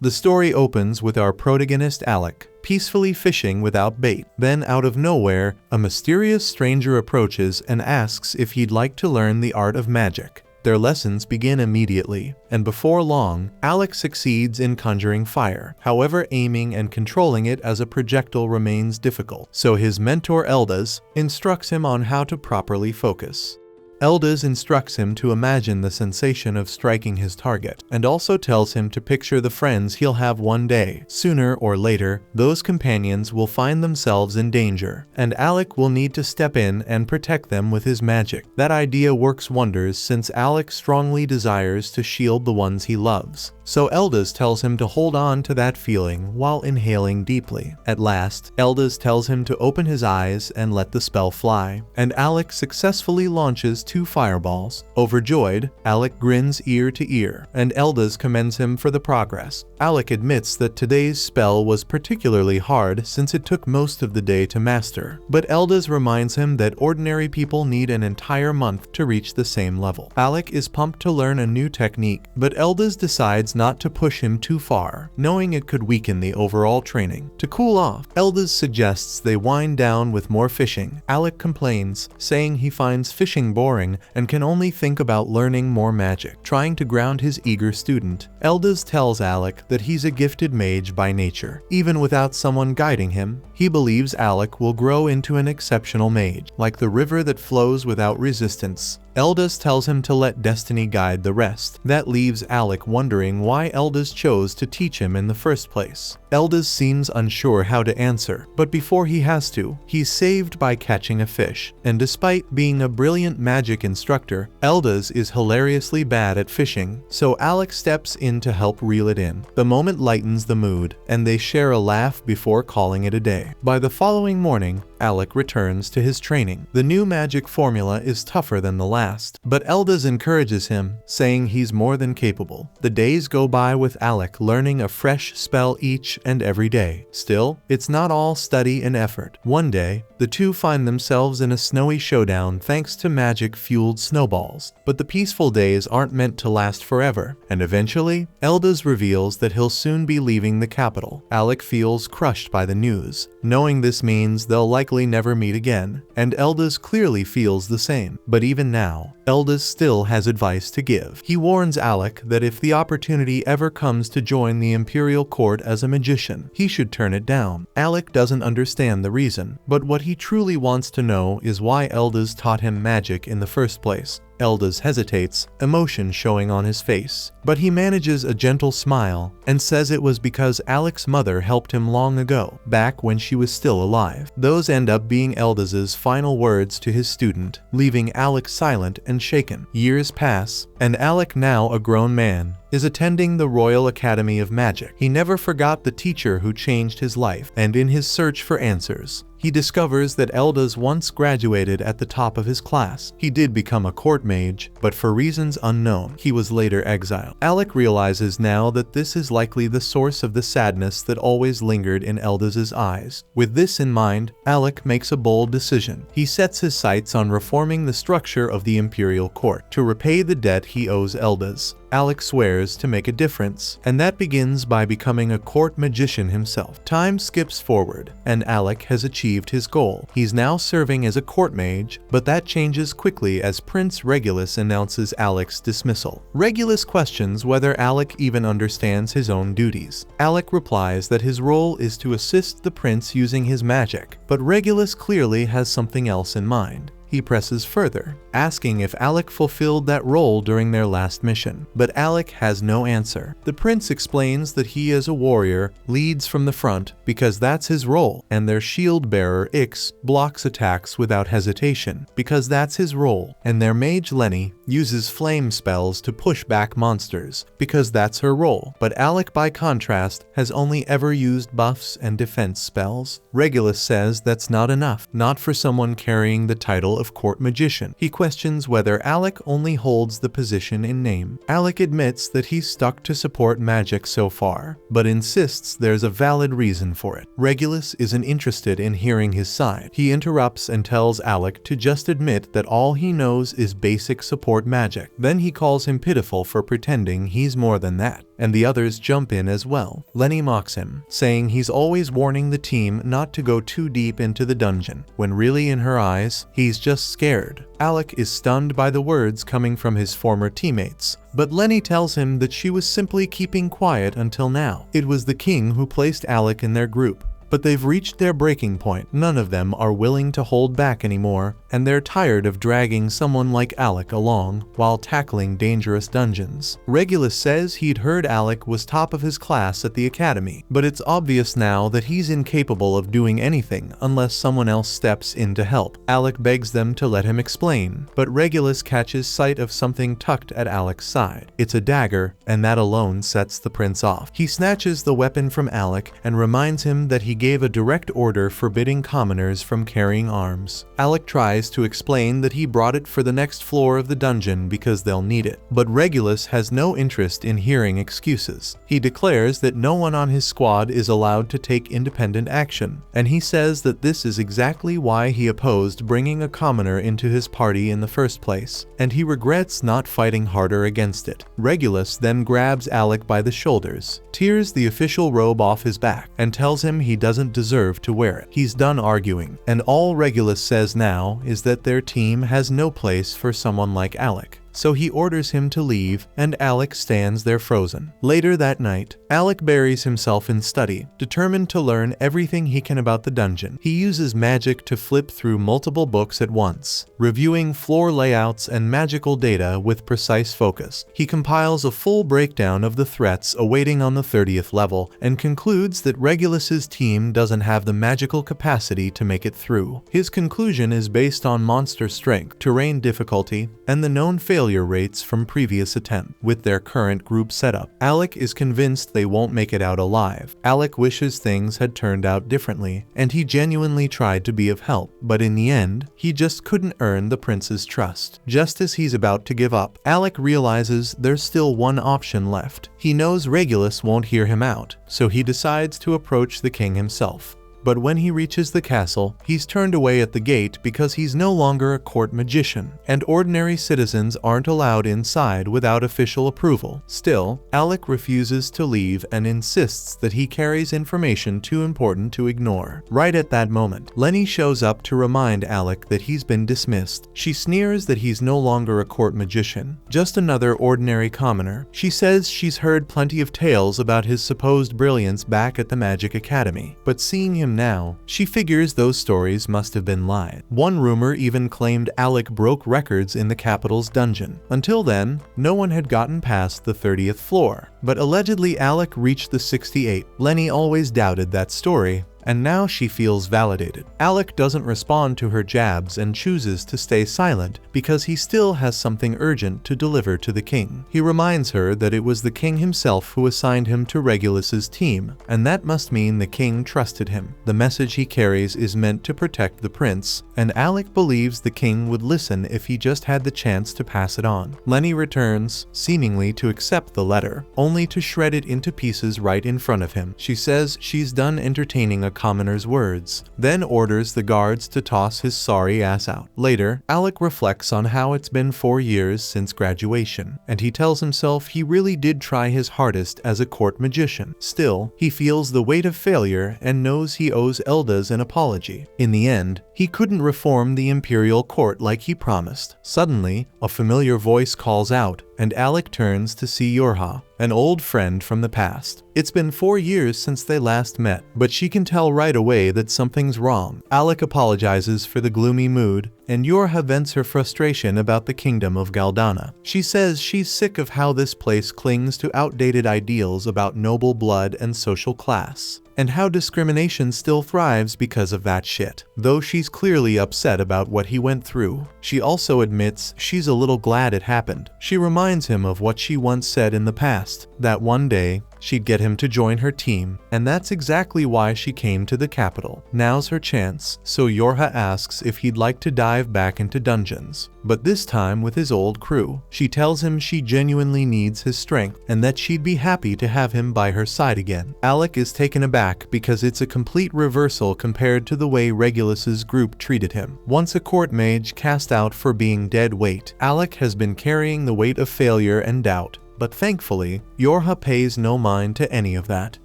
The story opens with our protagonist Alec peacefully fishing without bait. Then, out of nowhere, a mysterious stranger approaches and asks if he'd like to learn the art of magic. Their lessons begin immediately, and before long, Alec succeeds in conjuring fire. However, aiming and controlling it as a projectile remains difficult, so his mentor Eldaz instructs him on how to properly focus. Eldaz instructs him to imagine the sensation of striking his target, and also tells him to picture the friends he'll have one day. Sooner or later, those companions will find themselves in danger, and Alec will need to step in and protect them with his magic. That idea works wonders since Alec strongly desires to shield the ones he loves. So Eldaz tells him to hold on to that feeling while inhaling deeply. At last, Eldaz tells him to open his eyes and let the spell fly, and Alec successfully launches 2 fireballs. Overjoyed, Alec grins ear to ear, and Eldaz commends him for the progress. Alec admits that today's spell was particularly hard since it took most of the day to master, but Eldaz reminds him that ordinary people need an entire month to reach the same level. Alec is pumped to learn a new technique, but Eldaz decides not to push him too far, knowing it could weaken the overall training. To cool off, Eldaz suggests they wind down with more fishing. Alec complains, saying he finds fishing boring and can only think about learning more magic. Trying to ground his eager student, Eldaz tells Alec that he's a gifted mage by nature. Even without someone guiding him, he believes Alec will grow into an exceptional mage, like the river that flows without resistance. Eldaz tells him to let destiny guide the rest. That leaves Alec wondering why Eldaz chose to teach him in the first place. Eldaz seems unsure how to answer, but before he has to, he's saved by catching a fish. And despite being a brilliant magic instructor, Eldaz is hilariously bad at fishing, so Alec steps in to help reel it in. The moment lightens the mood, and they share a laugh before calling it a day. By the following morning, Alec returns to his training. The new magic formula is tougher than the last, but Eldaz encourages him, saying he's more than capable. The days go by with Alec learning a fresh spell each and every day. Still, it's not all study and effort. One day, the two find themselves in a snowy showdown thanks to magic-fueled snowballs. But the peaceful days aren't meant to last forever, and eventually, Eldaz reveals that he'll soon be leaving the capital. Alec feels crushed by the news, knowing this means they'll likely never meet again, and Eldaz clearly feels the same. But even now, Eldaz still has advice to give. He warns Alec that if the opportunity ever comes to join the Imperial Court as a magician, he should turn it down. Alec doesn't understand the reason, but what he truly wants to know is why Eldaz taught him magic in the first place. Eldaz hesitates, emotion showing on his face, but he manages a gentle smile and says it was because Alec's mother helped him long ago, back when she was still alive. Those end up being Eldaz's final words to his student, leaving Alec silent and shaken. Years pass, and Alec, now a grown man, is attending the Royal Academy of Magic. He never forgot the teacher who changed his life, and in his search for answers, he discovers that Eldaz once graduated at the top of his class. He did become a court mage, but for reasons unknown, he was later exiled. Alec realizes now that this is likely the source of the sadness that always lingered in Eldaz's eyes. With this in mind, Alec makes a bold decision. He sets his sights on reforming the structure of the Imperial Court to repay the debt he owes Eldaz. Alec swears to make a difference, and that begins by becoming a court magician himself. Time skips forward, and Alec has achieved his goal. He's now serving as a court mage, but that changes quickly as Prince Regulus announces Alec's dismissal. Regulus questions whether Alec even understands his own duties. Alec replies that his role is to assist the prince using his magic, but Regulus clearly has something else in mind. He presses further, asking if Alec fulfilled that role during their last mission, but Alec has no answer. The prince explains that he as a warrior leads from the front because that's his role, and their shield bearer Ix blocks attacks without hesitation because that's his role, and their mage Lenny uses flame spells to push back monsters because that's her role. But Alec, by contrast, has only ever used buffs and defense spells. Regulus says that's not enough, not for someone carrying the title of court magician. He questions whether Alec only holds the position in name. Alec admits that he's stuck to support magic so far, but insists there's a valid reason for it. Regulus isn't interested in hearing his side. He interrupts and tells Alec to just admit that all he knows is basic support magic. Then he calls him pitiful for pretending he's more than that. and the others jump in as well. Lenny mocks him, saying he's always warning the team not to go too deep into the dungeon, when really in her eyes, he's just scared. Alec is stunned by the words coming from his former teammates, but Lenny tells him that she was simply keeping quiet until now. It was the king who placed Alec in their group. But they've reached their breaking point. None of them are willing to hold back anymore, and they're tired of dragging someone like Alec along while tackling dangerous dungeons. Regulus says he'd heard Alec was top of his class at the academy, but it's obvious now that he's incapable of doing anything unless someone else steps in to help. Alec begs them to let him explain, but Regulus catches sight of something tucked at Alec's side. It's a dagger, and that alone sets the prince off. He snatches the weapon from Alec and reminds him that he gave a direct order forbidding commoners from carrying arms. Alec tries to explain that he brought it for the next floor of the dungeon because they'll need it, but Regulus has no interest in hearing excuses. He declares that no one on his squad is allowed to take independent action, and he says that this is exactly why he opposed bringing a commoner into his party in the first place, and he regrets not fighting harder against it. Regulus then grabs Alec by the shoulders, tears the official robe off his back, and tells him he doesn't deserve to wear it. He's done arguing, and all Regulus says now is that their team has no place for someone like Alec. So he orders him to leave, and Alec stands there frozen. Later that night, Alec buries himself in study, determined to learn everything he can about the dungeon. He uses magic to flip through multiple books at once, reviewing floor layouts and magical data with precise focus. He compiles a full breakdown of the threats awaiting on the 30th level, and concludes that Regulus's team doesn't have the magical capacity to make it through. His conclusion is based on monster strength, terrain difficulty, and the known failure rates from previous attempts. With their current group setup, Alec is convinced they won't make it out alive. Alec wishes things had turned out differently, and he genuinely tried to be of help, but in the end, he just couldn't earn the prince's trust. Just as he's about to give up, Alec realizes there's still one option left. He knows Regulus won't hear him out, so he decides to approach the king himself. But when he reaches the castle, he's turned away at the gate because he's no longer a court magician, and ordinary citizens aren't allowed inside without official approval. Still, Alec refuses to leave and insists that he carries information too important to ignore. Right at that moment, Lenny shows up to remind Alec that he's been dismissed. She sneers that he's no longer a court magician, just another ordinary commoner. She says she's heard plenty of tales about his supposed brilliance back at the Magic Academy, but seeing him now, she figures those stories must have been lies. One rumor even claimed Alec broke records in the capital's dungeon. Until then, no one had gotten past the 30th floor, but allegedly Alec reached the 68th. Lenny always doubted that story, and now she feels validated. Alec doesn't respond to her jabs and chooses to stay silent because he still has something urgent to deliver to the king. He reminds her that it was the king himself who assigned him to Regulus's team, and that must mean the king trusted him. The message he carries is meant to protect the prince, and Alec believes the king would listen if he just had the chance to pass it on. Lenny returns, seemingly to accept the letter, only to shred it into pieces right in front of him. She says she's done entertaining a commoner's words, then orders the guards to toss his sorry ass out. Later, Alec reflects on how it's been 4 years since graduation, and he tells himself he really did try his hardest as a court magician. Still, he feels the weight of failure and knows he owes Eldas an apology. In the end, he couldn't reform the imperial court like he promised. Suddenly, a familiar voice calls out, and Alec turns to see Yorha, an old friend from the past. It's been 4 years since they last met, but she can tell right away that something's wrong. Alec apologizes for the gloomy mood, and Yorha vents her frustration about the kingdom of Galdana. She says she's sick of how this place clings to outdated ideals about noble blood and social class, and how discrimination still thrives because of that shit. Though she's clearly upset about what he went through, she also admits she's a little glad it happened. She reminds him of what she once said in the past, that one day, she'd get him to join her team, and that's exactly why she came to the capital. Now's her chance, so Yorha asks if he'd like to dive back into dungeons, but this time with his old crew. She tells him she genuinely needs his strength, and that she'd be happy to have him by her side again. Alec is taken aback because it's a complete reversal compared to the way Regulus's group treated him. Once a court mage cast out for being dead weight, Alec has been carrying the weight of failure and doubt. But thankfully, Yorha pays no mind to any of that.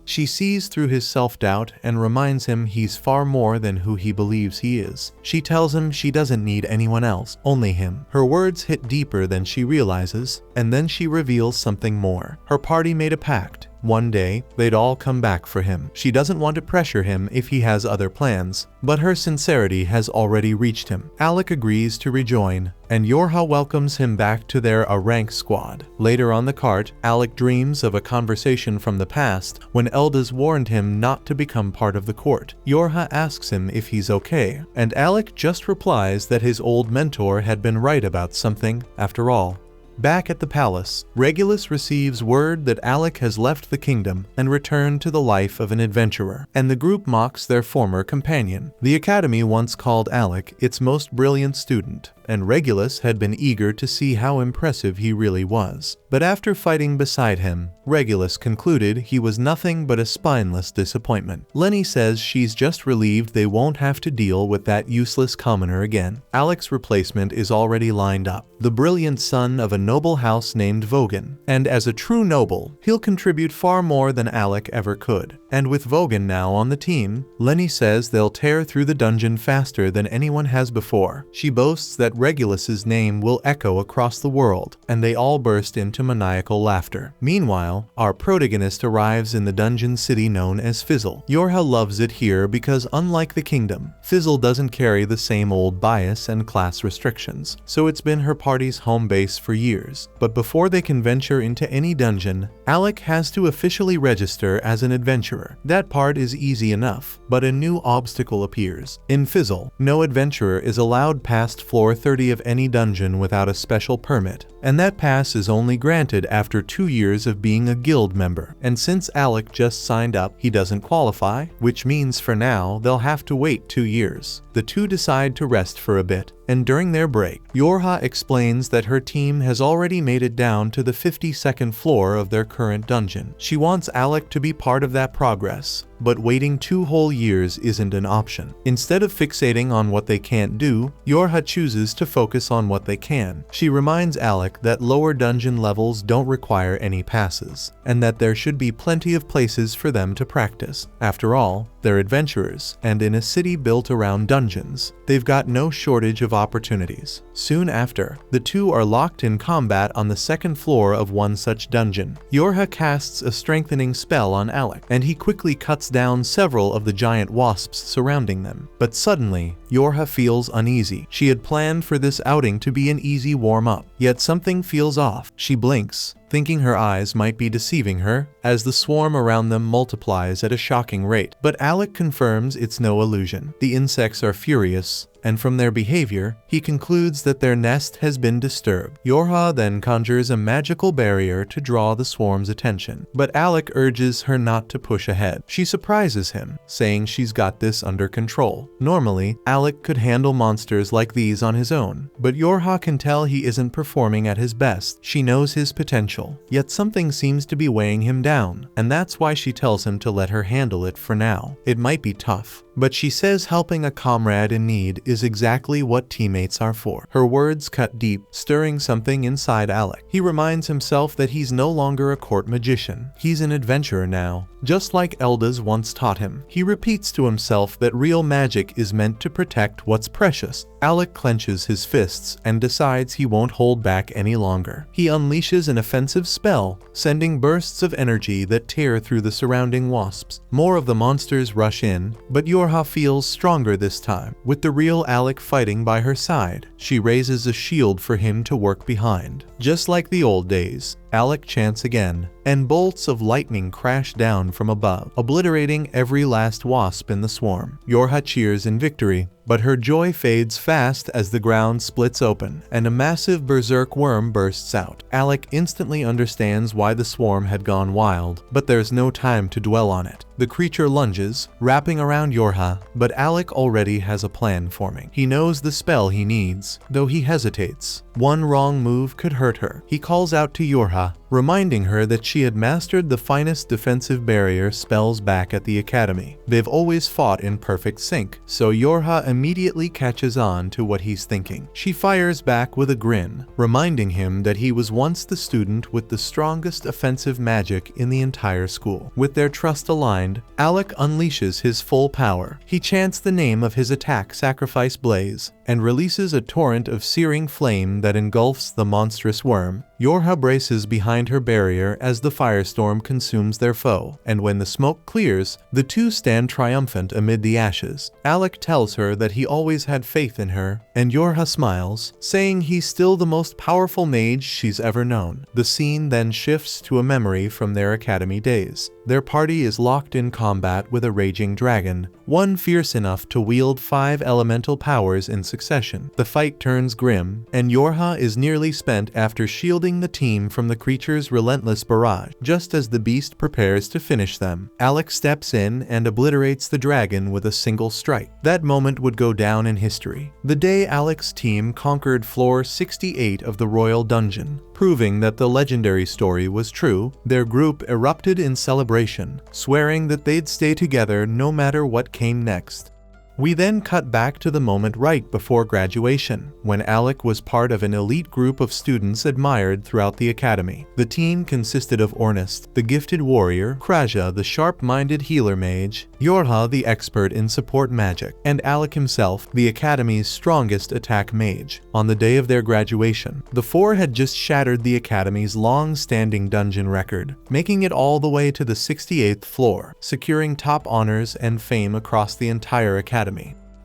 She sees through his self-doubt and reminds him he's far more than who he believes he is. She tells him she doesn't need anyone else, only him. Her words hit deeper than she realizes, and then she reveals something more. Her party made a pact. One day, they'd all come back for him. She doesn't want to pressure him if he has other plans, but her sincerity has already reached him. Alec agrees to rejoin, and Yorha welcomes him back to their rank squad. Later on the cart, Alec dreams of a conversation from the past when Eldaz warned him not to become part of the court. Yorha asks him if he's okay, and Alec just replies that his old mentor had been right about something after all. Back at the palace, Regulus receives word that Alec has left the kingdom and returned to the life of an adventurer, and the group mocks their former companion. The academy once called Alec its most brilliant student, and Regulus had been eager to see how impressive he really was. But after fighting beside him, Regulus concluded he was nothing but a spineless disappointment. Lenny says she's just relieved they won't have to deal with that useless commoner again. Alec's replacement is already lined up, the brilliant son of a noble house named Vogan, and as a true noble, he'll contribute far more than Alec ever could. And with Vogan now on the team, Lenny says they'll tear through the dungeon faster than anyone has before. She boasts that Regulus's name will echo across the world, and they all burst into maniacal laughter. Meanwhile, our protagonist arrives in the dungeon city known as Fizzle. Yorha loves it here because unlike the kingdom, Fizzle doesn't carry the same old bias and class restrictions, so it's been her party's home base for years. But before they can venture into any dungeon, Alec has to officially register as an adventurer. That part is easy enough, but a new obstacle appears. In Fizzle, no adventurer is allowed past floor 30 of any dungeon without a special permit, and that pass is only granted after 2 years of being a guild member. And since Alec just signed up, he doesn't qualify, which means for now they'll have to wait 2 years. The two decide to rest for a bit, and during their break, Yorha explains that her team has already made it down to the 52nd floor of their current dungeon. She wants Alec to be part of that progress, but waiting 2 whole years isn't an option. Instead of fixating on what they can't do, Yorha chooses to focus on what they can. She reminds Alec that lower dungeon levels don't require any passes, and that there should be plenty of places for them to practice. After all, they're adventurers, and in a city built around dungeons, they've got no shortage of opportunities. Soon after, the two are locked in combat on the 2nd floor of one such dungeon. Yorha casts a strengthening spell on Alec, and he quickly cuts down several of the giant wasps surrounding them. But suddenly, Yorha feels uneasy. She had planned for this outing to be an easy warm-up, yet something feels off. She blinks, thinking her eyes might be deceiving her, as the swarm around them multiplies at a shocking rate. But Alec confirms it's no illusion. The insects are furious, and from their behavior, he concludes that their nest has been disturbed. Yorha then conjures a magical barrier to draw the swarm's attention, but Alec urges her not to push ahead. She surprises him, saying she's got this under control. Normally, Alec could handle monsters like these on his own, but Yorha can tell he isn't performing at his best. She knows his potential, yet something seems to be weighing him down, and that's why she tells him to let her handle it for now. It might be tough, but she says helping a comrade in need is exactly what teammates are for. Her words cut deep, stirring something inside Alec. He reminds himself that he's no longer a court magician. He's an adventurer now, just like Eldaz once taught him. He repeats to himself that real magic is meant to protect what's precious. Alec clenches his fists and decides he won't hold back any longer. He unleashes an offensive spell, sending bursts of energy that tear through the surrounding wasps. More of the monsters rush in, but Yorha feels stronger this time. With the real Alec fighting by her side, she raises a shield for him to work behind. Just like the old days, Alec chants again, and bolts of lightning crash down from above, obliterating every last wasp in the swarm. Yorha cheers in victory, but her joy fades fast as the ground splits open, and a massive berserk worm bursts out. Alec instantly understands why the swarm had gone wild, but there's no time to dwell on it. The creature lunges, wrapping around Yorha, but Alec already has a plan forming. He knows the spell he needs, though he hesitates. One wrong move could hurt her. He calls out to Yorha, reminding her that she had mastered the finest defensive barrier spells back at the academy. They've always fought in perfect sync, so Yorha immediately catches on to what he's thinking. She fires back with a grin, reminding him that he was once the student with the strongest offensive magic in the entire school. With their trust aligned, Alec unleashes his full power. He chants the name of his attack, Sacrifice Blaze, and releases a torrent of searing flame that engulfs the monstrous worm. Yorha braces behind her barrier as the firestorm consumes their foe, and when the smoke clears, the two stand triumphant amid the ashes. Alec tells her that he always had faith in her, and Yorha smiles, saying he's still the most powerful mage she's ever known. The scene then shifts to a memory from their academy days. Their party is locked in combat with a raging dragon, one fierce enough to wield 5 elemental powers in succession. The fight turns grim, and Yorha is nearly spent after shielding the team from the creature's relentless barrage. Just as the beast prepares to finish them, Alec steps in and obliterates the dragon with a single strike. That moment would go down in history. The day Alec's team conquered floor 68 of the Royal Dungeon, proving that the legendary story was true, their group erupted in celebration, swearing that they'd stay together no matter what came next. We then cut back to the moment right before graduation, when Alec was part of an elite group of students admired throughout the academy. The team consisted of Ornest, the gifted warrior, Kraja, the sharp-minded healer mage, Yorha, the expert in support magic, and Alec himself, the academy's strongest attack mage. On the day of their graduation, the four had just shattered the academy's long-standing dungeon record, making it all the way to the 68th floor, securing top honors and fame across the entire academy.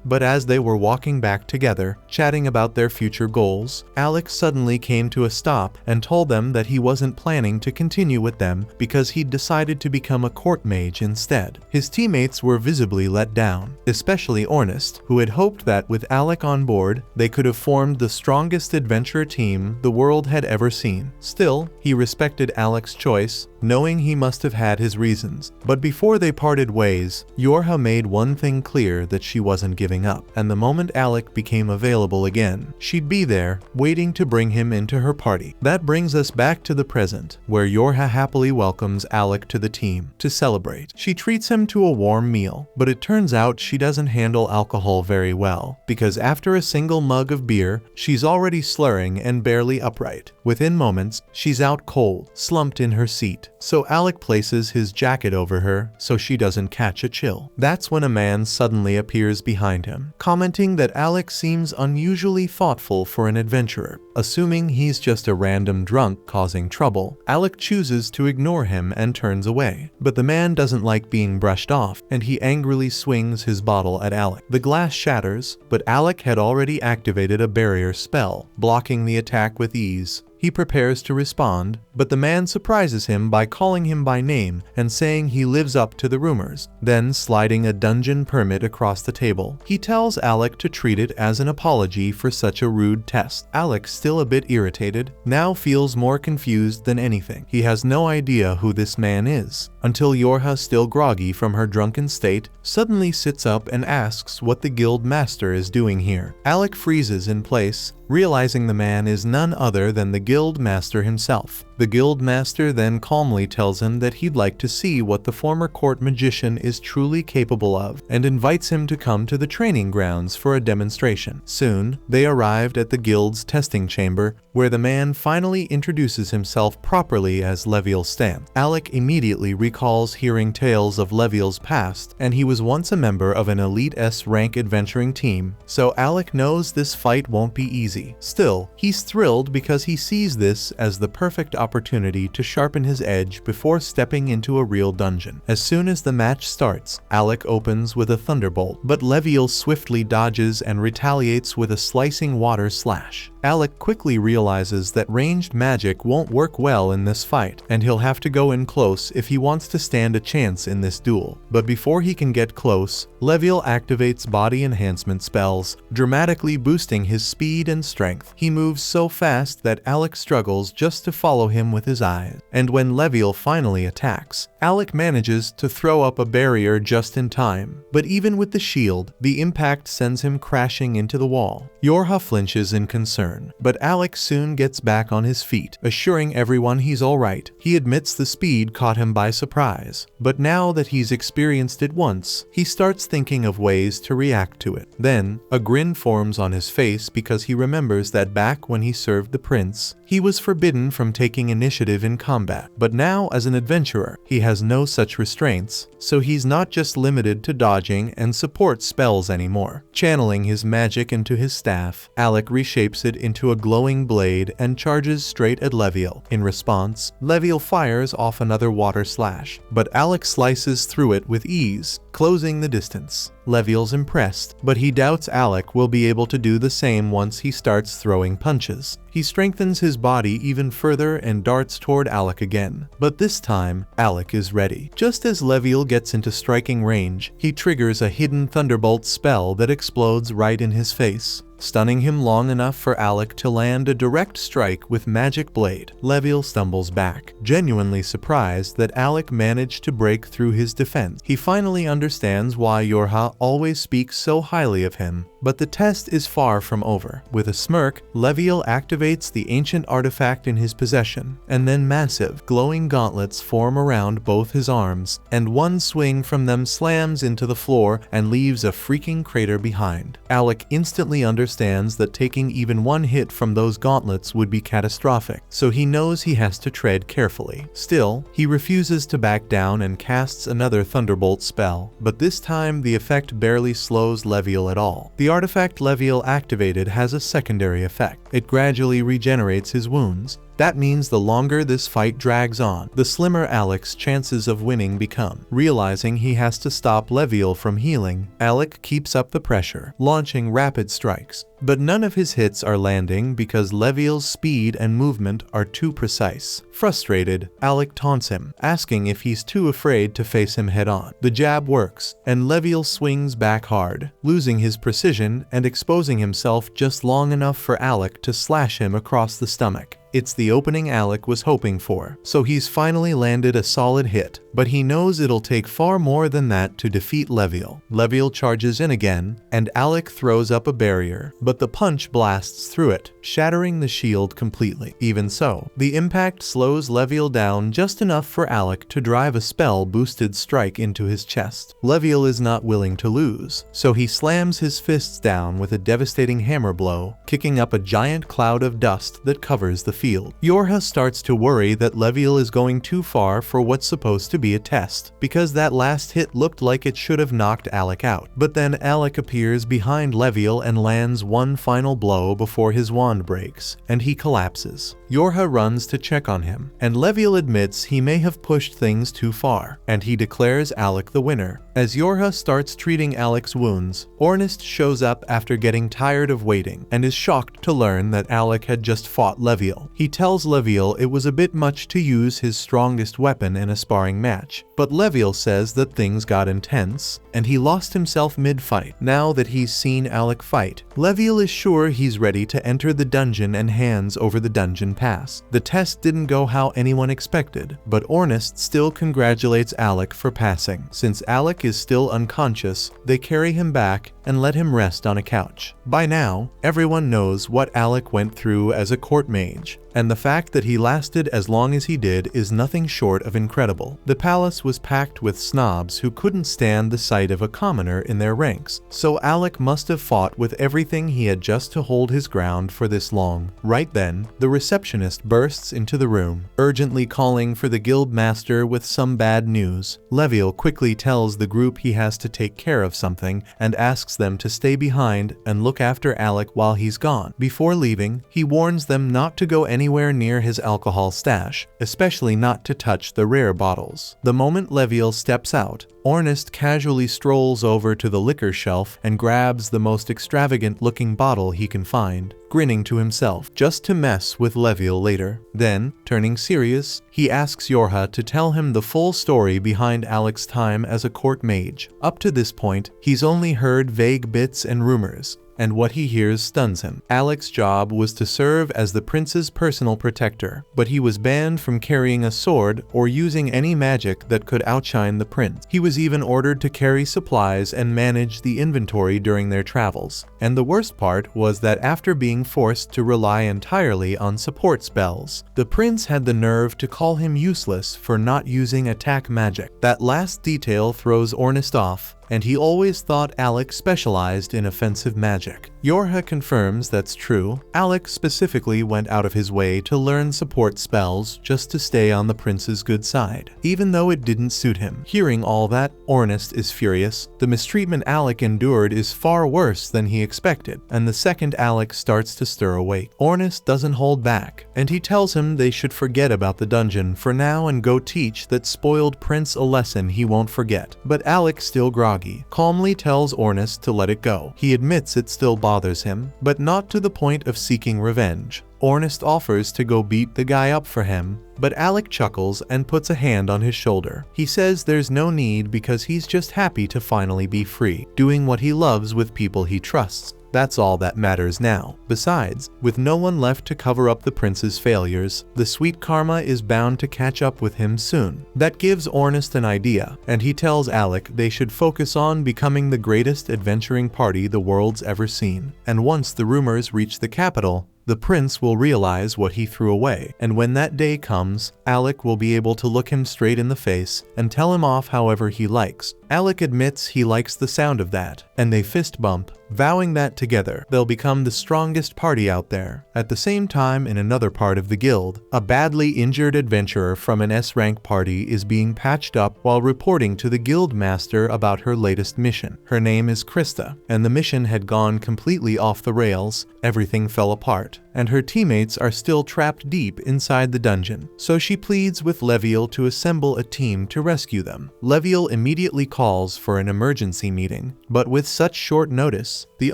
But as they were walking back together, chatting about their future goals, Alec suddenly came to a stop and told them that he wasn't planning to continue with them because he'd decided to become a court mage instead. His teammates were visibly let down, especially Ornest, who had hoped that with Alec on board, they could have formed the strongest adventure team the world had ever seen. Still, he respected Alec's choice, knowing he must have had his reasons. But before they parted ways, Yorha made one thing clear, that she wasn't giving up, and the moment Alec became available again, she'd be there, waiting to bring him into her party. That brings us back to the present, where Yorha happily welcomes Alec to the team to celebrate. She treats him to a warm meal, but it turns out she doesn't handle alcohol very well, because after a single mug of beer, she's already slurring and barely upright. Within moments, she's out cold, slumped in her seat. So Alec places his jacket over her so she doesn't catch a chill. That's when a man suddenly appears behind him, commenting that Alec seems unusually thoughtful for an adventurer. Assuming he's just a random drunk causing trouble, Alec chooses to ignore him and turns away. But the man doesn't like being brushed off, and he angrily swings his bottle at Alec. The glass shatters, but Alec had already activated a barrier spell, blocking the attack with ease. He prepares to respond, but the man surprises him by calling him by name and saying he lives up to the rumors, then sliding a dungeon permit across the table. He tells Alec to treat it as an apology for such a rude test. Alec, still a bit irritated, now feels more confused than anything. He has no idea who this man is, until Yorha, still groggy from her drunken state, suddenly sits up and asks what the guild master is doing here. Alec freezes in place, realizing the man is none other than the guild master himself. The guild master then calmly tells him that he'd like to see what the former court magician is truly capable of, and invites him to come to the training grounds for a demonstration. Soon, they arrived at the guild's testing chamber, where the man finally introduces himself properly as Leviel Stamp. Alec immediately recalls hearing tales of Leviel's past, and he was once a member of an elite S-rank adventuring team, so Alec knows this fight won't be easy. Still, he's thrilled because he sees this as the perfect opportunity to sharpen his edge before stepping into a real dungeon. As soon as the match starts, Alec opens with a thunderbolt, but Leviel swiftly dodges and retaliates with a slicing water slash. Alec quickly realizes that ranged magic won't work well in this fight, and he'll have to go in close if he wants to stand a chance in this duel. But before he can get close, Leviel activates body enhancement spells, dramatically boosting his speed and strength. He moves so fast that Alec struggles just to follow him him with his eyes. And when Leviel finally attacks, Alec manages to throw up a barrier just in time. But even with the shield, the impact sends him crashing into the wall. Yorha flinches in concern, but Alec soon gets back on his feet, assuring everyone he's alright. He admits the speed caught him by surprise, but now that he's experienced it once, he starts thinking of ways to react to it. Then, a grin forms on his face because he remembers that back when he served the prince, he was forbidden from taking initiative in combat. But now, as an adventurer, he has no such restraints, so he's not just limited to dodging and support spells anymore. Channeling his magic into his staff, Alec reshapes it into a glowing blade and charges straight at Leviel. In response, Leviel fires off another water slash, but Alec slices through it with ease, closing the distance. Leviel's impressed, but he doubts Alec will be able to do the same once he starts throwing punches. He strengthens his body even further and darts toward Alec again. But this time, Alec is ready. Just as Leviel gets into striking range, he triggers a hidden thunderbolt spell that explodes right in his face, stunning him long enough for Alec to land a direct strike with magic blade. Leviel stumbles back, genuinely surprised that Alec managed to break through his defense. He finally understands why Yorha always speaks so highly of him. But the test is far from over. With a smirk, Leviel activates the ancient artifact in his possession, and then massive, glowing gauntlets form around both his arms, and one swing from them slams into the floor and leaves a freaking crater behind. Alec instantly understands that taking even one hit from those gauntlets would be catastrophic, so he knows he has to tread carefully. Still, he refuses to back down and casts another thunderbolt spell, but this time the effect barely slows Leviel at all. The artifact Leviel activated has a secondary effect. It gradually regenerates his wounds. That means the longer this fight drags on, the slimmer Alec's chances of winning become. Realizing he has to stop Leviel from healing, Alec keeps up the pressure, launching rapid strikes. But none of his hits are landing because Leviel's speed and movement are too precise. Frustrated, Alec taunts him, asking if he's too afraid to face him head-on. The jab works, and Leviel swings back hard, losing his precision and exposing himself just long enough for Alec to slash him across the stomach. It's the opening Alec was hoping for, so he's finally landed a solid hit, but he knows it'll take far more than that to defeat Leviel. Leviel charges in again, and Alec throws up a barrier, but the punch blasts through it, shattering the shield completely. Even so, the impact slows Leviel down just enough for Alec to drive a spell-boosted strike into his chest. Leviel is not willing to lose, so he slams his fists down with a devastating hammer blow, kicking up a giant cloud of dust that covers the field. Yorha starts to worry that Leviel is going too far for what's supposed to be a test, because that last hit looked like it should have knocked Alec out. But then Alec appears behind Leviel and lands one final blow before his wand breaks, and he collapses. Yorha runs to check on him, and Leviel admits he may have pushed things too far, and he declares Alec the winner. As Yorha starts treating Alec's wounds, Ornest shows up after getting tired of waiting, and is shocked to learn that Alec had just fought Leviel. He tells Leviel it was a bit much to use his strongest weapon in a sparring match, but Leviel says that things got intense, and he lost himself mid-fight. Now that he's seen Alec fight, Leviel is sure he's ready to enter the dungeon and hands over the dungeon pass. The test didn't go how anyone expected, but Ornest still congratulates Alec for passing. Since Alec is still unconscious, they carry him back and let him rest on a couch. By now, everyone knows what Alec went through as a court mage, and the fact that he lasted as long as he did is nothing short of incredible. The palace was packed with snobs who couldn't stand the sight of a commoner in their ranks, so Alec must have fought with everything he had just to hold his ground for this long. Right then, the receptionist bursts into the room, urgently calling for the guild master with some bad news. Leviel quickly tells the group he has to take care of something and asks them to stay behind and look after Alec while he's gone. Before leaving, he warns them not to go anywhere near his alcohol stash, especially not to touch the rare bottles. The moment Leviel steps out, Ornest casually strolls over to the liquor shelf and grabs the most extravagant-looking bottle he can find, grinning to himself, just to mess with Leviel later. Then, turning serious, he asks Yorha to tell him the full story behind Alec's time as a court mage. Up to this point, he's only heard vague bits and rumors, and what he hears stuns him. Alec's job was to serve as the prince's personal protector, but he was banned from carrying a sword or using any magic that could outshine the prince. He was even ordered to carry supplies and manage the inventory during their travels. And the worst part was that after being forced to rely entirely on support spells, the prince had the nerve to call him useless for not using attack magic. That last detail throws Ornest off, and he always thought Alec specialized in offensive magic. Yorha confirms that's true. Alec specifically went out of his way to learn support spells just to stay on the prince's good side, even though it didn't suit him. Hearing all that, Ornest is furious. The mistreatment Alec endured is far worse than he expected, and the second Alec starts to stir awake, Ornest doesn't hold back, and he tells him they should forget about the dungeon for now and go teach that spoiled prince a lesson he won't forget. But Alec, still groggy, calmly tells Ornest to let it go. He admits it still bothers him, but not to the point of seeking revenge. Ornest offers to go beat the guy up for him, but Alec chuckles and puts a hand on his shoulder. He says there's no need because he's just happy to finally be free, doing what he loves with people he trusts. That's all that matters now. Besides, with no one left to cover up the prince's failures, the sweet karma is bound to catch up with him soon. That gives Ornest an idea, and he tells Alec they should focus on becoming the greatest adventuring party the world's ever seen. And once the rumors reach the capital, the prince will realize what he threw away, and when that day comes, Alec will be able to look him straight in the face and tell him off however he likes. Alec admits he likes the sound of that, and they fist bump, vowing that together they'll become the strongest party out there. At the same time, in another part of the guild, a badly injured adventurer from an S-rank party is being patched up while reporting to the guild master about her latest mission. Her name is Krista, and the mission had gone completely off the rails. Everything fell apart, and her teammates are still trapped deep inside the dungeon. So she pleads with Leviel to assemble a team to rescue them. Leviel immediately calls for an emergency meeting, but with such short notice, the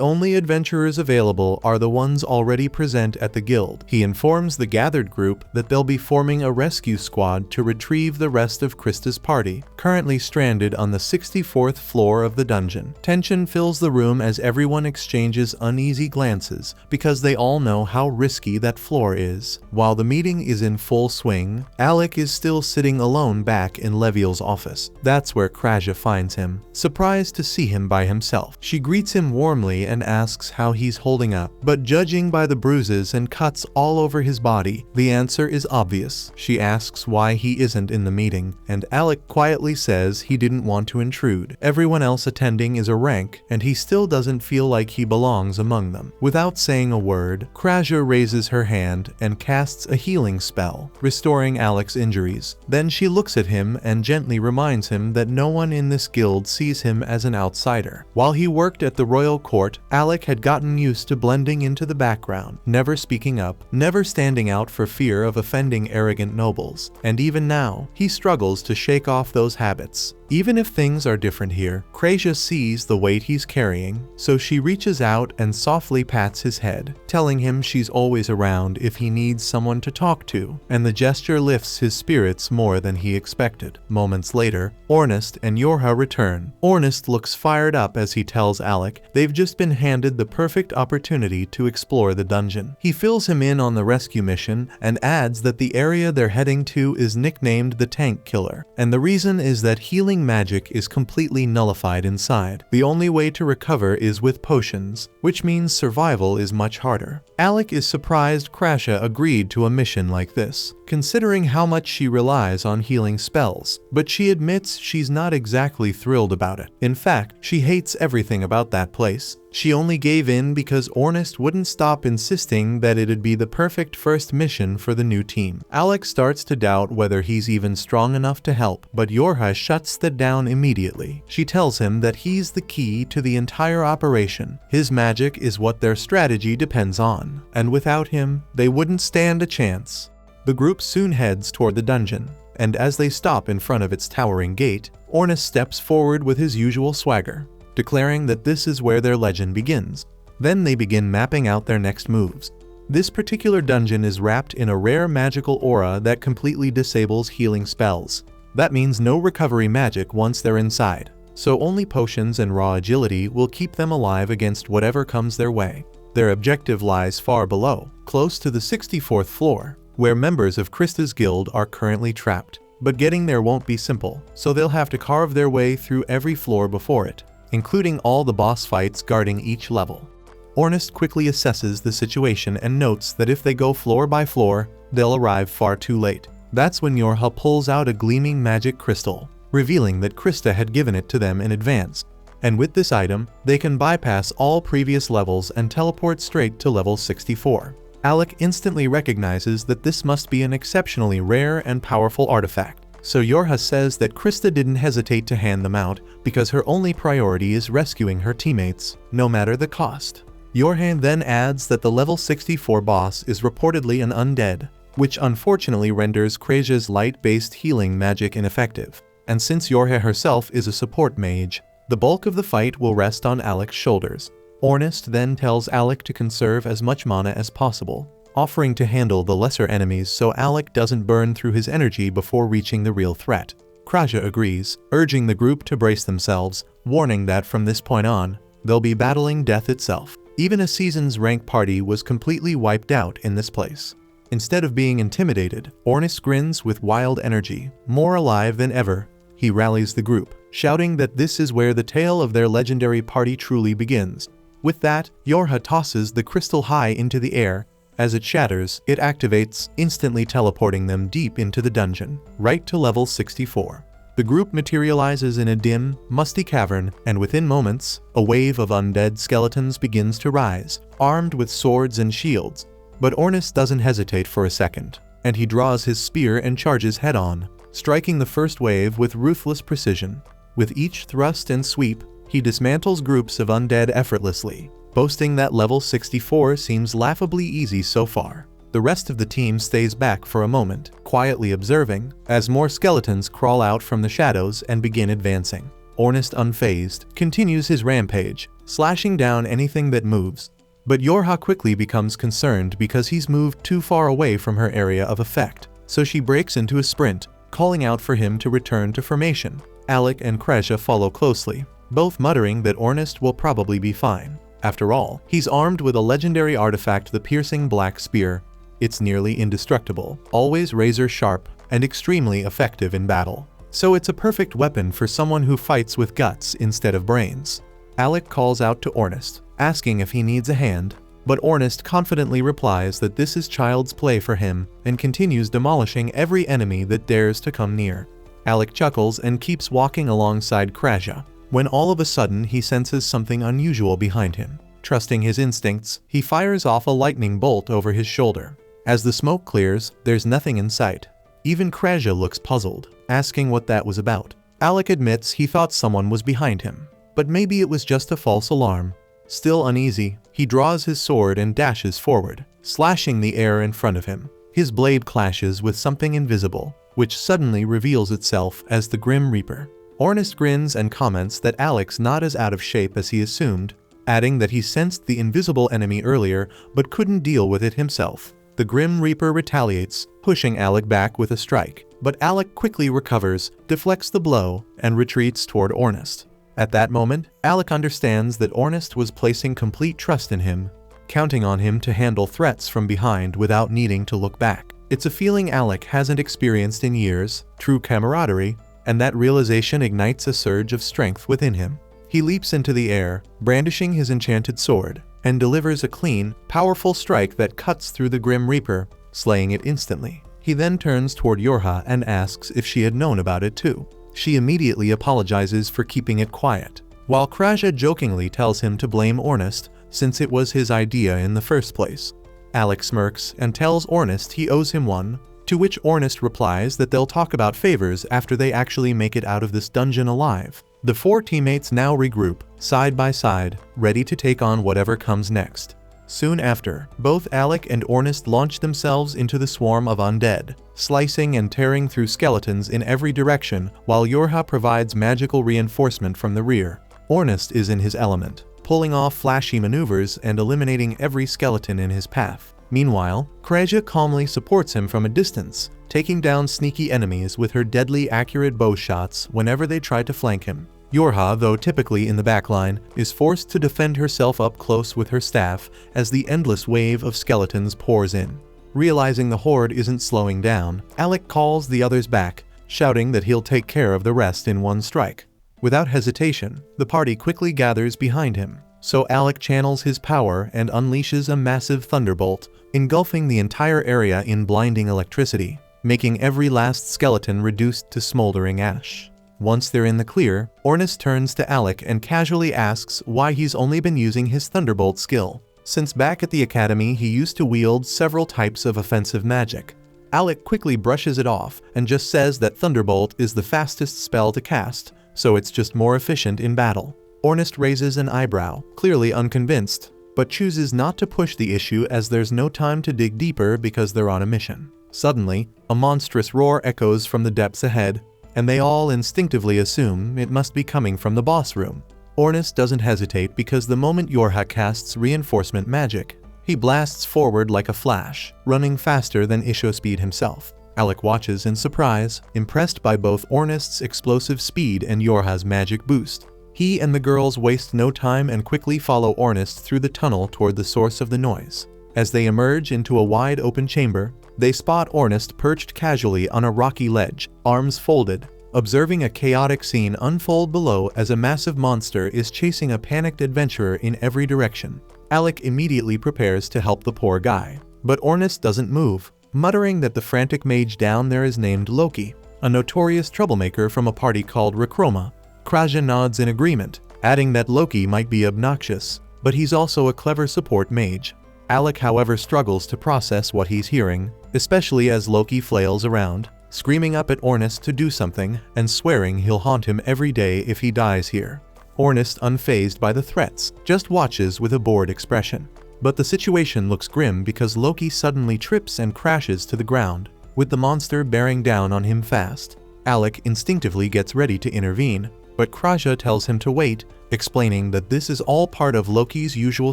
only adventurers available are the ones already present at the guild. He informs the gathered group that they'll be forming a rescue squad to retrieve the rest of Krista's party, currently stranded on the 64th floor of the dungeon. Tension fills the room as everyone exchanges uneasy glances because they all know how risky that floor is. While the meeting is in full swing, Alec is still sitting alone back in Leviel's office. That's where Kraja finds him, surprised to see him by himself. She greets him warmly and asks how he's holding up, but judging by the bruises and cuts all over his body, the answer is obvious. She asks why he isn't in the meeting, and Alec quietly says he didn't want to intrude. Everyone else attending is a rank, and he still doesn't feel like he belongs among them. Without saying a word, Kraja raises her hand and casts a healing spell, restoring Alec's injuries. Then she looks at him and gently reminds him that no one in this guild sees him as an outsider. While he worked at the royal court, Alec had gotten used to blending into the background, never speaking up, never standing out for fear of offending arrogant nobles. And even now, he struggles to shake off those habits. Even if things are different here, Kraja sees the weight he's carrying, so she reaches out and softly pats his head, telling him she's always around if he needs someone to talk to, and the gesture lifts his spirits more than he expected. Moments later, Ornest and Yorha return. Ornest looks fired up as he tells Alec they've just been handed the perfect opportunity to explore the dungeon. He fills him in on the rescue mission and adds that the area they're heading to is nicknamed the Tank Killer, and the reason is that healing magic is completely nullified inside. The only way to recover is with potions, which means survival is much harder. Alec is surprised Kraja agreed to a mission like this, considering how much she relies on healing spells, but she admits she's not exactly thrilled about it. In fact, she hates everything about that place. She only gave in because Ornest wouldn't stop insisting that it'd be the perfect first mission for the new team. Alec starts to doubt whether he's even strong enough to help, but Yorha shuts that down immediately. She tells him that he's the key to the entire operation. His magic is what their strategy depends on, and without him, they wouldn't stand a chance. The group soon heads toward the dungeon, and as they stop in front of its towering gate, Ornest steps forward with his usual swagger, declaring that this is where their legend begins. Then they begin mapping out their next moves. This particular dungeon is wrapped in a rare magical aura that completely disables healing spells. That means no recovery magic once they're inside. so only potions and raw agility will keep them alive against whatever comes their way. Their objective lies far below, close to the 64th floor, where members of Krista's guild are currently trapped. But getting there won't be simple, so they'll have to carve their way through every floor before it, including all the boss fights guarding each level. Ornest quickly assesses the situation and notes that if they go floor by floor, they'll arrive far too late. That's when Yorha pulls out a gleaming magic crystal, revealing that Krista had given it to them in advance. And with this item, they can bypass all previous levels and teleport straight to level 64. Alec instantly recognizes that this must be an exceptionally rare and powerful artifact, so Yorha says that Krista didn't hesitate to hand them out because her only priority is rescuing her teammates, no matter the cost. Yorha then adds that the level 64 boss is reportedly an undead, which unfortunately renders Kreja's light-based healing magic ineffective. And since Yorha herself is a support mage, the bulk of the fight will rest on Alec's shoulders. Ornest then tells Alec to conserve as much mana as possible, offering to handle the lesser enemies so Alec doesn't burn through his energy before reaching the real threat. Kreja agrees, urging the group to brace themselves, warning that from this point on, they'll be battling death itself. Even a season's rank party was completely wiped out in this place. Instead of being intimidated, Ornest grins with wild energy, more alive than ever. He rallies the group, shouting that this is where the tale of their legendary party truly begins. With that, Yorha tosses the crystal high into the air. As it shatters, it activates, instantly teleporting them deep into the dungeon, right to level 64. The group materializes in a dim, musty cavern, and within moments, a wave of undead skeletons begins to rise, armed with swords and shields. But Ornest doesn't hesitate for a second, and he draws his spear and charges head-on, striking the first wave with ruthless precision. With each thrust and sweep, he dismantles groups of undead effortlessly, boasting that level 64 seems laughably easy so far. The rest of the team stays back for a moment, quietly observing, as more skeletons crawl out from the shadows and begin advancing. Ornest, unfazed, continues his rampage, slashing down anything that moves. But Yorha quickly becomes concerned because he's moved too far away from her area of effect, so she breaks into a sprint, calling out for him to return to formation. Alec and Kreja follow closely, both muttering that Ornest will probably be fine. After all, he's armed with a legendary artifact, the piercing black spear. It's nearly indestructible, always razor sharp, and extremely effective in battle. So it's a perfect weapon for someone who fights with guts instead of brains. Alec calls out to Ornest, asking if he needs a hand, but Ornest confidently replies that this is child's play for him and continues demolishing every enemy that dares to come near. Alec chuckles and keeps walking alongside Kreja, when all of a sudden he senses something unusual behind him. Trusting his instincts, he fires off a lightning bolt over his shoulder. As the smoke clears, there's nothing in sight. Even Kreja looks puzzled, asking what that was about. Alec admits he thought someone was behind him, but maybe it was just a false alarm. Still uneasy, he draws his sword and dashes forward, slashing the air in front of him. His blade clashes with something invisible, which suddenly reveals itself as the Grim Reaper. Ornest grins and comments that Alec's not as out of shape as he assumed, adding that he sensed the invisible enemy earlier but couldn't deal with it himself. The Grim Reaper retaliates, pushing Alec back with a strike, but Alec quickly recovers, deflects the blow, and retreats toward Ornest. At that moment, Alec understands that Ornest was placing complete trust in him, counting on him to handle threats from behind without needing to look back. It's a feeling Alec hasn't experienced in years, true camaraderie, and that realization ignites a surge of strength within him. He leaps into the air, brandishing his enchanted sword, and delivers a clean, powerful strike that cuts through the Grim Reaper, slaying it instantly. He then turns toward Yorha and asks if she had known about it too. She immediately apologizes for keeping it quiet, while Kreja jokingly tells him to blame Ornest since it was his idea in the first place. Alec smirks and tells Ornest he owes him one, to which Ornest replies that they'll talk about favors after they actually make it out of this dungeon alive. The four teammates now regroup, side by side, ready to take on whatever comes next. Soon after, both Alec and Ornest launch themselves into the swarm of undead, slicing and tearing through skeletons in every direction while Yorha provides magical reinforcement from the rear. Ornest is in his element, pulling off flashy maneuvers and eliminating every skeleton in his path. Meanwhile, Kreja calmly supports him from a distance, taking down sneaky enemies with her deadly accurate bow shots whenever they try to flank him. Yorha, though typically in the backline, is forced to defend herself up close with her staff as the endless wave of skeletons pours in. Realizing the horde isn't slowing down, Alec calls the others back, shouting that he'll take care of the rest in one strike. Without hesitation, the party quickly gathers behind him, so Alec channels his power and unleashes a massive thunderbolt, engulfing the entire area in blinding electricity, making every last skeleton reduced to smoldering ash. Once they're in the clear, Ornus turns to Alec and casually asks why he's only been using his Thunderbolt skill, since back at the academy he used to wield several types of offensive magic. Alec quickly brushes it off and just says that Thunderbolt is the fastest spell to cast, so it's just more efficient in battle. Ornus raises an eyebrow, clearly unconvinced, but chooses not to push the issue as there's no time to dig deeper because they're on a mission. Suddenly, a monstrous roar echoes from the depths ahead, and they all instinctively assume it must be coming from the boss room. Ornus doesn't hesitate because the moment Yorha casts reinforcement magic, he blasts forward like a flash, running faster than Ishospeed himself. Alec watches in surprise, impressed by both Ornust's explosive speed and Yorha's magic boost. He and the girls waste no time and quickly follow Ornust through the tunnel toward the source of the noise. As they emerge into a wide open chamber, they spot Ornust perched casually on a rocky ledge, arms folded, observing a chaotic scene unfold below as a massive monster is chasing a panicked adventurer in every direction. Alec immediately prepares to help the poor guy, but Ornust doesn't move, muttering that the frantic mage down there is named Loki, a notorious troublemaker from a party called Rechroma. Kraja nods in agreement, adding that Loki might be obnoxious, but he's also a clever support mage. Alec, however, struggles to process what he's hearing, especially as Loki flails around, screaming up at Ornust to do something and swearing he'll haunt him every day if he dies here. Ornust, unfazed by the threats, just watches with a bored expression. But the situation looks grim because Loki suddenly trips and crashes to the ground, with the monster bearing down on him fast. Alec instinctively gets ready to intervene, but Kraja tells him to wait, explaining that this is all part of Loki's usual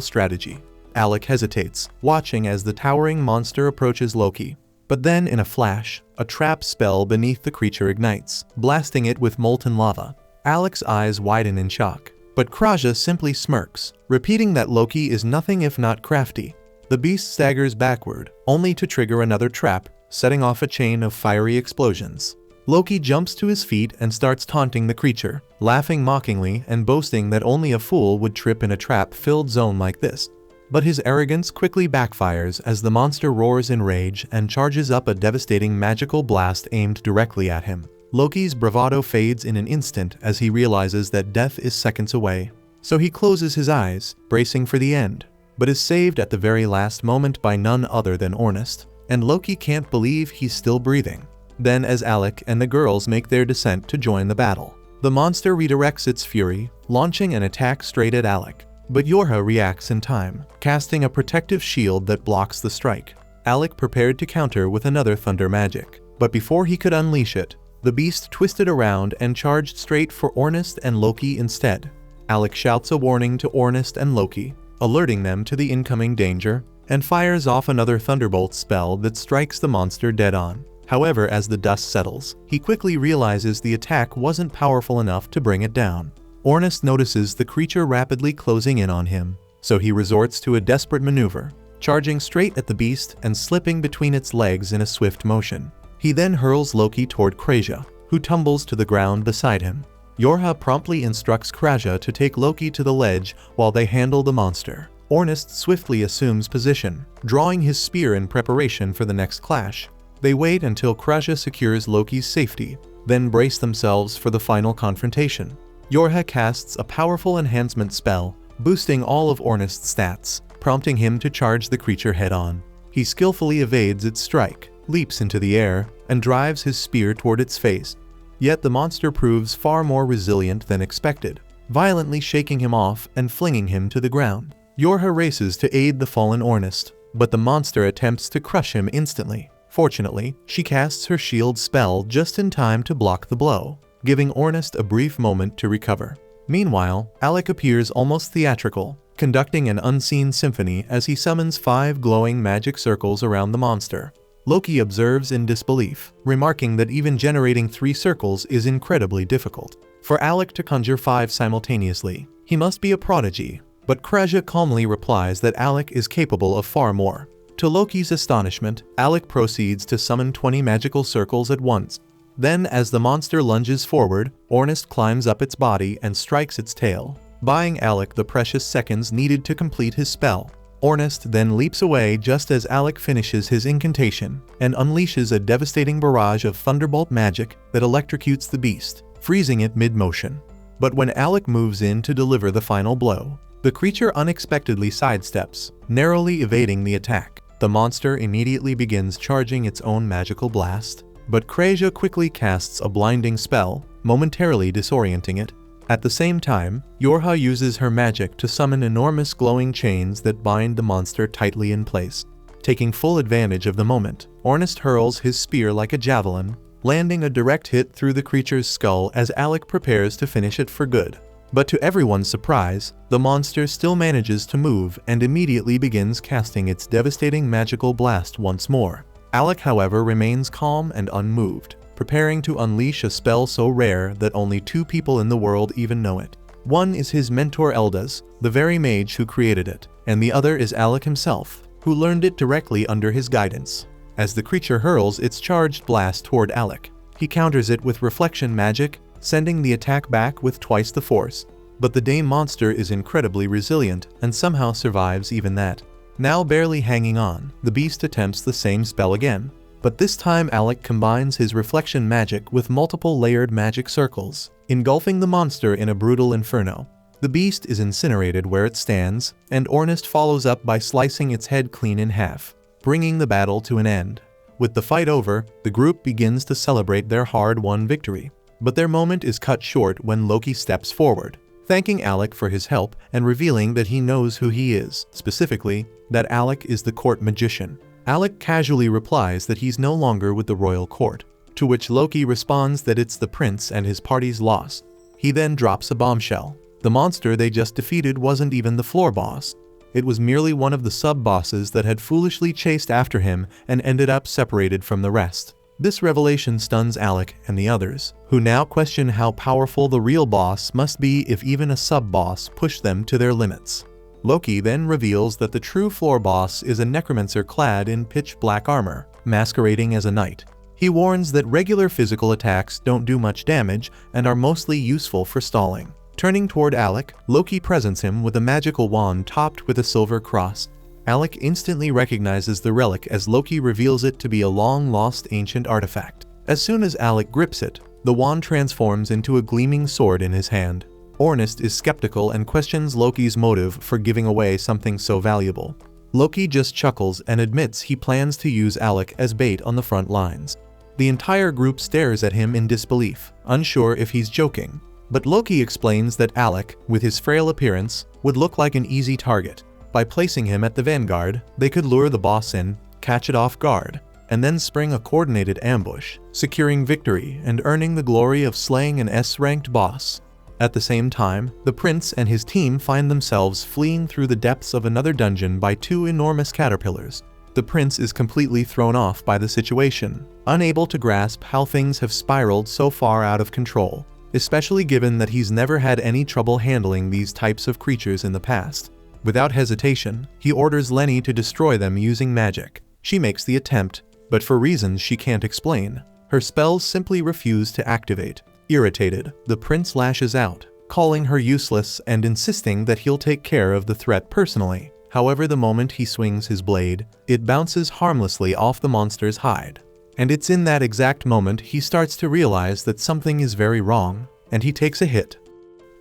strategy. Alec hesitates, watching as the towering monster approaches Loki. But then, in a flash, a trap spell beneath the creature ignites, blasting it with molten lava. Alec's eyes widen in shock, but Kraja simply smirks, repeating that Loki is nothing if not crafty. The beast staggers backward, only to trigger another trap, setting off a chain of fiery explosions. Loki jumps to his feet and starts taunting the creature, laughing mockingly and boasting that only a fool would trip in a trap-filled zone like this. But his arrogance quickly backfires as the monster roars in rage and charges up a devastating magical blast aimed directly at him. Loki's bravado fades in an instant as he realizes that death is seconds away. So he closes his eyes, bracing for the end, but is saved at the very last moment by none other than Ornust, and Loki can't believe he's still breathing. Then, as Alec and the girls make their descent to join the battle, the monster redirects its fury, launching an attack straight at Alec. But Yorha reacts in time, casting a protective shield that blocks the strike. Alec prepared to counter with another thunder magic, but before he could unleash it, the beast twisted around and charged straight for Ornust and Loki instead. Alec shouts a warning to Ornust and Loki, alerting them to the incoming danger, and fires off another thunderbolt spell that strikes the monster dead on. However, as the dust settles, he quickly realizes the attack wasn't powerful enough to bring it down. Ornust notices the creature rapidly closing in on him, so he resorts to a desperate maneuver, charging straight at the beast and slipping between its legs in a swift motion. He then hurls Loki toward Kraja, who tumbles to the ground beside him. Yorha promptly instructs Kraja to take Loki to the ledge while they handle the monster. Ornust swiftly assumes position, drawing his spear in preparation for the next clash. They wait until Kraja secures Loki's safety, then brace themselves for the final confrontation. Yorha casts a powerful enhancement spell, boosting all of Ornust's stats, prompting him to charge the creature head-on. He skillfully evades its strike, leaps into the air, and drives his spear toward its face. Yet the monster proves far more resilient than expected, violently shaking him off and flinging him to the ground. Yorha races to aid the fallen Ornust, but the monster attempts to crush him instantly. Fortunately, she casts her shield spell just in time to block the blow, giving Ornust a brief moment to recover. Meanwhile, Alec appears almost theatrical, conducting an unseen symphony as he summons 5 glowing magic circles around the monster. Loki observes in disbelief, remarking that even generating 3 circles is incredibly difficult. for Alec to conjure 5 simultaneously. He must be a prodigy, but Kraja calmly replies that Alec is capable of far more. To Loki's astonishment, Alec proceeds to summon 20 magical circles at once. Then, as the monster lunges forward, Ornest climbs up its body and strikes its tail, buying Alec the precious seconds needed to complete his spell. Ornest then leaps away just as Alec finishes his incantation and unleashes a devastating barrage of thunderbolt magic that electrocutes the beast, freezing it mid-motion. But when Alec moves in to deliver the final blow, the creature unexpectedly sidesteps, narrowly evading the attack. The monster immediately begins charging its own magical blast, but Kraja quickly casts a blinding spell, momentarily disorienting it. At the same time, Yorha uses her magic to summon enormous glowing chains that bind the monster tightly in place. Taking full advantage of the moment, Ornest hurls his spear like a javelin, landing a direct hit through the creature's skull as Alec prepares to finish it for good. But to everyone's surprise, the monster still manages to move and immediately begins casting its devastating magical blast once more. Alec, however, remains calm and unmoved, preparing to unleash a spell so rare that only 2 people in the world even know it. One is his mentor Eldas, the very mage who created it, and the other is Alec himself, who learned it directly under his guidance. As the creature hurls its charged blast toward Alec, he counters it with reflection magic, sending the attack back with twice the force. But the Dame monster is incredibly resilient and somehow survives even that. Now barely hanging on, the beast attempts the same spell again. But this time Alec combines his reflection magic with multiple layered magic circles, engulfing the monster in a brutal inferno. The beast is incinerated where it stands, and Ornest follows up by slicing its head clean in half, bringing the battle to an end. With the fight over, the group begins to celebrate their hard-won victory. But their moment is cut short when Loki steps forward, thanking Alec for his help and revealing that he knows who he is, specifically, that Alec is the court magician. Alec casually replies that he's no longer with the royal court, to which Loki responds that it's the prince and his party's loss. He then drops a bombshell. The monster they just defeated wasn't even the floor boss. It was merely one of the sub-bosses that had foolishly chased after him and ended up separated from the rest. This revelation stuns Alec and the others, who now question how powerful the real boss must be if even a sub-boss pushed them to their limits. Loki then reveals that the true floor boss is a necromancer clad in pitch-black armor, masquerading as a knight. He warns that regular physical attacks don't do much damage and are mostly useful for stalling. Turning toward Alec, Loki presents him with a magical wand topped with a silver cross. Alec instantly recognizes the relic as Loki reveals it to be a long-lost ancient artifact. As soon as Alec grips it, the wand transforms into a gleaming sword in his hand. Ornest is skeptical and questions Loki's motive for giving away something so valuable. Loki just chuckles and admits he plans to use Alec as bait on the front lines. The entire group stares at him in disbelief, unsure if he's joking. But Loki explains that Alec, with his frail appearance, would look like an easy target. By placing him at the vanguard, they could lure the boss in, catch it off guard, and then spring a coordinated ambush, securing victory and earning the glory of slaying an S-ranked boss. At the same time, the prince and his team find themselves fleeing through the depths of another dungeon by 2 enormous caterpillars. The prince is completely thrown off by the situation, unable to grasp how things have spiraled so far out of control, especially given that he's never had any trouble handling these types of creatures in the past. Without hesitation, he orders Lenny to destroy them using magic. She makes the attempt, but for reasons she can't explain, her spells simply refuse to activate. Irritated, the prince lashes out, calling her useless and insisting that he'll take care of the threat personally. However, the moment he swings his blade, it bounces harmlessly off the monster's hide. And it's in that exact moment he starts to realize that something is very wrong, and he takes a hit.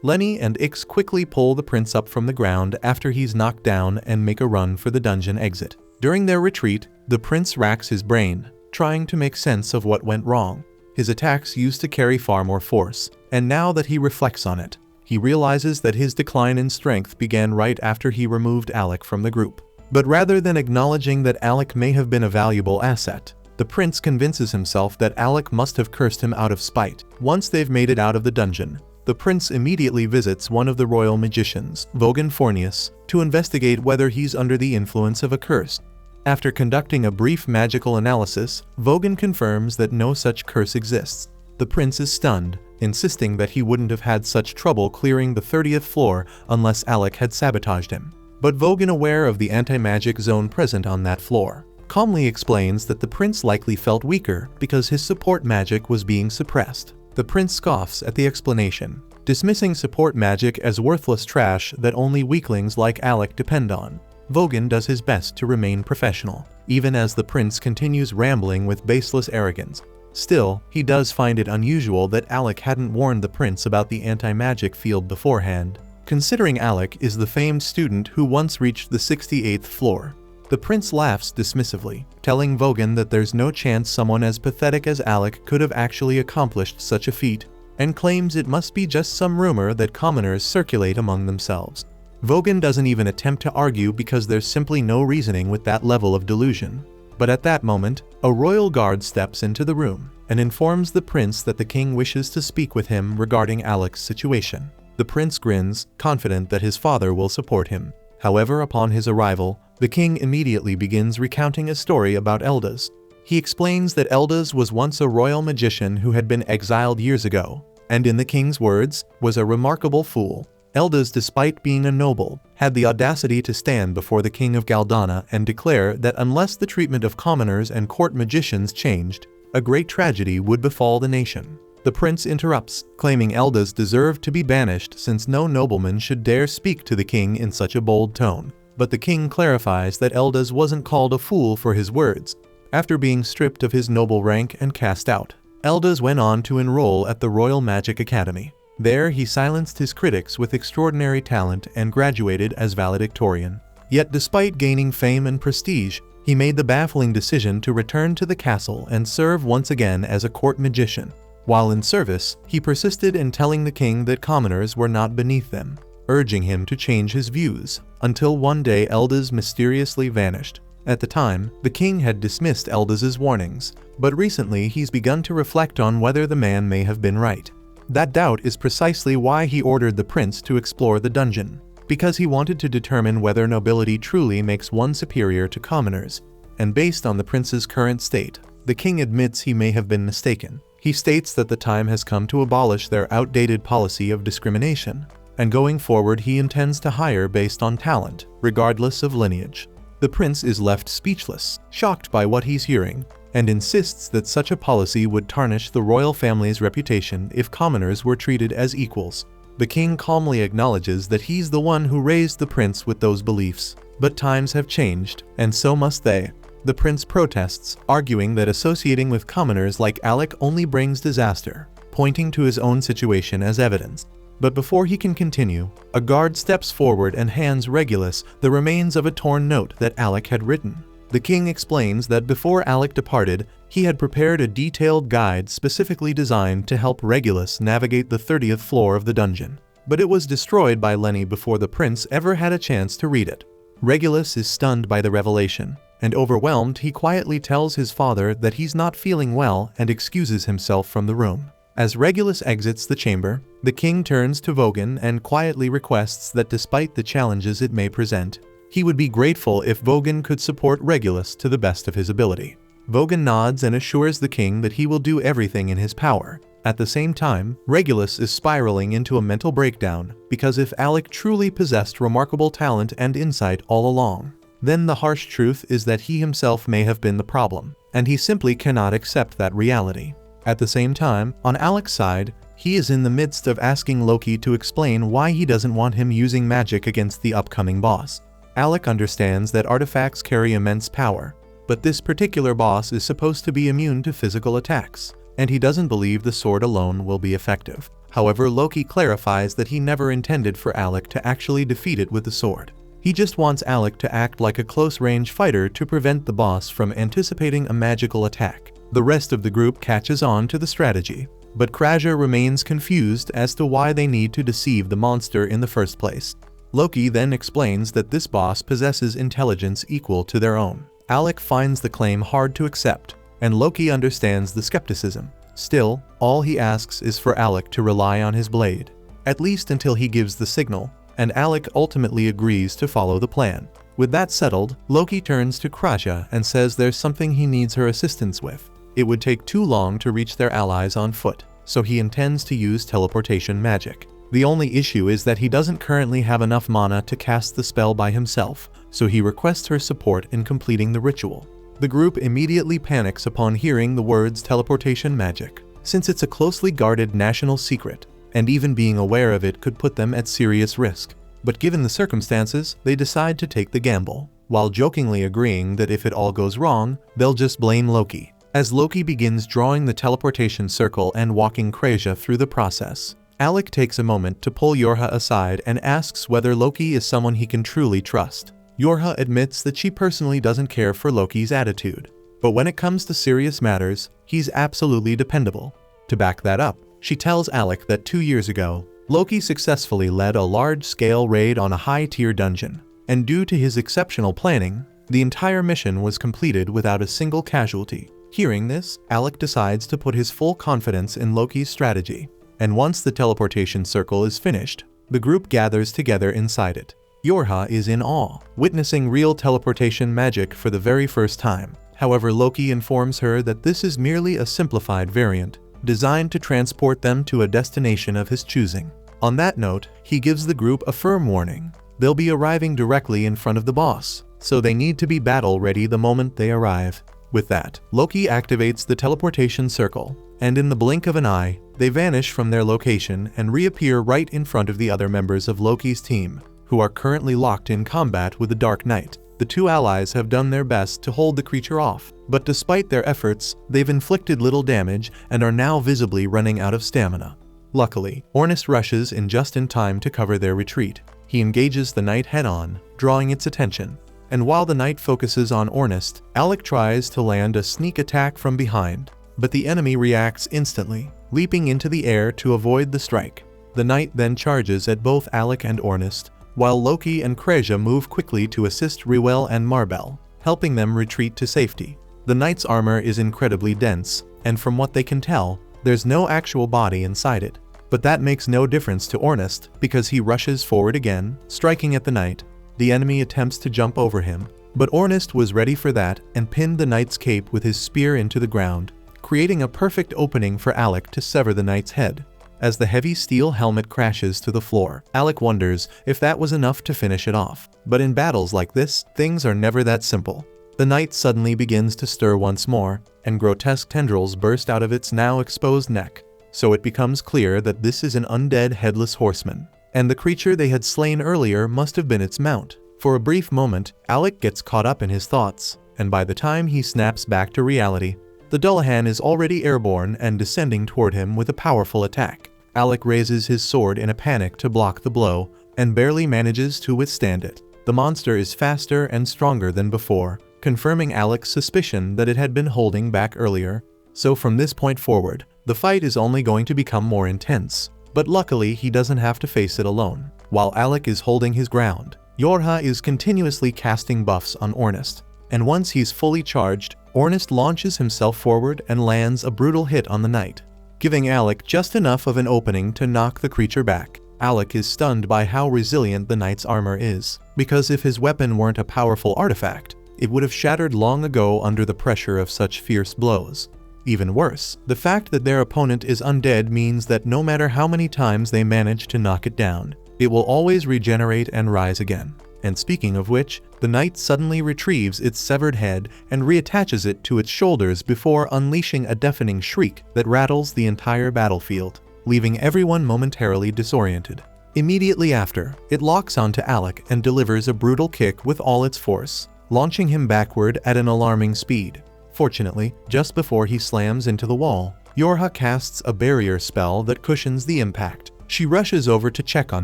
Lenny and Ix quickly pull the prince up from the ground after he's knocked down and make a run for the dungeon exit. During their retreat, the prince racks his brain, trying to make sense of what went wrong. His attacks used to carry far more force, and now that he reflects on it, he realizes that his decline in strength began right after he removed Alec from the group. But rather than acknowledging that Alec may have been a valuable asset, the prince convinces himself that Alec must have cursed him out of spite. Once they've made it out of the dungeon, the prince immediately visits one of the royal magicians, Vogan Fornius, to investigate whether he's under the influence of a curse. After conducting a brief magical analysis, Vogan confirms that no such curse exists. The prince is stunned, insisting that he wouldn't have had such trouble clearing the 30th floor unless Alec had sabotaged him. But Vogan, aware of the anti-magic zone present on that floor, calmly explains that the prince likely felt weaker because his support magic was being suppressed. The prince scoffs at the explanation, dismissing support magic as worthless trash that only weaklings like Alec depend on. Vogan does his best to remain professional, even as the prince continues rambling with baseless arrogance. Still, he does find it unusual that Alec hadn't warned the prince about the anti-magic field beforehand, considering Alec is the famed student who once reached the 68th floor. The prince laughs dismissively, telling Vogan that there's no chance someone as pathetic as Alec could have actually accomplished such a feat, and claims it must be just some rumor that commoners circulate among themselves. Vogan doesn't even attempt to argue because there's simply no reasoning with that level of delusion. But at that moment, a royal guard steps into the room and informs the prince that the king wishes to speak with him regarding Alec's situation. The prince grins, confident that his father will support him. However, upon his arrival, the king immediately begins recounting a story about Eldaz. He explains that Eldaz was once a royal magician who had been exiled years ago, and in the king's words, was a remarkable fool. Eldaz, despite being a noble, had the audacity to stand before the king of Galdana and declare that unless the treatment of commoners and court magicians changed, a great tragedy would befall the nation. The prince interrupts, claiming Eldaz deserved to be banished since no nobleman should dare speak to the king in such a bold tone. But the king clarifies that Eldaz wasn't called a fool for his words. After being stripped of his noble rank and cast out, Eldaz went on to enroll at the Royal Magic Academy. There he silenced his critics with extraordinary talent and graduated as valedictorian. Yet despite gaining fame and prestige, he made the baffling decision to return to the castle and serve once again as a court magician. While in service, he persisted in telling the king that commoners were not beneath them, urging him to change his views, until one day Eldaz mysteriously vanished. At the time, the king had dismissed Eldaz's warnings, but recently he's begun to reflect on whether the man may have been right. That doubt is precisely why he ordered the prince to explore the dungeon, because he wanted to determine whether nobility truly makes one superior to commoners, and based on the prince's current state, the king admits he may have been mistaken. He states that the time has come to abolish their outdated policy of discrimination, and going forward he intends to hire based on talent, regardless of lineage. The prince is left speechless, shocked by what he's hearing, and insists that such a policy would tarnish the royal family's reputation if commoners were treated as equals. The king calmly acknowledges that he's the one who raised the prince with those beliefs, but times have changed, and so must they. The prince protests, arguing that associating with commoners like Alec only brings disaster, pointing to his own situation as evidence. But before he can continue, a guard steps forward and hands Regulus the remains of a torn note that Alec had written. The king explains that before Alec departed, he had prepared a detailed guide specifically designed to help Regulus navigate the 30th floor of the dungeon. But it was destroyed by Lenny before the prince ever had a chance to read it. Regulus is stunned by the revelation, and overwhelmed, he quietly tells his father that he's not feeling well and excuses himself from the room. As Regulus exits the chamber, the king turns to Vogan and quietly requests that despite the challenges it may present, he would be grateful if Vogan could support Regulus to the best of his ability. Vogan nods and assures the king that he will do everything in his power. At the same time, Regulus is spiraling into a mental breakdown, because if Alec truly possessed remarkable talent and insight all along, then the harsh truth is that he himself may have been the problem, and he simply cannot accept that reality. At the same time, on Alec's side, he is in the midst of asking Loki to explain why he doesn't want him using magic against the upcoming boss. Alec understands that artifacts carry immense power, but this particular boss is supposed to be immune to physical attacks, and he doesn't believe the sword alone will be effective. However, Loki clarifies that he never intended for Alec to actually defeat it with the sword. He just wants Alec to act like a close-range fighter to prevent the boss from anticipating a magical attack. The rest of the group catches on to the strategy, but Krasher remains confused as to why they need to deceive the monster in the first place. Loki then explains that this boss possesses intelligence equal to their own. Alec finds the claim hard to accept, and Loki understands the skepticism. Still, all he asks is for Alec to rely on his blade, at least until he gives the signal, and Alec ultimately agrees to follow the plan. With that settled, Loki turns to Krasher and says there's something he needs her assistance with. It would take too long to reach their allies on foot. so he intends to use teleportation magic. The only issue is that he doesn't currently have enough mana to cast the spell by himself, so he requests her support in completing the ritual. The group immediately panics upon hearing the words teleportation magic, since it's a closely guarded national secret, and even being aware of it could put them at serious risk. But given the circumstances, they decide to take the gamble, while jokingly agreeing that if it all goes wrong, they'll just blame Loki. As Loki begins drawing the teleportation circle and walking Kreja through the process, Alec takes a moment to pull Yorha aside and asks whether Loki is someone he can truly trust. Yorha admits that she personally doesn't care for Loki's attitude, but when it comes to serious matters, he's absolutely dependable. To back that up, she tells Alec that 2 years ago, Loki successfully led a large-scale raid on a high-tier dungeon, and due to his exceptional planning, the entire mission was completed without a single casualty. Hearing this, Alec decides to put his full confidence in Loki's strategy, and once the teleportation circle is finished, the group gathers together inside it. Yorha is in awe, witnessing real teleportation magic for the very first time. However, Loki informs her that this is merely a simplified variant, designed to transport them to a destination of his choosing. On that note, he gives the group a firm warning. They'll be arriving directly in front of the boss, so they need to be battle-ready the moment they arrive. With that, Loki activates the teleportation circle, and in the blink of an eye, they vanish from their location and reappear right in front of the other members of Loki's team, who are currently locked in combat with the Dark Knight. The two allies have done their best to hold the creature off, but despite their efforts, they've inflicted little damage and are now visibly running out of stamina. Luckily, Ornist rushes in just in time to cover their retreat. He engages the knight head-on, drawing its attention, and while the knight focuses on Ornist, Alec tries to land a sneak attack from behind, but the enemy reacts instantly, leaping into the air to avoid the strike. The knight then charges at both Alec and Ornist, while Loki and Kreja move quickly to assist Reuel and Marbel, helping them retreat to safety. The knight's armor is incredibly dense, and from what they can tell, there's no actual body inside it. But that makes no difference to Ornist, because he rushes forward again, striking at the knight. The enemy attempts to jump over him, but Ornist was ready for that and pinned the knight's cape with his spear into the ground, creating a perfect opening for Alec to sever the knight's head. As the heavy steel helmet crashes to the floor, Alec wonders if that was enough to finish it off. But in battles like this, things are never that simple. The knight suddenly begins to stir once more, and grotesque tendrils burst out of its now exposed neck. So it becomes clear that this is an undead headless horseman, and the creature they had slain earlier must have been its mount. For a brief moment, Alec gets caught up in his thoughts, and by the time he snaps back to reality, the Dullahan is already airborne and descending toward him with a powerful attack. Alec raises his sword in a panic to block the blow, and barely manages to withstand it. The monster is faster and stronger than before, confirming Alec's suspicion that it had been holding back earlier. So from this point forward, the fight is only going to become more intense. But luckily, he doesn't have to face it alone. While Alec is holding his ground, Yorha is continuously casting buffs on Ornist, and once he's fully charged, Ornist launches himself forward and lands a brutal hit on the knight, giving Alec just enough of an opening to knock the creature back. Alec is stunned by how resilient the knight's armor is, because if his weapon weren't a powerful artifact, it would have shattered long ago under the pressure of such fierce blows. Even worse, the fact that their opponent is undead means that no matter how many times they manage to knock it down, it will always regenerate and rise again. And speaking of which, the knight suddenly retrieves its severed head and reattaches it to its shoulders before unleashing a deafening shriek that rattles the entire battlefield, leaving everyone momentarily disoriented. Immediately after, it locks onto Alec and delivers a brutal kick with all its force, launching him backward at an alarming speed. Fortunately, just before he slams into the wall, Yorha casts a barrier spell that cushions the impact. She rushes over to check on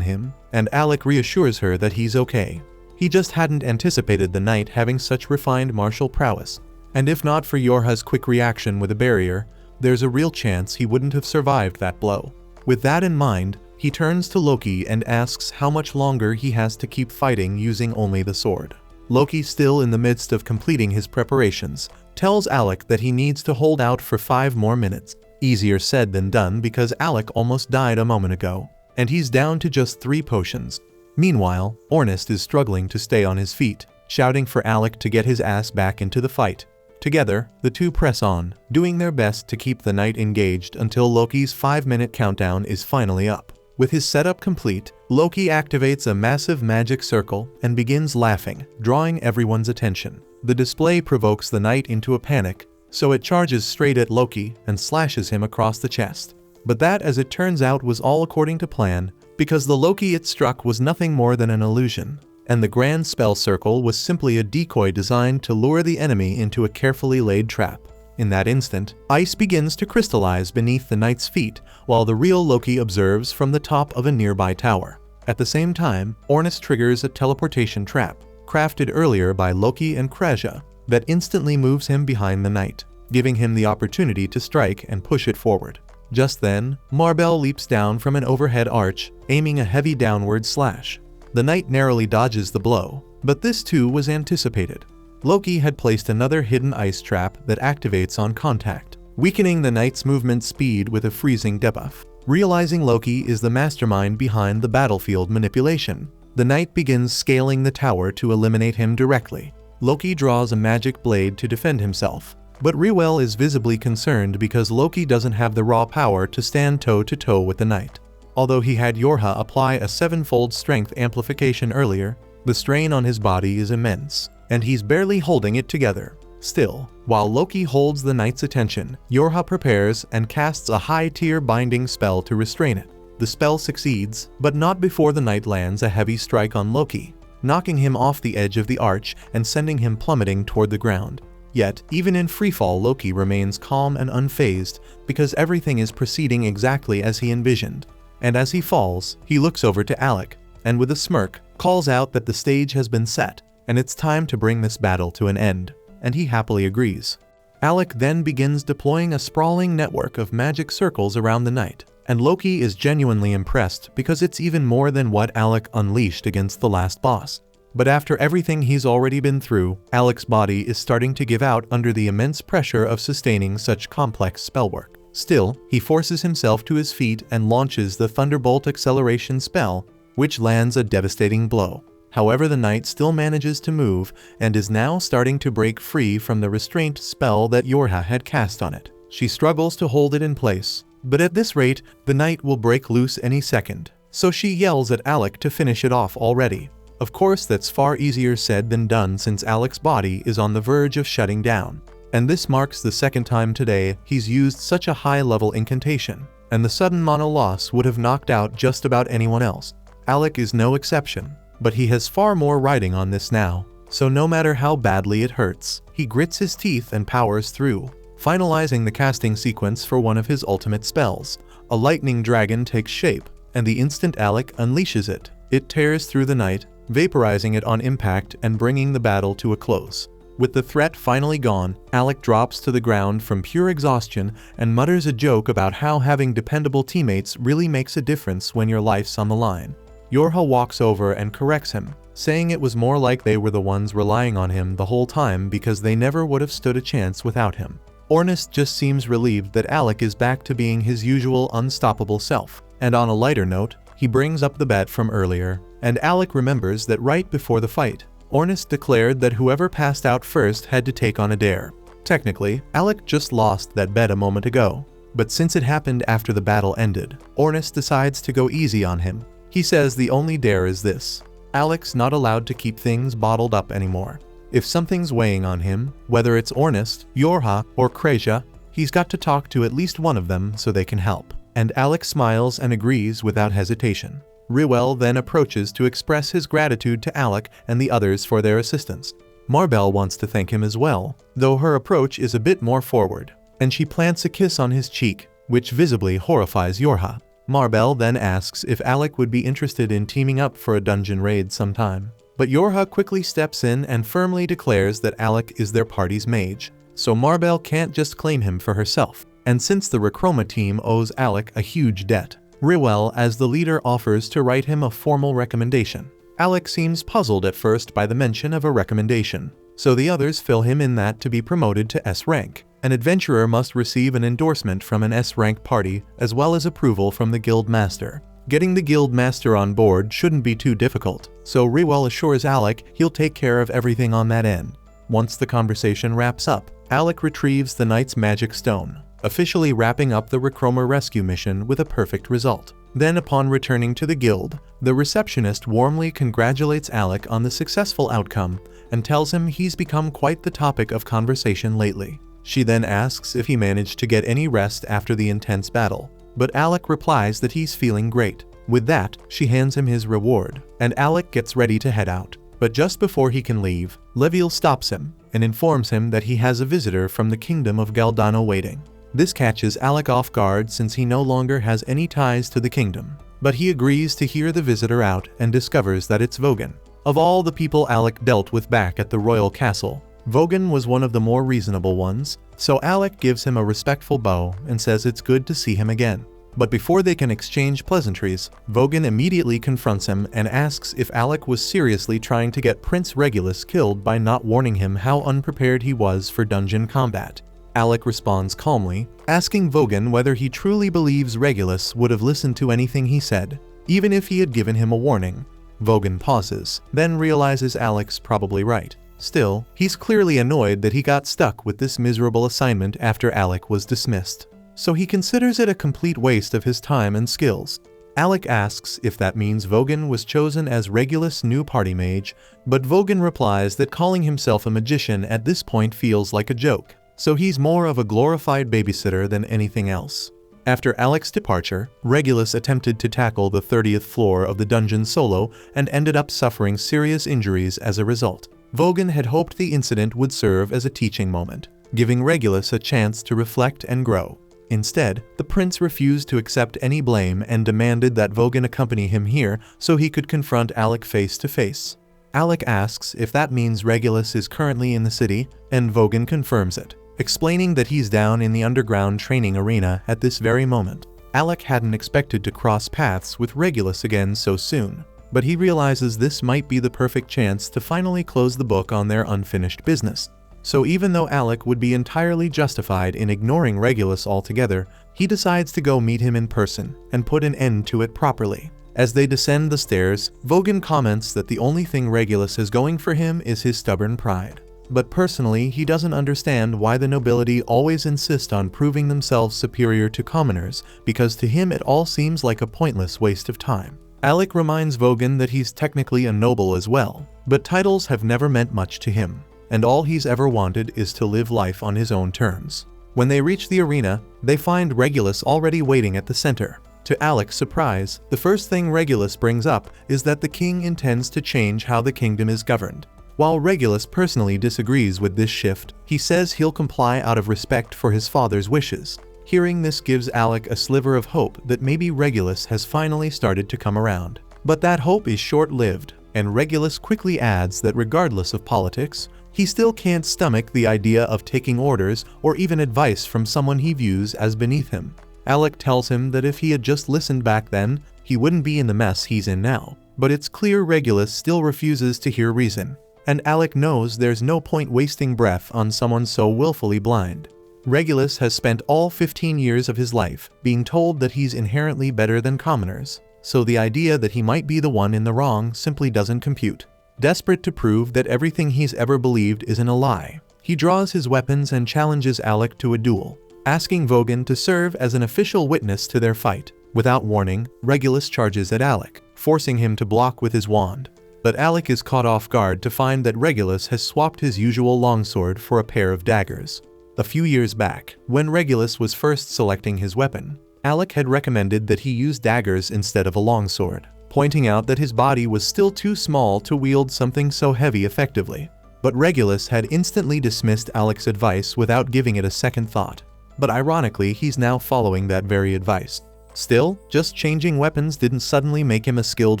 him, and Alec reassures her that he's okay. He just hadn't anticipated the knight having such refined martial prowess, and if not for Yorha's quick reaction with a barrier, there's a real chance he wouldn't have survived that blow. With that in mind, he turns to Loki and asks how much longer he has to keep fighting using only the sword. Loki, still in the midst of completing his preparations, tells Alec that he needs to hold out for 5 more minutes. Easier said than done because Alec almost died a moment ago, and he's down to just 3 potions. Meanwhile, Ornist is struggling to stay on his feet, shouting for Alec to get his ass back into the fight. Together, the two press on, doing their best to keep the knight engaged until Loki's 5-minute countdown is finally up. With his setup complete, Loki activates a massive magic circle and begins laughing, drawing everyone's attention. The display provokes the knight into a panic, so it charges straight at Loki and slashes him across the chest. But that, as it turns out, was all according to plan, because the Loki it struck was nothing more than an illusion, and the grand spell circle was simply a decoy designed to lure the enemy into a carefully laid trap. In that instant, ice begins to crystallize beneath the knight's feet, while the real Loki observes from the top of a nearby tower. At the same time, Ornus triggers a teleportation trap, crafted earlier by Loki and Kreja, that instantly moves him behind the knight, giving him the opportunity to strike and push it forward. Just then, Marbell leaps down from an overhead arch, aiming a heavy downward slash. The knight narrowly dodges the blow, but this too was anticipated. Loki had placed another hidden ice trap that activates on contact, weakening the knight's movement speed with a freezing debuff. Realizing Loki is the mastermind behind the battlefield manipulation, the knight begins scaling the tower to eliminate him directly. Loki draws a magic blade to defend himself, but Reuel is visibly concerned because Loki doesn't have the raw power to stand toe-to-toe with the knight. Although he had Yorha apply a 7-fold strength amplification earlier, the strain on his body is immense, and he's barely holding it together. Still, while Loki holds the knight's attention, Yorha prepares and casts a high-tier binding spell to restrain it. The spell succeeds, but not before the knight lands a heavy strike on Loki, knocking him off the edge of the arch and sending him plummeting toward the ground. Yet, even in freefall, Loki remains calm and unfazed because everything is proceeding exactly as he envisioned. And as he falls, he looks over to Alec, and with a smirk, calls out that the stage has been set, and it's time to bring this battle to an end, and he happily agrees. Alec then begins deploying a sprawling network of magic circles around the knight, and Loki is genuinely impressed because it's even more than what Alec unleashed against the last boss. But after everything he's already been through, Alec's body is starting to give out under the immense pressure of sustaining such complex spellwork. Still, he forces himself to his feet and launches the Thunderbolt acceleration spell, which lands a devastating blow. However, the knight still manages to move and is now starting to break free from the restraint spell that Yorha had cast on it. She struggles to hold it in place, but at this rate, the knight will break loose any second, so she yells at Alec to finish it off already. Of course, that's far easier said than done since Alec's body is on the verge of shutting down. And this marks the second time today he's used such a high-level incantation, and the sudden mono loss would have knocked out just about anyone else. Alec is no exception, but he has far more riding on this now, so no matter how badly it hurts, he grits his teeth and powers through. Finalizing the casting sequence for one of his ultimate spells, a lightning dragon takes shape, and the instant Alec unleashes it, it tears through the knight, vaporizing it on impact and bringing the battle to a close. With the threat finally gone, Alec drops to the ground from pure exhaustion and mutters a joke about how having dependable teammates really makes a difference when your life's on the line. Yorha walks over and corrects him, saying it was more like they were the ones relying on him the whole time because they never would have stood a chance without him. Ornus just seems relieved that Alec is back to being his usual unstoppable self, and on a lighter note, he brings up the bet from earlier, and Alec remembers that right before the fight, Ornus declared that whoever passed out first had to take on a dare. Technically, Alec just lost that bet a moment ago, but since it happened after the battle ended, Ornus decides to go easy on him. He says the only dare is this: Alec's not allowed to keep things bottled up anymore. If something's weighing on him, whether it's Ornus, Yorha, or Kreja, he's got to talk to at least one of them so they can help. And Alec smiles and agrees without hesitation. Reuel then approaches to express his gratitude to Alec and the others for their assistance. Marbell wants to thank him as well, though her approach is a bit more forward, and she plants a kiss on his cheek, which visibly horrifies Yorha. Marbell then asks if Alec would be interested in teaming up for a dungeon raid sometime, but Yorha quickly steps in and firmly declares that Alec is their party's mage, so Marbell can't just claim him for herself. And since the Rechroma team owes Alec a huge debt, Reuel as the leader offers to write him a formal recommendation. Alec seems puzzled at first by the mention of a recommendation, so the others fill him in that to be promoted to S rank, an adventurer must receive an endorsement from an S rank party as well as approval from the guild master. Getting the guild master on board shouldn't be too difficult, so Reuel assures Alec he'll take care of everything on that end. Once the conversation wraps up, Alec retrieves the knight's magic stone, officially wrapping up the Recromer rescue mission with a perfect result. Then upon returning to the guild, the receptionist warmly congratulates Alec on the successful outcome and tells him he's become quite the topic of conversation lately. She then asks if he managed to get any rest after the intense battle, but Alec replies that he's feeling great. With that, she hands him his reward, and Alec gets ready to head out. But just before he can leave, Leviel stops him and informs him that he has a visitor from the kingdom of Galdano waiting. This catches Alec off guard since he no longer has any ties to the kingdom, but he agrees to hear the visitor out and discovers that it's Vogan. Of all the people Alec dealt with back at the royal castle, Vogan was one of the more reasonable ones, so Alec gives him a respectful bow and says it's good to see him again. But before they can exchange pleasantries, Vogan immediately confronts him and asks if Alec was seriously trying to get Prince Regulus killed by not warning him how unprepared he was for dungeon combat. Alec responds calmly, asking Vogan whether he truly believes Regulus would have listened to anything he said, even if he had given him a warning. Vogan pauses, then realizes Alec's probably right. Still, he's clearly annoyed that he got stuck with this miserable assignment after Alec was dismissed, so he considers it a complete waste of his time and skills. Alec asks if that means Vogan was chosen as Regulus' new party mage, but Vogan replies that calling himself a magician at this point feels like a joke, so he's more of a glorified babysitter than anything else. After Alec's departure, Regulus attempted to tackle the 30th floor of the dungeon solo and ended up suffering serious injuries as a result. Vogan had hoped the incident would serve as a teaching moment, giving Regulus a chance to reflect and grow. Instead, the prince refused to accept any blame and demanded that Vogan accompany him here so he could confront Alec face to face. Alec asks if that means Regulus is currently in the city, and Vogan confirms it, explaining that he's down in the underground training arena at this very moment. Alec hadn't expected to cross paths with Regulus again so soon, but he realizes this might be the perfect chance to finally close the book on their unfinished business. So even though Alec would be entirely justified in ignoring Regulus altogether, he decides to go meet him in person and put an end to it properly. As they descend the stairs, Vogan comments that the only thing Regulus has going for him is his stubborn pride. But personally, he doesn't understand why the nobility always insist on proving themselves superior to commoners, because to him it all seems like a pointless waste of time. Alec reminds Vogan that he's technically a noble as well, but titles have never meant much to him, and all he's ever wanted is to live life on his own terms. When they reach the arena, they find Regulus already waiting at the center. To Alec's surprise, the first thing Regulus brings up is that the king intends to change how the kingdom is governed. While Regulus personally disagrees with this shift, he says he'll comply out of respect for his father's wishes. Hearing this gives Alec a sliver of hope that maybe Regulus has finally started to come around. But that hope is short-lived, and Regulus quickly adds that regardless of politics, he still can't stomach the idea of taking orders or even advice from someone he views as beneath him. Alec tells him that if he had just listened back then, he wouldn't be in the mess he's in now. But it's clear Regulus still refuses to hear reason, and Alec knows there's no point wasting breath on someone so willfully blind. Regulus has spent all 15 years of his life being told that he's inherently better than commoners, so the idea that he might be the one in the wrong simply doesn't compute. Desperate to prove that everything he's ever believed isn't a lie, he draws his weapons and challenges Alec to a duel, asking Vogan to serve as an official witness to their fight. Without warning, Regulus charges at Alec, forcing him to block with his wand. But Alec is caught off guard to find that Regulus has swapped his usual longsword for a pair of daggers. A few years back, when Regulus was first selecting his weapon, Alec had recommended that he use daggers instead of a longsword, pointing out that his body was still too small to wield something so heavy effectively. But Regulus had instantly dismissed Alec's advice without giving it a second thought. But ironically, he's now following that very advice. Still, just changing weapons didn't suddenly make him a skilled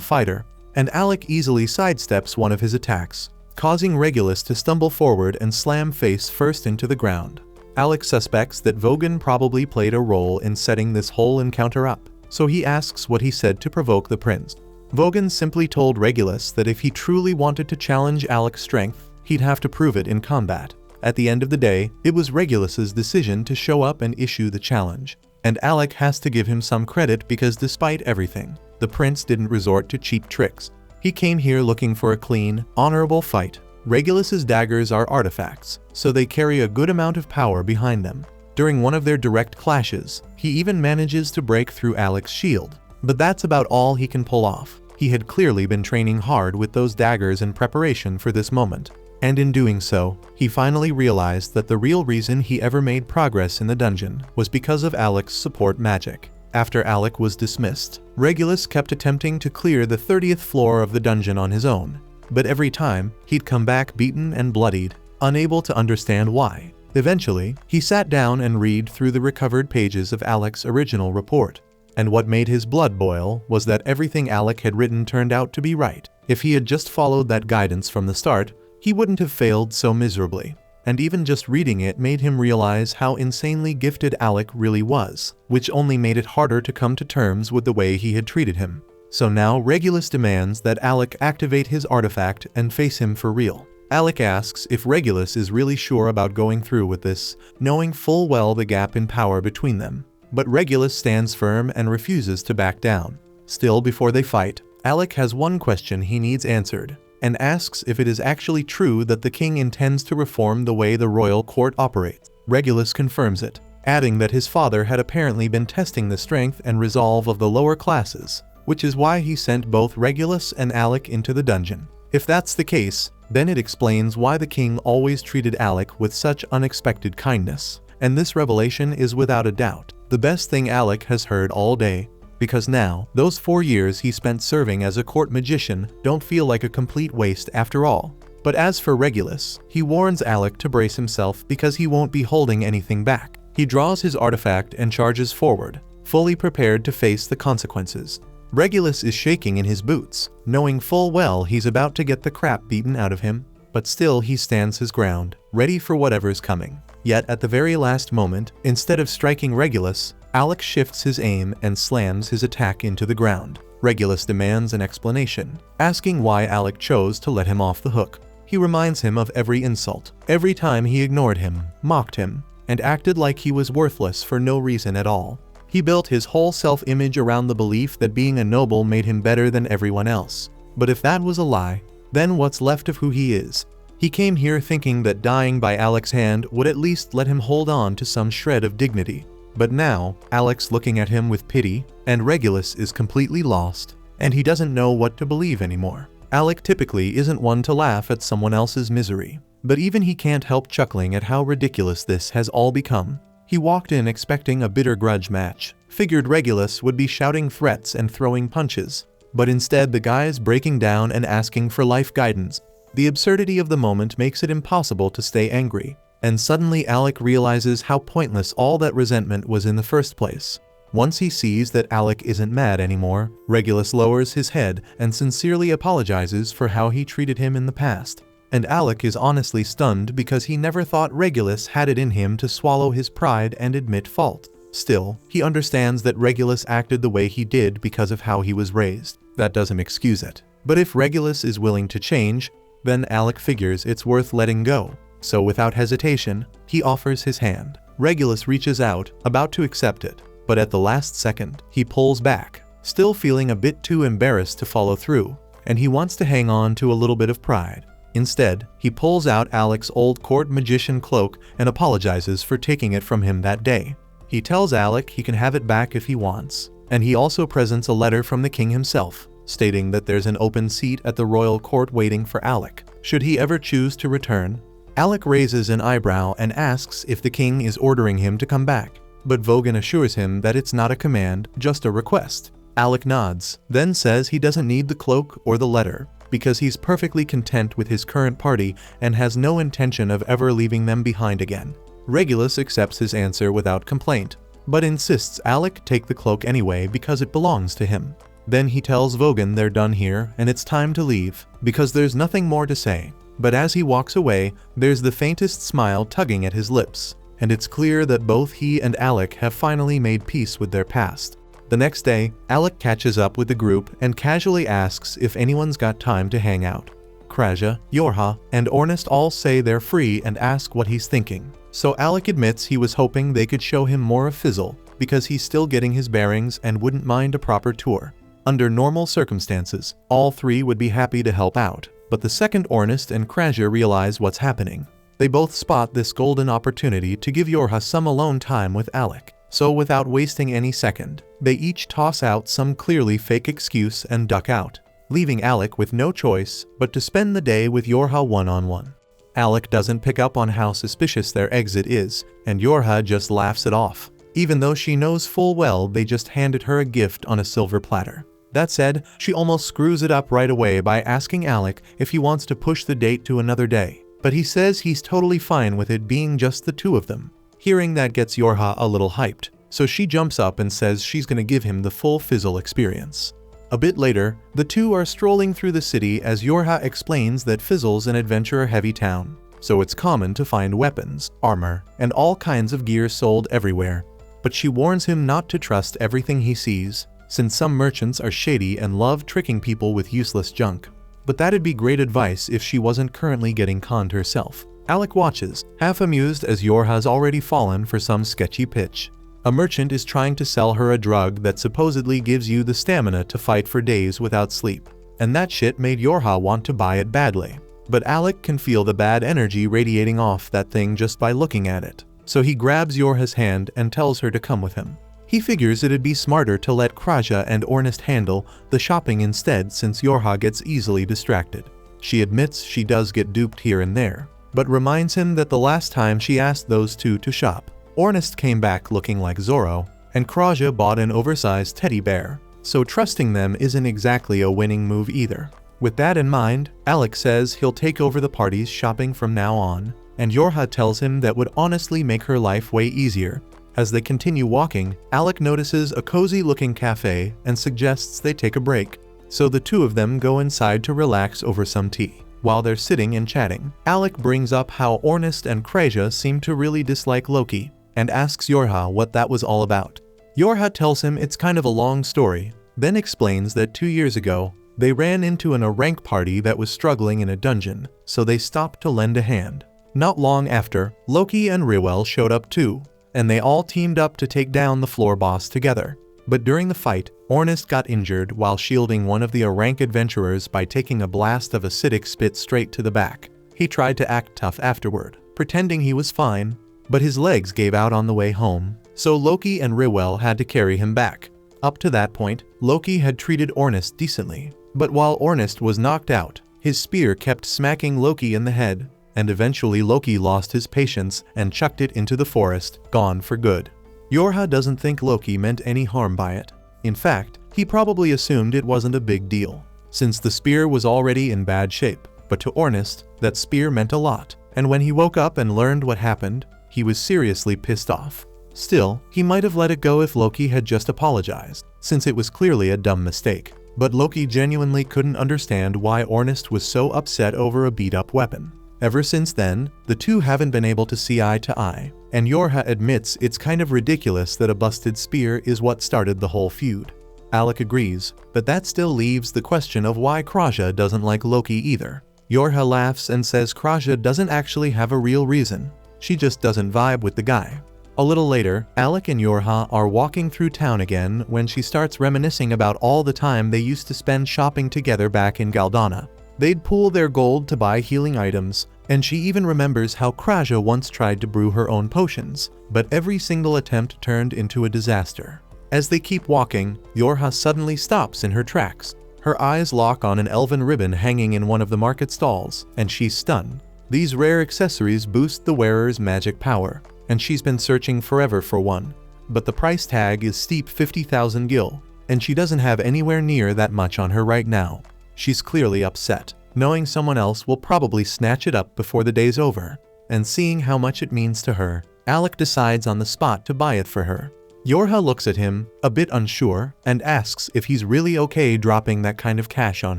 fighter, and Alec easily sidesteps one of his attacks, causing Regulus to stumble forward and slam face first into the ground. Alec suspects that Vogan probably played a role in setting this whole encounter up, so he asks what he said to provoke the prince. Vogan simply told Regulus that if he truly wanted to challenge Alec's strength, he'd have to prove it in combat. At the end of the day, it was Regulus's decision to show up and issue the challenge, and Alec has to give him some credit because despite everything, the prince didn't resort to cheap tricks. He came here looking for a clean, honorable fight, Regulus's daggers are artifacts, so they carry a good amount of power behind them. During one of their direct clashes, he even manages to break through Alec's shield. But that's about all he can pull off. He had clearly been training hard with those daggers in preparation for this moment. And in doing so, he finally realized that the real reason he ever made progress in the dungeon was because of Alec's support magic. After Alec was dismissed, Regulus kept attempting to clear the 30th floor of the dungeon on his own. But every time, he'd come back beaten and bloodied, unable to understand why. Eventually, he sat down and read through the recovered pages of Alec's original report. And what made his blood boil was that everything Alec had written turned out to be right. If he had just followed that guidance from the start, he wouldn't have failed so miserably. And even just reading it made him realize how insanely gifted Alec really was, which only made it harder to come to terms with the way he had treated him. So now Regulus demands that Alec activate his artifact and face him for real. Alec asks if Regulus is really sure about going through with this, knowing full well the gap in power between them. But Regulus stands firm and refuses to back down. Still, before they fight, Alec has one question he needs answered, and asks if it is actually true that the king intends to reform the way the royal court operates. Regulus confirms it, adding that his father had apparently been testing the strength and resolve of the lower classes, which is why he sent both Regulus and Alec into the dungeon. If that's the case, then it explains why the king always treated Alec with such unexpected kindness. And this revelation is without a doubt the best thing Alec has heard all day, because now, those 4 years he spent serving as a court magician don't feel like a complete waste after all. But as for Regulus, he warns Alec to brace himself because he won't be holding anything back. He draws his artifact and charges forward, fully prepared to face the consequences. Regulus is shaking in his boots, knowing full well he's about to get the crap beaten out of him, but still he stands his ground, ready for whatever's coming. Yet at the very last moment, instead of striking Regulus, Alec shifts his aim and slams his attack into the ground. Regulus demands an explanation, asking why Alec chose to let him off the hook. He reminds him of every insult, every time he ignored him, mocked him, and acted like he was worthless for no reason at all. He built his whole self-image around the belief that being a noble made him better than everyone else. But if that was a lie, then what's left of who he is? He came here thinking that dying by Alec's hand would at least let him hold on to some shred of dignity. But now, Alec's looking at him with pity, and Regulus is completely lost, and he doesn't know what to believe anymore. Alec typically isn't one to laugh at someone else's misery, but even he can't help chuckling at how ridiculous this has all become. He walked in expecting a bitter grudge match, figured Regulus would be shouting threats and throwing punches, but instead the guy is breaking down and asking for life guidance. The absurdity of the moment makes it impossible to stay angry, and suddenly Alec realizes how pointless all that resentment was in the first place. Once he sees that Alec isn't mad anymore, Regulus lowers his head and sincerely apologizes for how he treated him in the past. And Alec is honestly stunned because he never thought Regulus had it in him to swallow his pride and admit fault. Still, he understands that Regulus acted the way he did because of how he was raised. That doesn't excuse it. But if Regulus is willing to change, then Alec figures it's worth letting go. So without hesitation, he offers his hand. Regulus reaches out, about to accept it, but at the last second, he pulls back, still feeling a bit too embarrassed to follow through, and he wants to hang on to a little bit of pride. Instead, he pulls out Alec's old court magician cloak and apologizes for taking it from him that day. He tells Alec he can have it back if he wants, and he also presents a letter from the king himself, stating that there's an open seat at the royal court waiting for Alec, should he ever choose to return. Alec raises an eyebrow and asks if the king is ordering him to come back, but Vogan assures him that it's not a command, just a request. Alec nods, then says he doesn't need the cloak or the letter, because he's perfectly content with his current party and has no intention of ever leaving them behind again. Regulus accepts his answer without complaint, but insists Alec take the cloak anyway because it belongs to him. Then he tells Vogan they're done here and it's time to leave, because there's nothing more to say. But as he walks away, there's the faintest smile tugging at his lips, and it's clear that both he and Alec have finally made peace with their past. The next day, Alec catches up with the group and casually asks if anyone's got time to hang out. Kraja, Yorha, and Ornest all say they're free and ask what he's thinking. So Alec admits he was hoping they could show him more of Fizzle, because he's still getting his bearings and wouldn't mind a proper tour. Under normal circumstances, all three would be happy to help out, But the second Ornest and Kraja realize what's happening, they both spot this golden opportunity to give Yorha some alone time with Alec. So without wasting any second, they each toss out some clearly fake excuse and duck out, leaving Alec with no choice but to spend the day with Yorha one-on-one. Alec doesn't pick up on how suspicious their exit is, and Yorha just laughs it off, even though she knows full well they just handed her a gift on a silver platter. That said, she almost screws it up right away by asking Alec if he wants to push the date to another day, but he says he's totally fine with it being just the two of them. Hearing that gets Yorha a little hyped, so she jumps up and says she's gonna give him the full Fizzle experience. A bit later, the two are strolling through the city as Yorha explains that Fizzle's an adventurer-heavy town, so it's common to find weapons, armor, and all kinds of gear sold everywhere. But she warns him not to trust everything he sees, since some merchants are shady and love tricking people with useless junk. But that'd be great advice if she wasn't currently getting conned herself. Alec watches, half amused as Yorha's already fallen for some sketchy pitch. A merchant is trying to sell her a drug that supposedly gives you the stamina to fight for days without sleep. And that shit made Yorha want to buy it badly. But Alec can feel the bad energy radiating off that thing just by looking at it. So he grabs Yorha's hand and tells her to come with him. He figures it'd be smarter to let Kraja and Ornest handle the shopping instead since Yorha gets easily distracted. She admits she does get duped here and there, but reminds him that the last time she asked those two to shop, Ornest came back looking like Zorro, and Kraja bought an oversized teddy bear, so trusting them isn't exactly a winning move either. With that in mind, Alec says he'll take over the party's shopping from now on, and Yorha tells him that would honestly make her life way easier. As they continue walking, Alec notices a cozy-looking cafe and suggests they take a break, so the two of them go inside to relax over some tea. While they're sitting and chatting, Alec brings up how Ornest and Kraja seem to really dislike Loki, and asks Yorha what that was all about. Yorha tells him it's kind of a long story, then explains that 2 years ago, they ran into a rank party that was struggling in a dungeon, so they stopped to lend a hand. Not long after, Loki and Rewell showed up too, and they all teamed up to take down the floor boss together. But during the fight, Ornest got injured while shielding one of the rank adventurers by taking a blast of acidic spit straight to the back. He tried to act tough afterward, pretending he was fine, but his legs gave out on the way home, so Loki and Rewell had to carry him back. Up to that point, Loki had treated Ornest decently, but while Ornest was knocked out, his spear kept smacking Loki in the head, and eventually Loki lost his patience and chucked it into the forest, gone for good. Yorha doesn't think Loki meant any harm by it. In fact, he probably assumed it wasn't a big deal, since the spear was already in bad shape, but to Ornest, that spear meant a lot, and when he woke up and learned what happened, he was seriously pissed off. Still, he might have let it go if Loki had just apologized, since it was clearly a dumb mistake. But Loki genuinely couldn't understand why Ornest was so upset over a beat-up weapon. Ever since then, the two haven't been able to see eye to eye, and Yorha admits it's kind of ridiculous that a busted spear is what started the whole feud. Alec agrees, but that still leaves the question of why Kraja doesn't like Loki either. Yorha laughs and says Kraja doesn't actually have a real reason. She just doesn't vibe with the guy. A little later, Alec and Yorha are walking through town again when she starts reminiscing about all the time they used to spend shopping together back in Galdana. They'd pool their gold to buy healing items, and she even remembers how Kraja once tried to brew her own potions, but every single attempt turned into a disaster. As they keep walking, Yorha suddenly stops in her tracks. Her eyes lock on an elven ribbon hanging in one of the market stalls, and she's stunned. These rare accessories boost the wearer's magic power, and she's been searching forever for one. But the price tag is steep 50,000 gil, and she doesn't have anywhere near that much on her right now. She's clearly upset, knowing someone else will probably snatch it up before the day's over, and seeing how much it means to her, Alec decides on the spot to buy it for her. Yorha looks at him, a bit unsure, and asks if he's really okay dropping that kind of cash on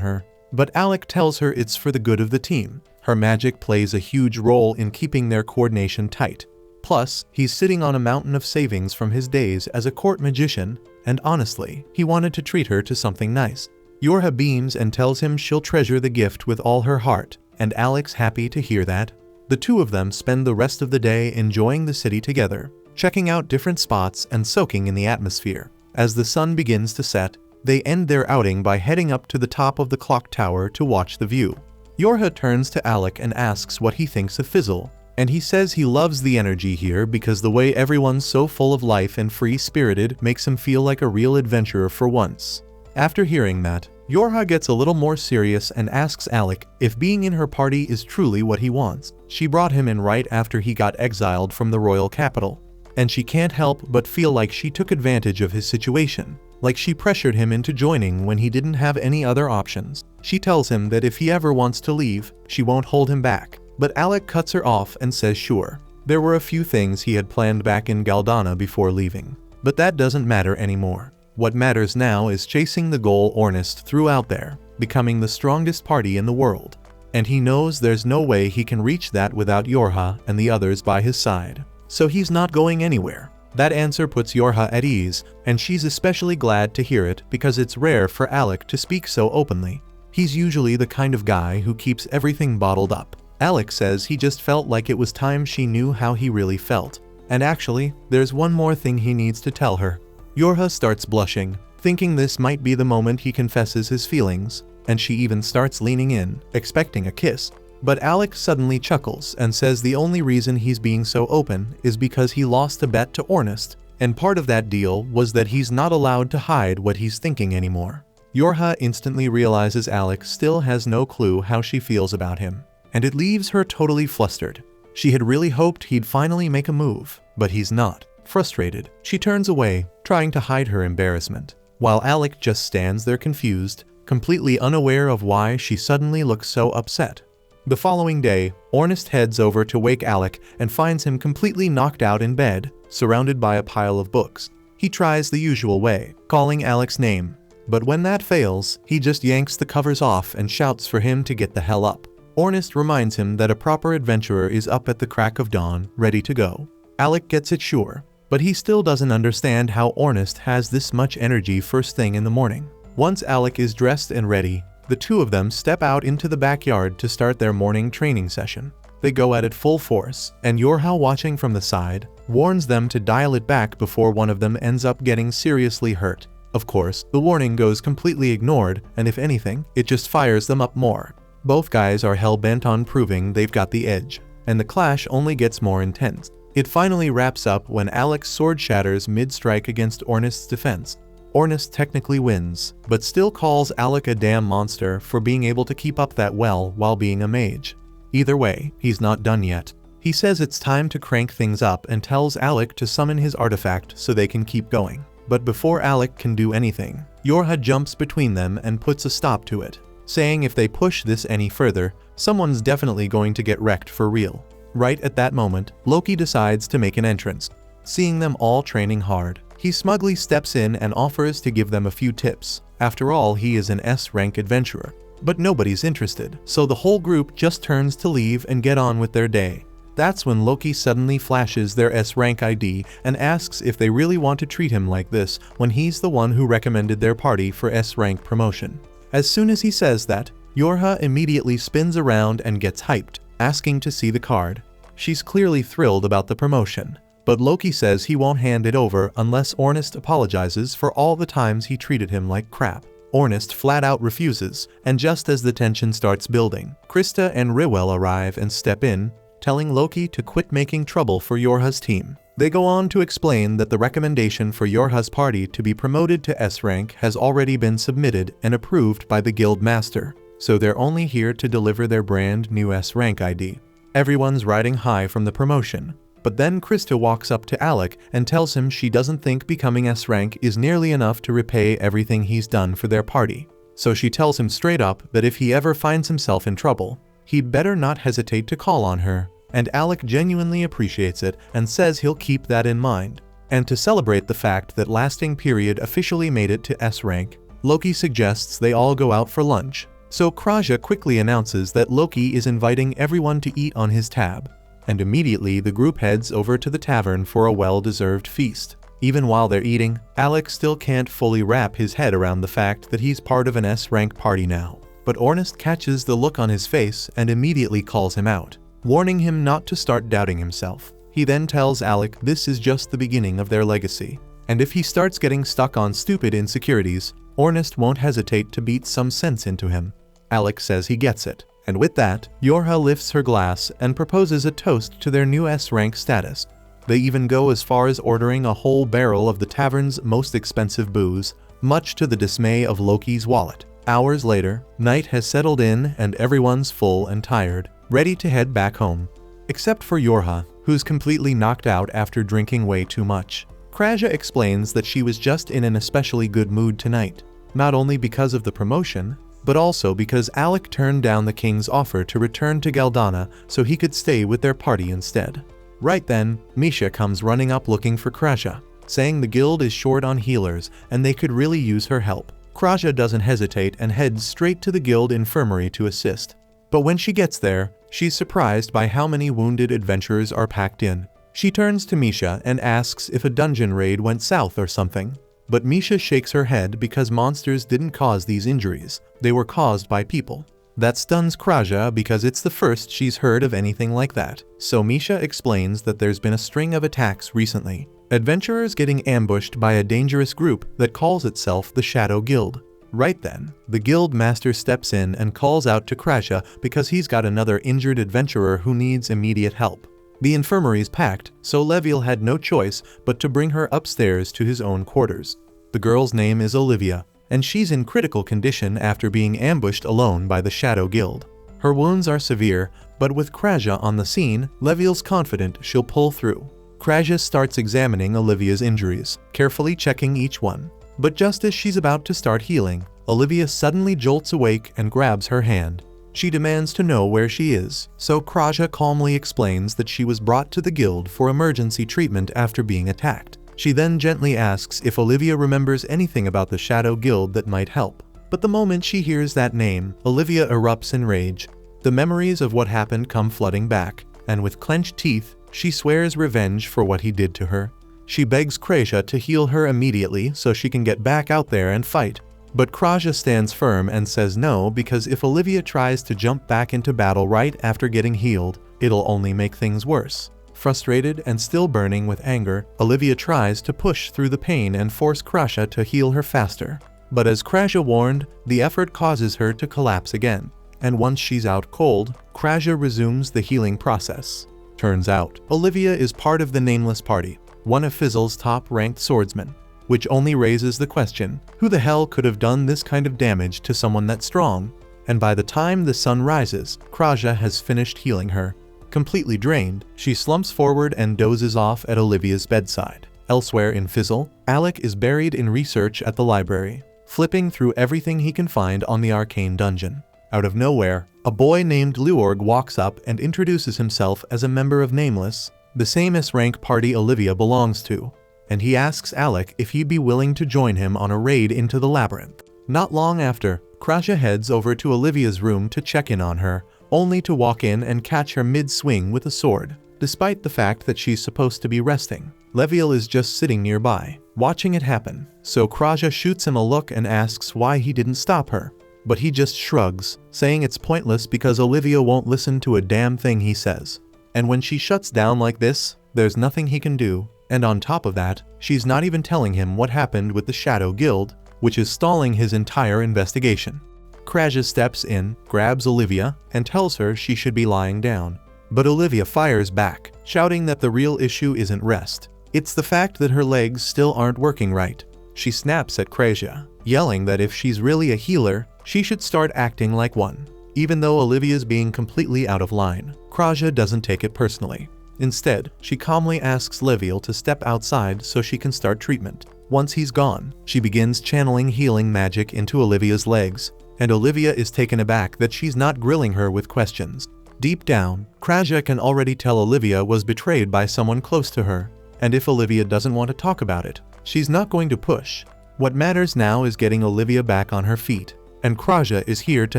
her. But Alec tells her it's for the good of the team. Her magic plays a huge role in keeping their coordination tight. Plus, he's sitting on a mountain of savings from his days as a court magician, and honestly, he wanted to treat her to something nice. Yorha beams and tells him she'll treasure the gift with all her heart, and Alec's happy to hear that. The two of them spend the rest of the day enjoying the city together, checking out different spots and soaking in the atmosphere. As the sun begins to set, they end their outing by heading up to the top of the clock tower to watch the view. Yorha turns to Alec and asks what he thinks of Fizzle, and he says he loves the energy here because the way everyone's so full of life and free-spirited makes him feel like a real adventurer for once. After hearing that, Yorha gets a little more serious and asks Alec if being in her party is truly what he wants. She brought him in right after he got exiled from the royal capital, and she can't help but feel like she took advantage of his situation, like she pressured him into joining when he didn't have any other options. She tells him that if he ever wants to leave, she won't hold him back, but Alec cuts her off and says sure. There were a few things he had planned back in Galdana before leaving, but that doesn't matter anymore. What matters now is chasing the goal Ornest threw out there, becoming the strongest party in the world. And he knows there's no way he can reach that without Yorha and the others by his side. So he's not going anywhere. That answer puts Yorha at ease, and she's especially glad to hear it because it's rare for Alec to speak so openly. He's usually the kind of guy who keeps everything bottled up. Alec says he just felt like it was time she knew how he really felt. And actually, there's one more thing he needs to tell her. Yorha starts blushing, thinking this might be the moment he confesses his feelings, and she even starts leaning in, expecting a kiss. But Alec suddenly chuckles and says the only reason he's being so open is because he lost a bet to Ornest, and part of that deal was that he's not allowed to hide what he's thinking anymore. Yorha instantly realizes Alec still has no clue how she feels about him, and it leaves her totally flustered. She had really hoped he'd finally make a move, but he's not. Frustrated, she turns away, trying to hide her embarrassment, while Alec just stands there confused, completely unaware of why she suddenly looks so upset. The following day, Ornest heads over to wake Alec and finds him completely knocked out in bed, surrounded by a pile of books. He tries the usual way, calling Alec's name, but when that fails, he just yanks the covers off and shouts for him to get the hell up. Ornest reminds him that a proper adventurer is up at the crack of dawn, ready to go. Alec gets it sure, but he still doesn't understand how Ornest has this much energy first thing in the morning. Once Alec is dressed and ready, the two of them step out into the backyard to start their morning training session. They go at it full force, and Yorha, watching from the side, warns them to dial it back before one of them ends up getting seriously hurt. Of course, the warning goes completely ignored, and if anything, it just fires them up more. Both guys are hell-bent on proving they've got the edge, and the clash only gets more intense. It finally wraps up when Alec's sword shatters mid-strike against Ornest's defense. Ornest technically wins, but still calls Alec a damn monster for being able to keep up that well while being a mage. Either way, he's not done yet. He says it's time to crank things up and tells Alec to summon his artifact so they can keep going. But before Alec can do anything, Yorha jumps between them and puts a stop to it, saying if they push this any further, someone's definitely going to get wrecked for real. Right at that moment, Loki decides to make an entrance. Seeing them all training hard, he smugly steps in and offers to give them a few tips. After all, he is an S-rank adventurer. But nobody's interested, so the whole group just turns to leave and get on with their day. That's when Loki suddenly flashes their S-rank ID and asks if they really want to treat him like this when he's the one who recommended their party for S-rank promotion. As soon as he says that, Yorha immediately spins around and gets hyped, asking to see the card. She's clearly thrilled about the promotion, but Loki says he won't hand it over unless Ornest apologizes for all the times he treated him like crap. Ornest flat out refuses, and just as the tension starts building, Krista and Riwell arrive and step in, telling Loki to quit making trouble for Yorha's team. They go on to explain that the recommendation for Yorha's party to be promoted to S-rank has already been submitted and approved by the guild master, so they're only here to deliver their brand new S-rank ID. Everyone's riding high from the promotion, but then Krista walks up to Alec and tells him she doesn't think becoming S-rank is nearly enough to repay everything he's done for their party. So she tells him straight up that if he ever finds himself in trouble, he'd better not hesitate to call on her, and Alec genuinely appreciates it and says he'll keep that in mind. And to celebrate the fact that Lasting Period officially made it to S-rank, Loki suggests they all go out for lunch. So Kraja quickly announces that Loki is inviting everyone to eat on his tab, and immediately the group heads over to the tavern for a well-deserved feast. Even while they're eating, Alec still can't fully wrap his head around the fact that he's part of an S-rank party now. But Ornest catches the look on his face and immediately calls him out, warning him not to start doubting himself. He then tells Alec this is just the beginning of their legacy, and if he starts getting stuck on stupid insecurities, Ornest won't hesitate to beat some sense into him. Alec says he gets it, And with that, Yorha lifts her glass and proposes a toast to their new S-rank status. They even go as far as ordering a whole barrel of the tavern's most expensive booze, much to the dismay of Loki's wallet. Hours later, night has settled in and everyone's full and tired, ready to head back home. Except for Yorha, who's completely knocked out after drinking way too much. Kraja explains that she was just in an especially good mood tonight, not only because of the promotion, but also because Alec turned down the king's offer to return to Galdana so he could stay with their party instead. Right then, Misha comes running up looking for Kraja, saying the guild is short on healers and they could really use her help. Kraja doesn't hesitate and heads straight to the guild infirmary to assist. But when she gets there, she's surprised by how many wounded adventurers are packed in. She turns to Misha and asks if a dungeon raid went south or something. But Misha shakes her head because monsters didn't cause these injuries, they were caused by people. That stuns Kraja because it's the first she's heard of anything like that. So Misha explains that there's been a string of attacks recently. Adventurers getting ambushed by a dangerous group that calls itself the Shadow Guild. Right then, the guild master steps in and calls out to Kraja because he's got another injured adventurer who needs immediate help. The infirmary's packed, so Leviel had no choice but to bring her upstairs to his own quarters. The girl's name is Olivia, and she's in critical condition after being ambushed alone by the Shadow Guild. Her wounds are severe, but with Kraja on the scene, Leviel's confident she'll pull through. Kraja starts examining Olivia's injuries, carefully checking each one. But just as she's about to start healing, Olivia suddenly jolts awake and grabs her hand. She demands to know where she is, so Kraja calmly explains that she was brought to the guild for emergency treatment after being attacked. She then gently asks if Olivia remembers anything about the Shadow Guild that might help. But the moment she hears that name, Olivia erupts in rage. The memories of what happened come flooding back, and with clenched teeth, she swears revenge for what he did to her. She begs Kraja to heal her immediately so she can get back out there and fight. But Kraja stands firm and says no because if Olivia tries to jump back into battle right after getting healed, it'll only make things worse. Frustrated and still burning with anger, Olivia tries to push through the pain and force Kraja to heal her faster. But as Kraja warned, the effort causes her to collapse again. And once she's out cold, Kraja resumes the healing process. Turns out, Olivia is part of the Nameless Party, one of Fizzle's top-ranked swordsmen, which only raises the question, who the hell could have done this kind of damage to someone that strong? And by the time the sun rises, Kraja has finished healing her. Completely drained, she slumps forward and dozes off at Olivia's bedside. Elsewhere in Fizzle, Alec is buried in research at the library, flipping through everything he can find on the arcane dungeon. Out of nowhere, a boy named Luorg walks up and introduces himself as a member of Nameless, the same S-rank party Olivia belongs to, and he asks Alec if he'd be willing to join him on a raid into the labyrinth. Not long after, Kraja heads over to Olivia's room to check in on her, only to walk in and catch her mid-swing with a sword. Despite the fact that she's supposed to be resting, Leviel is just sitting nearby, watching it happen, so Kraja shoots him a look and asks why he didn't stop her. But he just shrugs, saying it's pointless because Olivia won't listen to a damn thing he says. And when she shuts down like this, there's nothing he can do, and on top of that, she's not even telling him what happened with the Shadow Guild, which is stalling his entire investigation. Kraja steps in, grabs Olivia, and tells her she should be lying down. But Olivia fires back, shouting that the real issue isn't rest. It's the fact that her legs still aren't working right. She snaps at Kraja, yelling that if she's really a healer, she should start acting like one. Even though Olivia's being completely out of line, Kraja doesn't take it personally. Instead, she calmly asks Leviel to step outside so she can start treatment. Once he's gone, she begins channeling healing magic into Olivia's legs, and Olivia is taken aback that she's not grilling her with questions. Deep down, Kraja can already tell Olivia was betrayed by someone close to her, and if Olivia doesn't want to talk about it, she's not going to push. What matters now is getting Olivia back on her feet, and Kraja is here to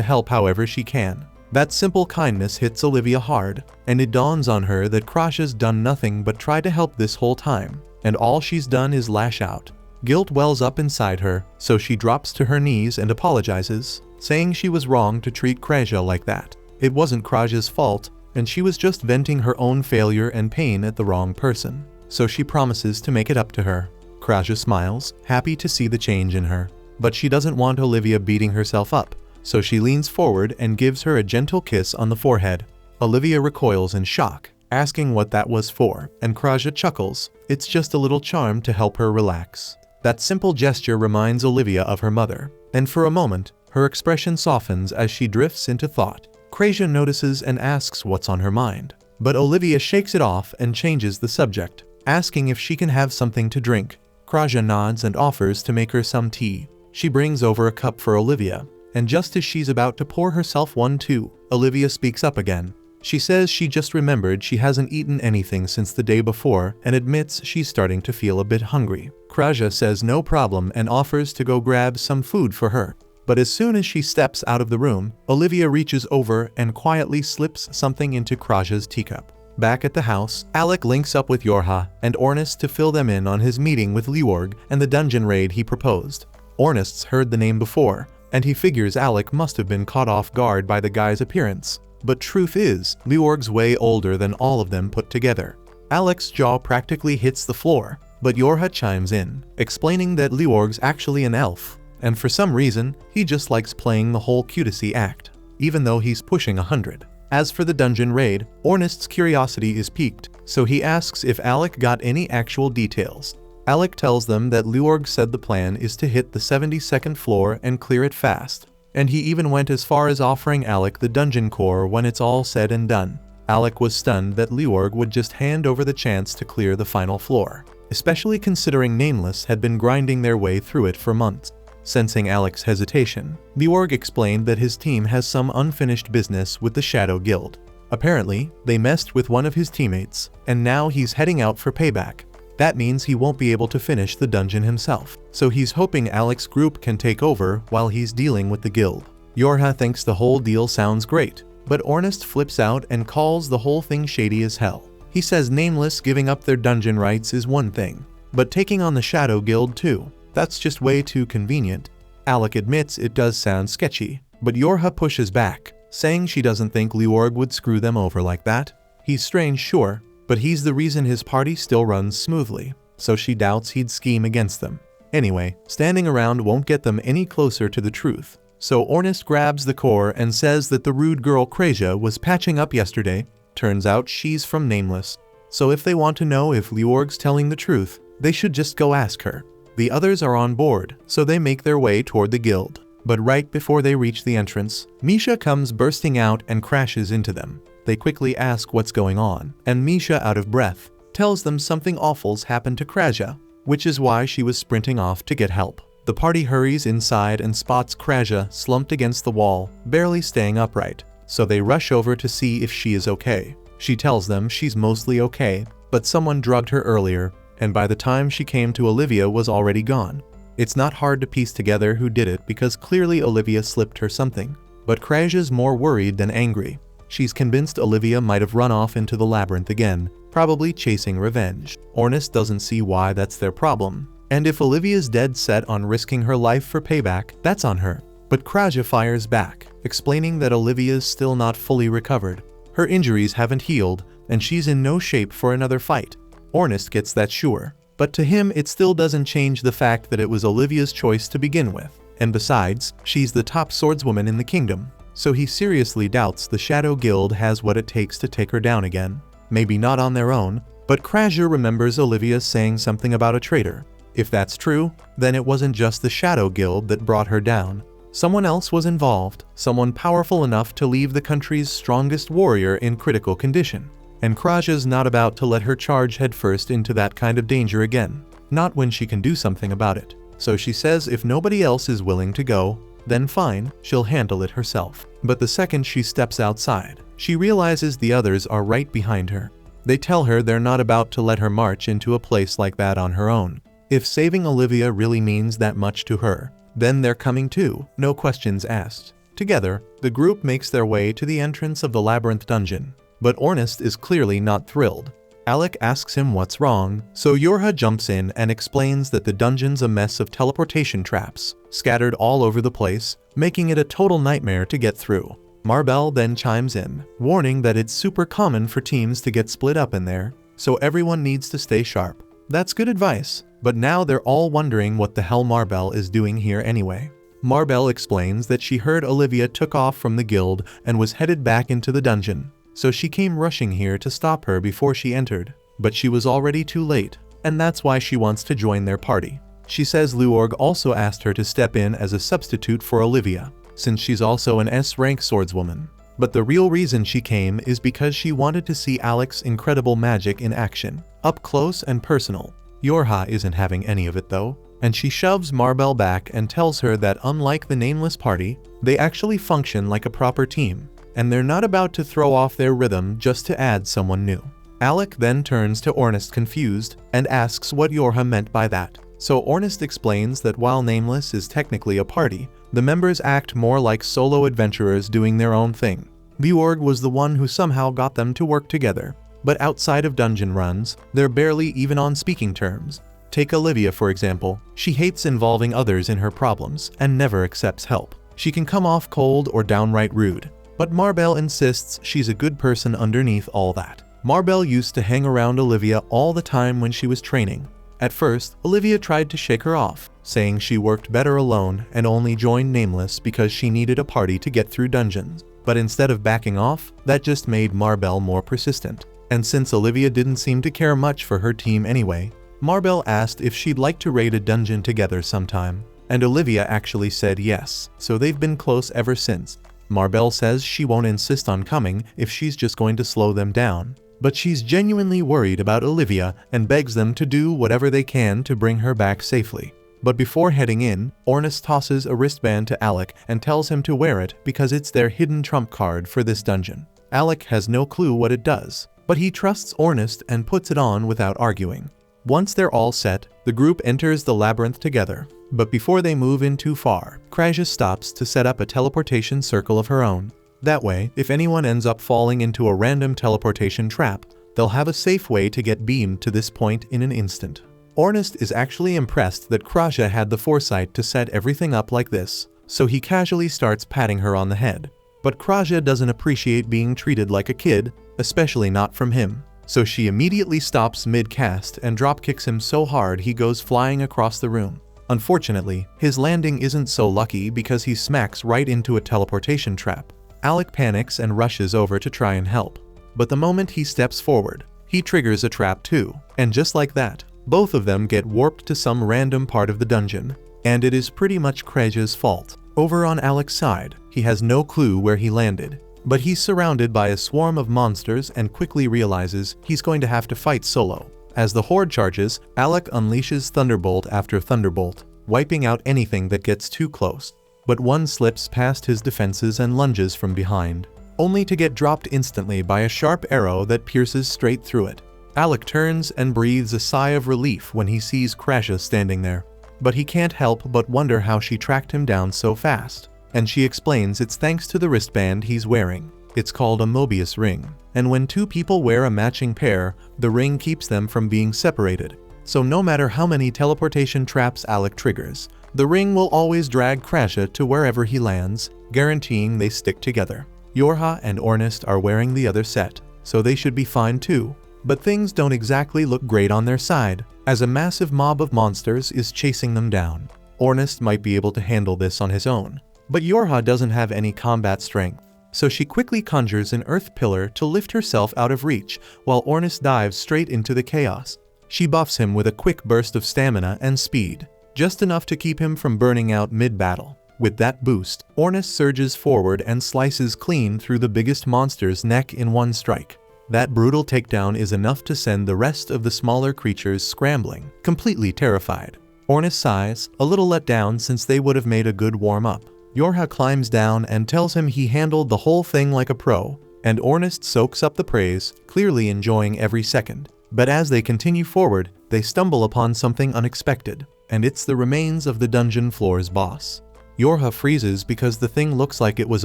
help however she can. That simple kindness hits Olivia hard, and it dawns on her that Kraja's done nothing but try to help this whole time, and all she's done is lash out. Guilt wells up inside her, so she drops to her knees and apologizes, saying she was wrong to treat Kraja like that. It wasn't Kraja's fault, and she was just venting her own failure and pain at the wrong person, so she promises to make it up to her. Kraja smiles, happy to see the change in her, but she doesn't want Olivia beating herself up, so she leans forward and gives her a gentle kiss on the forehead. Olivia recoils in shock, asking what that was for, and Kraja chuckles. It's just a little charm to help her relax. That simple gesture reminds Olivia of her mother, and for a moment, her expression softens as she drifts into thought. Kraja notices and asks what's on her mind, but Olivia shakes it off and changes the subject, asking if she can have something to drink. Kraja nods and offers to make her some tea. She brings over a cup for Olivia, and just as she's about to pour herself one too, Olivia speaks up again. She says she just remembered she hasn't eaten anything since the day before and admits she's starting to feel a bit hungry. Kraja says no problem and offers to go grab some food for her. But as soon as she steps out of the room, Olivia reaches over and quietly slips something into Kraja's teacup. Back at the house, Alec links up with Yorha and Ornest to fill them in on his meeting with Leorg and the dungeon raid he proposed. Ornest's heard the name before, and he figures Alec must have been caught off guard by the guy's appearance. But truth is, Leorg's way older than all of them put together. Alec's jaw practically hits the floor, but Yorha chimes in, explaining that Leorg's actually an elf, and for some reason, he just likes playing the whole cutacy act, even though he's pushing 100. As for the dungeon raid, Ornest's curiosity is piqued, so he asks if Alec got any actual details. Alec tells them that Leorg said the plan is to hit the 72nd floor and clear it fast, and he even went as far as offering Alec the dungeon core when it's all said and done. Alec was stunned that Leorg would just hand over the chance to clear the final floor, especially considering Nameless had been grinding their way through it for months. Sensing Alec's hesitation, Leorg explained that his team has some unfinished business with the Shadow Guild. Apparently, they messed with one of his teammates, and now he's heading out for payback. That means he won't be able to finish the dungeon himself, so he's hoping Alec's group can take over while he's dealing with the guild. Yorha thinks the whole deal sounds great, but Ornest flips out and calls the whole thing shady as hell. He says Nameless giving up their dungeon rights is one thing, but taking on the Shadow Guild too, that's just way too convenient. Alec admits it does sound sketchy, but Yorha pushes back, saying she doesn't think Leorg would screw them over like that. He's strange, sure, but he's the reason his party still runs smoothly, so she doubts he'd scheme against them. Anyway, standing around won't get them any closer to the truth, so Ornest grabs the core and says that the rude girl Kraja was patching up yesterday. Turns out she's from Nameless, so if they want to know if Leorg's telling the truth, they should just go ask her. The others are on board, so they make their way toward the guild. But right before they reach the entrance, Misha comes bursting out and crashes into them. They quickly ask what's going on, and Misha, out of breath, tells them something awful's happened to Kraja, which is why she was sprinting off to get help. The party hurries inside and spots Kraja slumped against the wall, barely staying upright, so they rush over to see if she is okay. She tells them she's mostly okay, but someone drugged her earlier, and by the time she came to Olivia was already gone. It's not hard to piece together who did it because clearly Olivia slipped her something, but Kraja's more worried than angry. She's convinced Olivia might have run off into the labyrinth again, probably chasing revenge. Ornest doesn't see why that's their problem, and if Olivia's dead set on risking her life for payback, that's on her. But Kraja fires back, explaining that Olivia's still not fully recovered. Her injuries haven't healed, and she's in no shape for another fight. Ornest gets that sure, but to him it still doesn't change the fact that it was Olivia's choice to begin with, and besides, she's the top swordswoman in the kingdom. So he seriously doubts the Shadow Guild has what it takes to take her down again. Maybe not on their own, but Kraja remembers Olivia saying something about a traitor. If that's true, then it wasn't just the Shadow Guild that brought her down. Someone else was involved, someone powerful enough to leave the country's strongest warrior in critical condition. And Kraja's not about to let her charge headfirst into that kind of danger again. Not when she can do something about it. So she says if nobody else is willing to go, then fine, she'll handle it herself. But the second she steps outside, she realizes the others are right behind her. They tell her they're not about to let her march into a place like that on her own. If saving Olivia really means that much to her, then they're coming too, no questions asked. Together, the group makes their way to the entrance of the labyrinth dungeon. But Ornest is clearly not thrilled. Alec asks him what's wrong, so Yorha jumps in and explains that the dungeon's a mess of teleportation traps, scattered all over the place, making it a total nightmare to get through. Marbell then chimes in, warning that it's super common for teams to get split up in there, so everyone needs to stay sharp. That's good advice, but now they're all wondering what the hell Marbell is doing here anyway. Marbell explains that she heard Olivia took off from the guild and was headed back into the dungeon, so she came rushing here to stop her before she entered. But she was already too late, and that's why she wants to join their party. She says Luorg also asked her to step in as a substitute for Olivia, since she's also an S-rank swordswoman. But the real reason she came is because she wanted to see Alec's incredible magic in action, up close and personal. Yorha isn't having any of it though, and she shoves Marbell back and tells her that unlike the Nameless party, they actually function like a proper team, and they're not about to throw off their rhythm just to add someone new. Alec then turns to Ornest confused and asks what Yorha meant by that. So Ornest explains that while Nameless is technically a party, the members act more like solo adventurers doing their own thing. Luorg was the one who somehow got them to work together, but outside of dungeon runs, they're barely even on speaking terms. Take Olivia for example. She hates involving others in her problems and never accepts help. She can come off cold or downright rude, but Marbell insists she's a good person underneath all that. Marbell used to hang around Olivia all the time when she was training. At first, Olivia tried to shake her off, saying she worked better alone and only joined Nameless because she needed a party to get through dungeons. But instead of backing off, that just made Marbell more persistent. And since Olivia didn't seem to care much for her team anyway, Marbell asked if she'd like to raid a dungeon together sometime. And Olivia actually said yes, so they've been close ever since. Marbell says she won't insist on coming if she's just going to slow them down. But she's genuinely worried about Olivia and begs them to do whatever they can to bring her back safely. But before heading in, Ornest tosses a wristband to Alec and tells him to wear it because it's their hidden trump card for this dungeon. Alec has no clue what it does, but he trusts Ornest and puts it on without arguing. Once they're all set, the group enters the labyrinth together. But before they move in too far, Krasia stops to set up a teleportation circle of her own. That way, if anyone ends up falling into a random teleportation trap, they'll have a safe way to get beamed to this point in an instant. Ornest is actually impressed that Krasia had the foresight to set everything up like this, so he casually starts patting her on the head. But Krasia doesn't appreciate being treated like a kid, especially not from him. So she immediately stops mid-cast and dropkicks him so hard he goes flying across the room. Unfortunately, his landing isn't so lucky because he smacks right into a teleportation trap. Alec panics and rushes over to try and help. But the moment he steps forward, he triggers a trap too. And just like that, both of them get warped to some random part of the dungeon. And it is pretty much Krasia's fault. Over on Alec's side, he has no clue where he landed. But he's surrounded by a swarm of monsters and quickly realizes he's going to have to fight solo. As the horde charges, Alec unleashes Thunderbolt after Thunderbolt, wiping out anything that gets too close. But one slips past his defenses and lunges from behind, only to get dropped instantly by a sharp arrow that pierces straight through it. Alec turns and breathes a sigh of relief when he sees Krasia standing there. But he can't help but wonder how she tracked him down so fast. And she explains it's thanks to the wristband he's wearing. It's called a Mobius ring, and when two people wear a matching pair, the ring keeps them from being separated. So no matter how many teleportation traps Alec triggers, the ring will always drag Krasia to wherever he lands, guaranteeing they stick together. Yorha and Ornest are wearing the other set, so they should be fine too. But things don't exactly look great on their side, as a massive mob of monsters is chasing them down. Ornest might be able to handle this on his own, but Yorha doesn't have any combat strength, so she quickly conjures an earth pillar to lift herself out of reach while Ornest dives straight into the chaos. She buffs him with a quick burst of stamina and speed, just enough to keep him from burning out mid-battle. With that boost, Ornest surges forward and slices clean through the biggest monster's neck in one strike. That brutal takedown is enough to send the rest of the smaller creatures scrambling, completely terrified. Ornest sighs, a little let down since they would have made a good warm-up. Yorha climbs down and tells him he handled the whole thing like a pro, and Ornest soaks up the praise, clearly enjoying every second. But as they continue forward, they stumble upon something unexpected, and it's the remains of the dungeon floor's boss. Yorha freezes because the thing looks like it was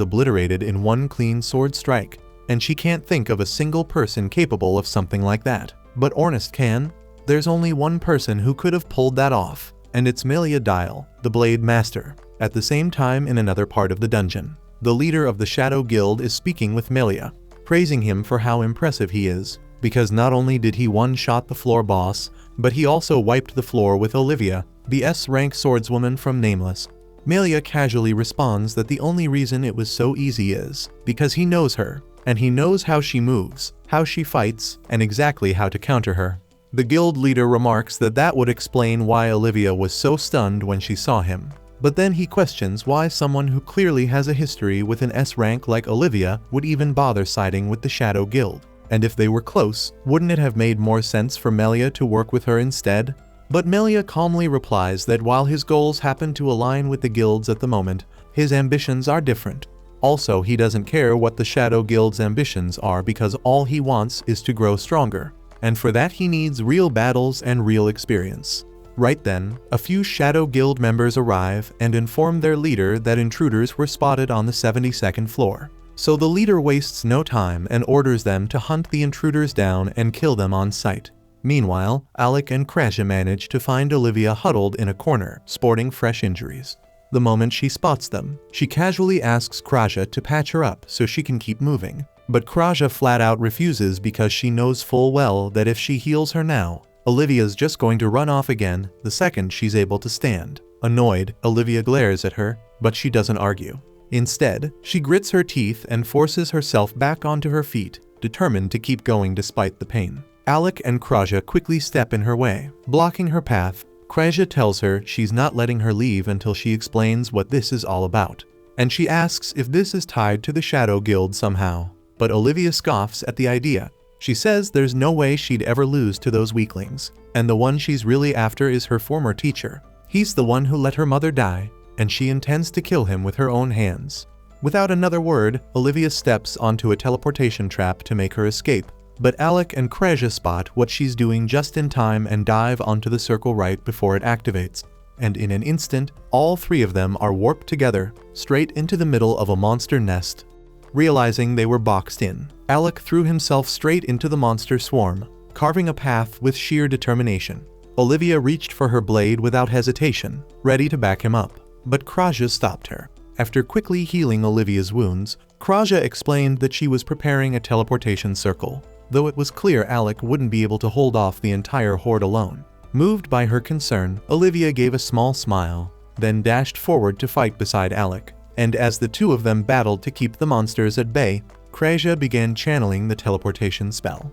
obliterated in one clean sword strike, and she can't think of a single person capable of something like that. But Ornest can. There's only one person who could have pulled that off, and it's Melia Dial, the Blade Master. At the same time, in another part of the dungeon, the leader of the Shadow Guild is speaking with Melia, praising him for how impressive he is, because not only did he one-shot the floor boss, but he also wiped the floor with Olivia, the S-rank swordswoman from Nameless. Melia casually responds that the only reason it was so easy is because he knows her, and he knows how she moves, how she fights, and exactly how to counter her. The guild leader remarks that that would explain why Olivia was so stunned when she saw him. But then he questions why someone who clearly has a history with an S rank like Olivia would even bother siding with the Shadow Guild. And if they were close, wouldn't it have made more sense for Melia to work with her instead? But Melia calmly replies that while his goals happen to align with the guild's at the moment, his ambitions are different. Also, he doesn't care what the Shadow Guild's ambitions are because all he wants is to grow stronger. And for that he needs real battles and real experience. Right then, a few Shadow Guild members arrive and inform their leader that intruders were spotted on the 72nd floor. So the leader wastes no time and orders them to hunt the intruders down and kill them on sight. Meanwhile, Alec and Kraja manage to find Olivia huddled in a corner, sporting fresh injuries. The moment she spots them, she casually asks Kraja to patch her up so she can keep moving. But Kraja flat out refuses because she knows full well that if she heals her now, Olivia's just going to run off again the second she's able to stand. Annoyed, Olivia glares at her, but she doesn't argue. Instead, she grits her teeth and forces herself back onto her feet, determined to keep going despite the pain. Alec and Kraja quickly step in her way, blocking her path. Kraja tells her she's not letting her leave until she explains what this is all about. And she asks if this is tied to the Shadow Guild somehow. But Olivia scoffs at the idea. She says there's no way she'd ever lose to those weaklings, and the one she's really after is her former teacher. He's the one who let her mother die, and she intends to kill him with her own hands. Without another word, Olivia steps onto a teleportation trap to make her escape, but Alec and Kraja spot what she's doing just in time and dive onto the circle right before it activates. And in an instant, all three of them are warped together, straight into the middle of a monster nest. Realizing they were boxed in, Alec threw himself straight into the monster swarm, carving a path with sheer determination. Olivia reached for her blade without hesitation, ready to back him up, but Kraja stopped her. After quickly healing Olivia's wounds, Kraja explained that she was preparing a teleportation circle, though it was clear Alec wouldn't be able to hold off the entire horde alone. Moved by her concern, Olivia gave a small smile, then dashed forward to fight beside Alec. And as the two of them battled to keep the monsters at bay, Kraja began channeling the teleportation spell.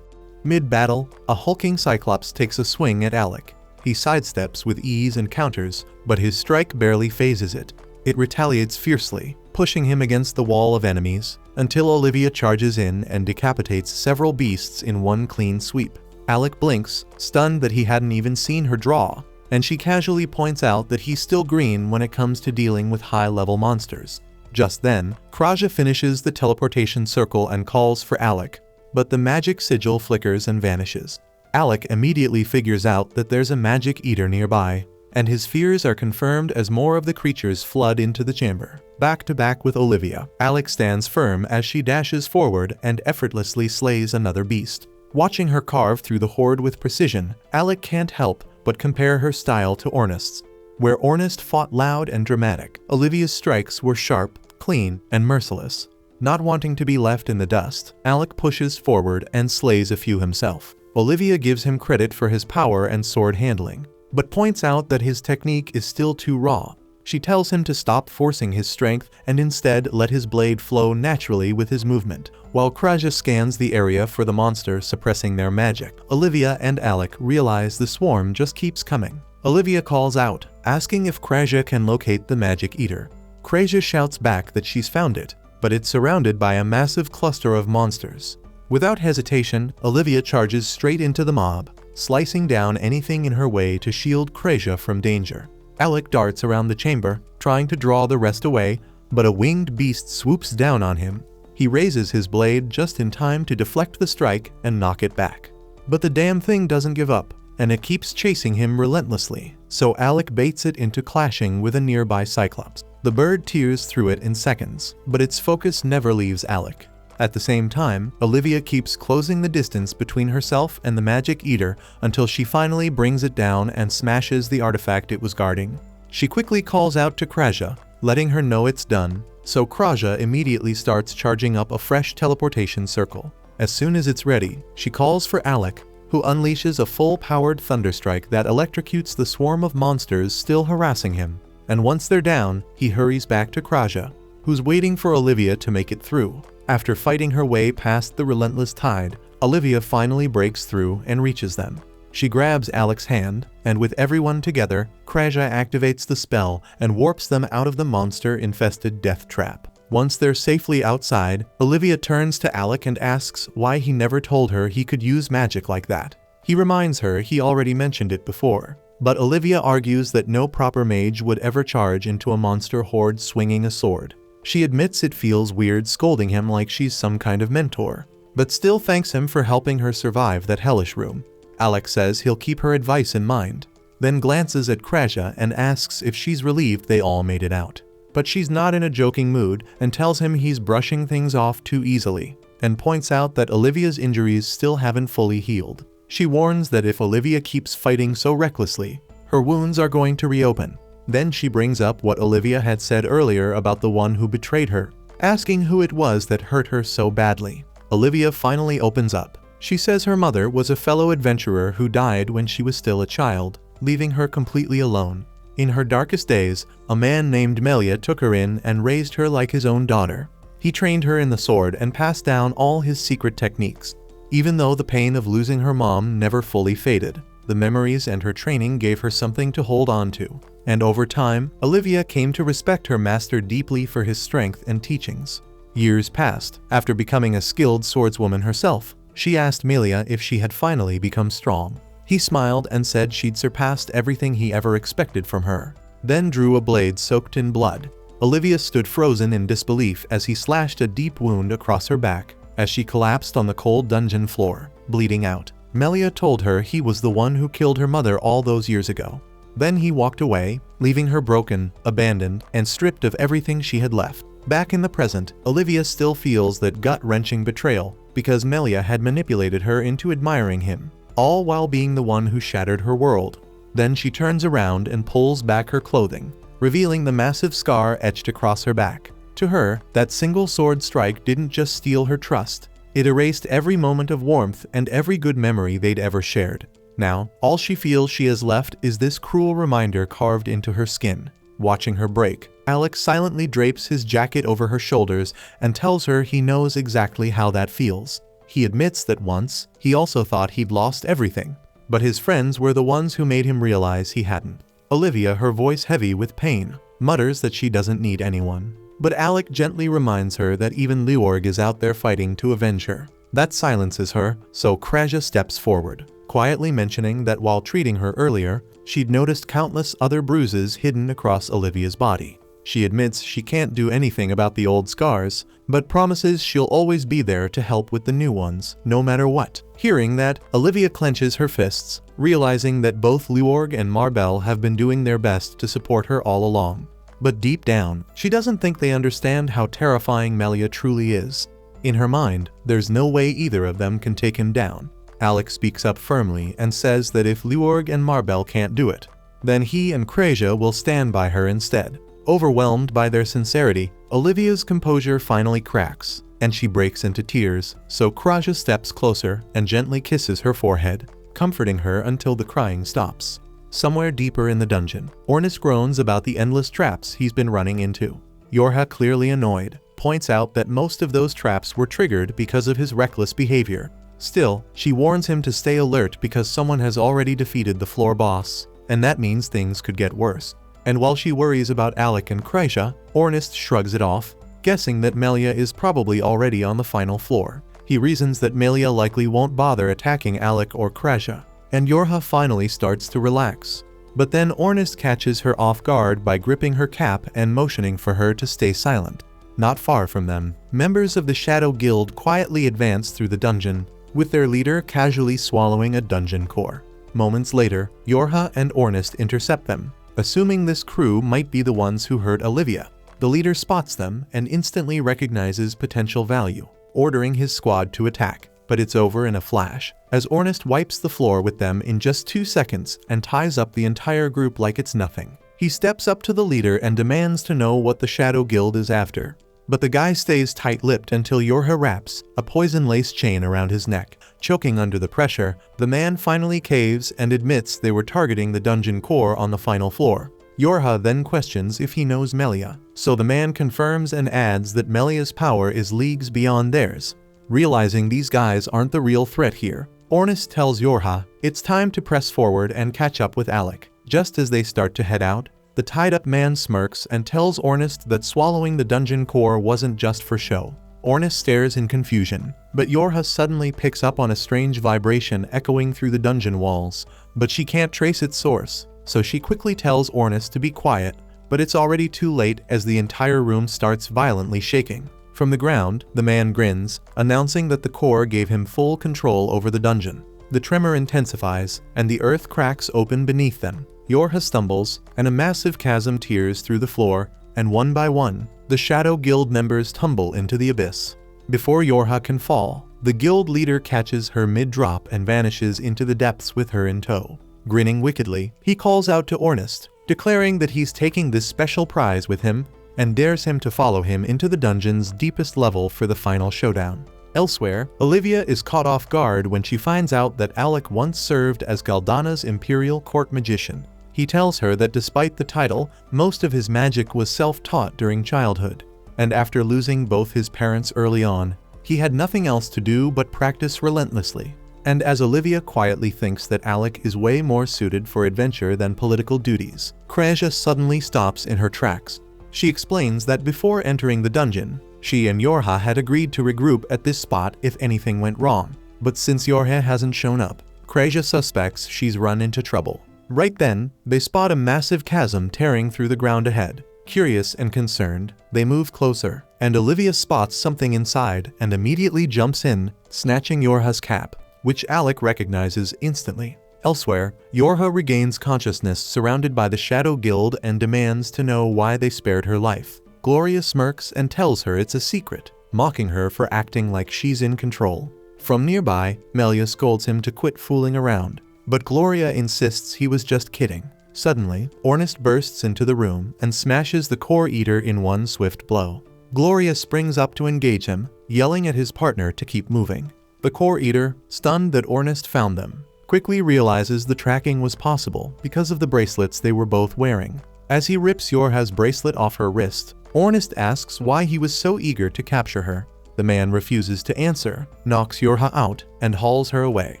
Mid-battle, a hulking Cyclops takes a swing at Alec. He sidesteps with ease and counters, but his strike barely phases it. It retaliates fiercely, pushing him against the wall of enemies, until Olivia charges in and decapitates several beasts in one clean sweep. Alec blinks, stunned that he hadn't even seen her draw, and she casually points out that he's still green when it comes to dealing with high-level monsters. Just then, Kraja finishes the teleportation circle and calls for Alec, but the magic sigil flickers and vanishes. Alec immediately figures out that there's a magic eater nearby, and his fears are confirmed as more of the creatures flood into the chamber. Back to back with Olivia, Alec stands firm as she dashes forward and effortlessly slays another beast. Watching her carve through the horde with precision, Alec can't help but compare her style to Ornest's. Where Ornest fought loud and dramatic, Olivia's strikes were sharp, clean, and merciless. Not wanting to be left in the dust, Alec pushes forward and slays a few himself. Olivia gives him credit for his power and sword handling, but points out that his technique is still too raw. She tells him to stop forcing his strength and instead let his blade flow naturally with his movement. While Kraja scans the area for the monster suppressing their magic, Olivia and Alec realize the swarm just keeps coming. Olivia calls out, asking if Kraja can locate the magic eater. Kraja shouts back that she's found it, but it's surrounded by a massive cluster of monsters. Without hesitation, Olivia charges straight into the mob, slicing down anything in her way to shield Kraja from danger. Alec darts around the chamber, trying to draw the rest away, but a winged beast swoops down on him. He raises his blade just in time to deflect the strike and knock it back. But the damn thing doesn't give up, and it keeps chasing him relentlessly, so Alec baits it into clashing with a nearby Cyclops. The bird tears through it in seconds, but its focus never leaves Alec. At the same time, Olivia keeps closing the distance between herself and the magic eater until she finally brings it down and smashes the artifact it was guarding. She quickly calls out to Kraja, letting her know it's done, so Kraja immediately starts charging up a fresh teleportation circle. As soon as it's ready, she calls for Alec, who unleashes a full-powered thunderstrike that electrocutes the swarm of monsters still harassing him. and once they're down, he hurries back to Kraja, who's waiting for Olivia to make it through. After fighting her way past the relentless tide, Olivia finally breaks through and reaches them. She grabs Alec's hand, and with everyone together, Kraja activates the spell and warps them out of the monster-infested death trap. Once they're safely outside, Olivia turns to Alec and asks why he never told her he could use magic like that. He reminds her he already mentioned it before, but Olivia argues that no proper mage would ever charge into a monster horde swinging a sword. She admits it feels weird scolding him like she's some kind of mentor, but still thanks him for helping her survive that hellish room. Alec says he'll keep her advice in mind, then glances at Kraja and asks if she's relieved they all made it out. But she's not in a joking mood and tells him he's brushing things off too easily, and points out that Olivia's injuries still haven't fully healed. She warns that if Olivia keeps fighting so recklessly, her wounds are going to reopen. Then she brings up what Olivia had said earlier about the one who betrayed her, asking who it was that hurt her so badly. Olivia finally opens up. She says her mother was a fellow adventurer who died when she was still a child, leaving her completely alone. In her darkest days, a man named Melia took her in and raised her like his own daughter. He trained her in the sword and passed down all his secret techniques. Even though the pain of losing her mom never fully faded, the memories and her training gave her something to hold on to. And over time, Olivia came to respect her master deeply for his strength and teachings. Years passed. After becoming a skilled swordswoman herself, she asked Melia if she had finally become strong. He smiled and said she'd surpassed everything he ever expected from her, then drew a blade soaked in blood. Olivia stood frozen in disbelief as he slashed a deep wound across her back, as she collapsed on the cold dungeon floor, bleeding out. Melia told her he was the one who killed her mother all those years ago. Then he walked away, leaving her broken, abandoned, and stripped of everything she had left. Back in the present, Olivia still feels that gut-wrenching betrayal because Melia had manipulated her into admiring him, all while being the one who shattered her world. Then she turns around and pulls back her clothing, revealing the massive scar etched across her back. To her, that single sword strike didn't just steal her trust, it erased every moment of warmth and every good memory they'd ever shared. Now, all she feels she has left is this cruel reminder carved into her skin. Watching her break, Alec silently drapes his jacket over her shoulders and tells her he knows exactly how that feels. He admits that once, he also thought he'd lost everything, but his friends were the ones who made him realize he hadn't. Olivia, her voice heavy with pain, mutters that she doesn't need anyone. But Alec gently reminds her that even Leorg is out there fighting to avenge her. That silences her, so Kraja steps forward, quietly mentioning that while treating her earlier, she'd noticed countless other bruises hidden across Olivia's body. She admits she can't do anything about the old scars, but promises she'll always be there to help with the new ones, no matter what. Hearing that, Olivia clenches her fists, realizing that both Leorg and Marbel have been doing their best to support her all along. But deep down, she doesn't think they understand how terrifying Melia truly is. In her mind, there's no way either of them can take him down. Alec speaks up firmly and says that if Leorg and Marbel can't do it, then he and Kraja will stand by her instead. Overwhelmed by their sincerity, Olivia's composure finally cracks, and she breaks into tears, so Kraja steps closer and gently kisses her forehead, comforting her until the crying stops. Somewhere deeper in the dungeon, Ornus groans about the endless traps he's been running into. Yorha, clearly annoyed, points out that most of those traps were triggered because of his reckless behavior. Still, she warns him to stay alert because someone has already defeated the floor boss, and that means things could get worse. And while she worries about Alec and Kraja, Ornus shrugs it off, guessing that Melia is probably already on the final floor. He reasons that Melia likely won't bother attacking Alec or Kraja, and Yorha finally starts to relax. But then Ornus catches her off guard by gripping her cap and motioning for her to stay silent. Not far from them, members of the Shadow Guild quietly advance through the dungeon, with their leader casually swallowing a dungeon core. Moments later, Yorha and Ornus intercept them, assuming this crew might be the ones who hurt Olivia. The leader spots them and instantly recognizes potential value, ordering his squad to attack. But it's over in a flash, as Ornus wipes the floor with them in just 2 seconds and ties up the entire group like it's nothing. He steps up to the leader and demands to know what the Shadow Guild is after. But the guy stays tight-lipped until Yorha wraps a poison-lace chain around his neck. Choking under the pressure, the man finally caves and admits they were targeting the dungeon core on the final floor. Yorha then questions if he knows Melia, so the man confirms and adds that Melia's power is leagues beyond theirs. Realizing these guys aren't the real threat here, Ornest tells Yorha it's time to press forward and catch up with Alec. Just as they start to head out, the tied-up man smirks and tells Ornest that swallowing the dungeon core wasn't just for show. Ornest stares in confusion, but Yorha suddenly picks up on a strange vibration echoing through the dungeon walls, but she can't trace its source, so she quickly tells Ornest to be quiet, but it's already too late as the entire room starts violently shaking. From the ground, the man grins, announcing that the core gave him full control over the dungeon. The tremor intensifies, and the earth cracks open beneath them. Yorha stumbles, and a massive chasm tears through the floor, and one by one, the Shadow Guild members tumble into the abyss. Before Yorha can fall, the guild leader catches her mid-drop and vanishes into the depths with her in tow. Grinning wickedly, he calls out to Ornest, declaring that he's taking this special prize with him, and dares him to follow him into the dungeon's deepest level for the final showdown. Elsewhere, Olivia is caught off guard when she finds out that Alec once served as Galdana's imperial court magician. He tells her that despite the title, most of his magic was self-taught during childhood, and after losing both his parents early on, he had nothing else to do but practice relentlessly. And as Olivia quietly thinks that Alec is way more suited for adventure than political duties, Kreja suddenly stops in her tracks. She explains that before entering the dungeon, she and Yorha had agreed to regroup at this spot if anything went wrong, but since Yorha hasn't shown up, Kreja suspects she's run into trouble. Right then, they spot a massive chasm tearing through the ground ahead. Curious and concerned, they move closer, and Olivia spots something inside and immediately jumps in, snatching Yorha's cap, which Alec recognizes instantly. Elsewhere, Yorha regains consciousness surrounded by the Shadow Guild and demands to know why they spared her life. Gloria smirks and tells her it's a secret, mocking her for acting like she's in control. From nearby, Melia scolds him to quit fooling around, but Gloria insists he was just kidding. Suddenly, Ornest bursts into the room and smashes the core eater in one swift blow. Gloria springs up to engage him, yelling at his partner to keep moving. The core eater, stunned that Ornest found them, quickly realizes the tracking was possible because of the bracelets they were both wearing. As he rips Yorha's bracelet off her wrist, Ornest asks why he was so eager to capture her. The man refuses to answer, knocks Yorha out, and hauls her away.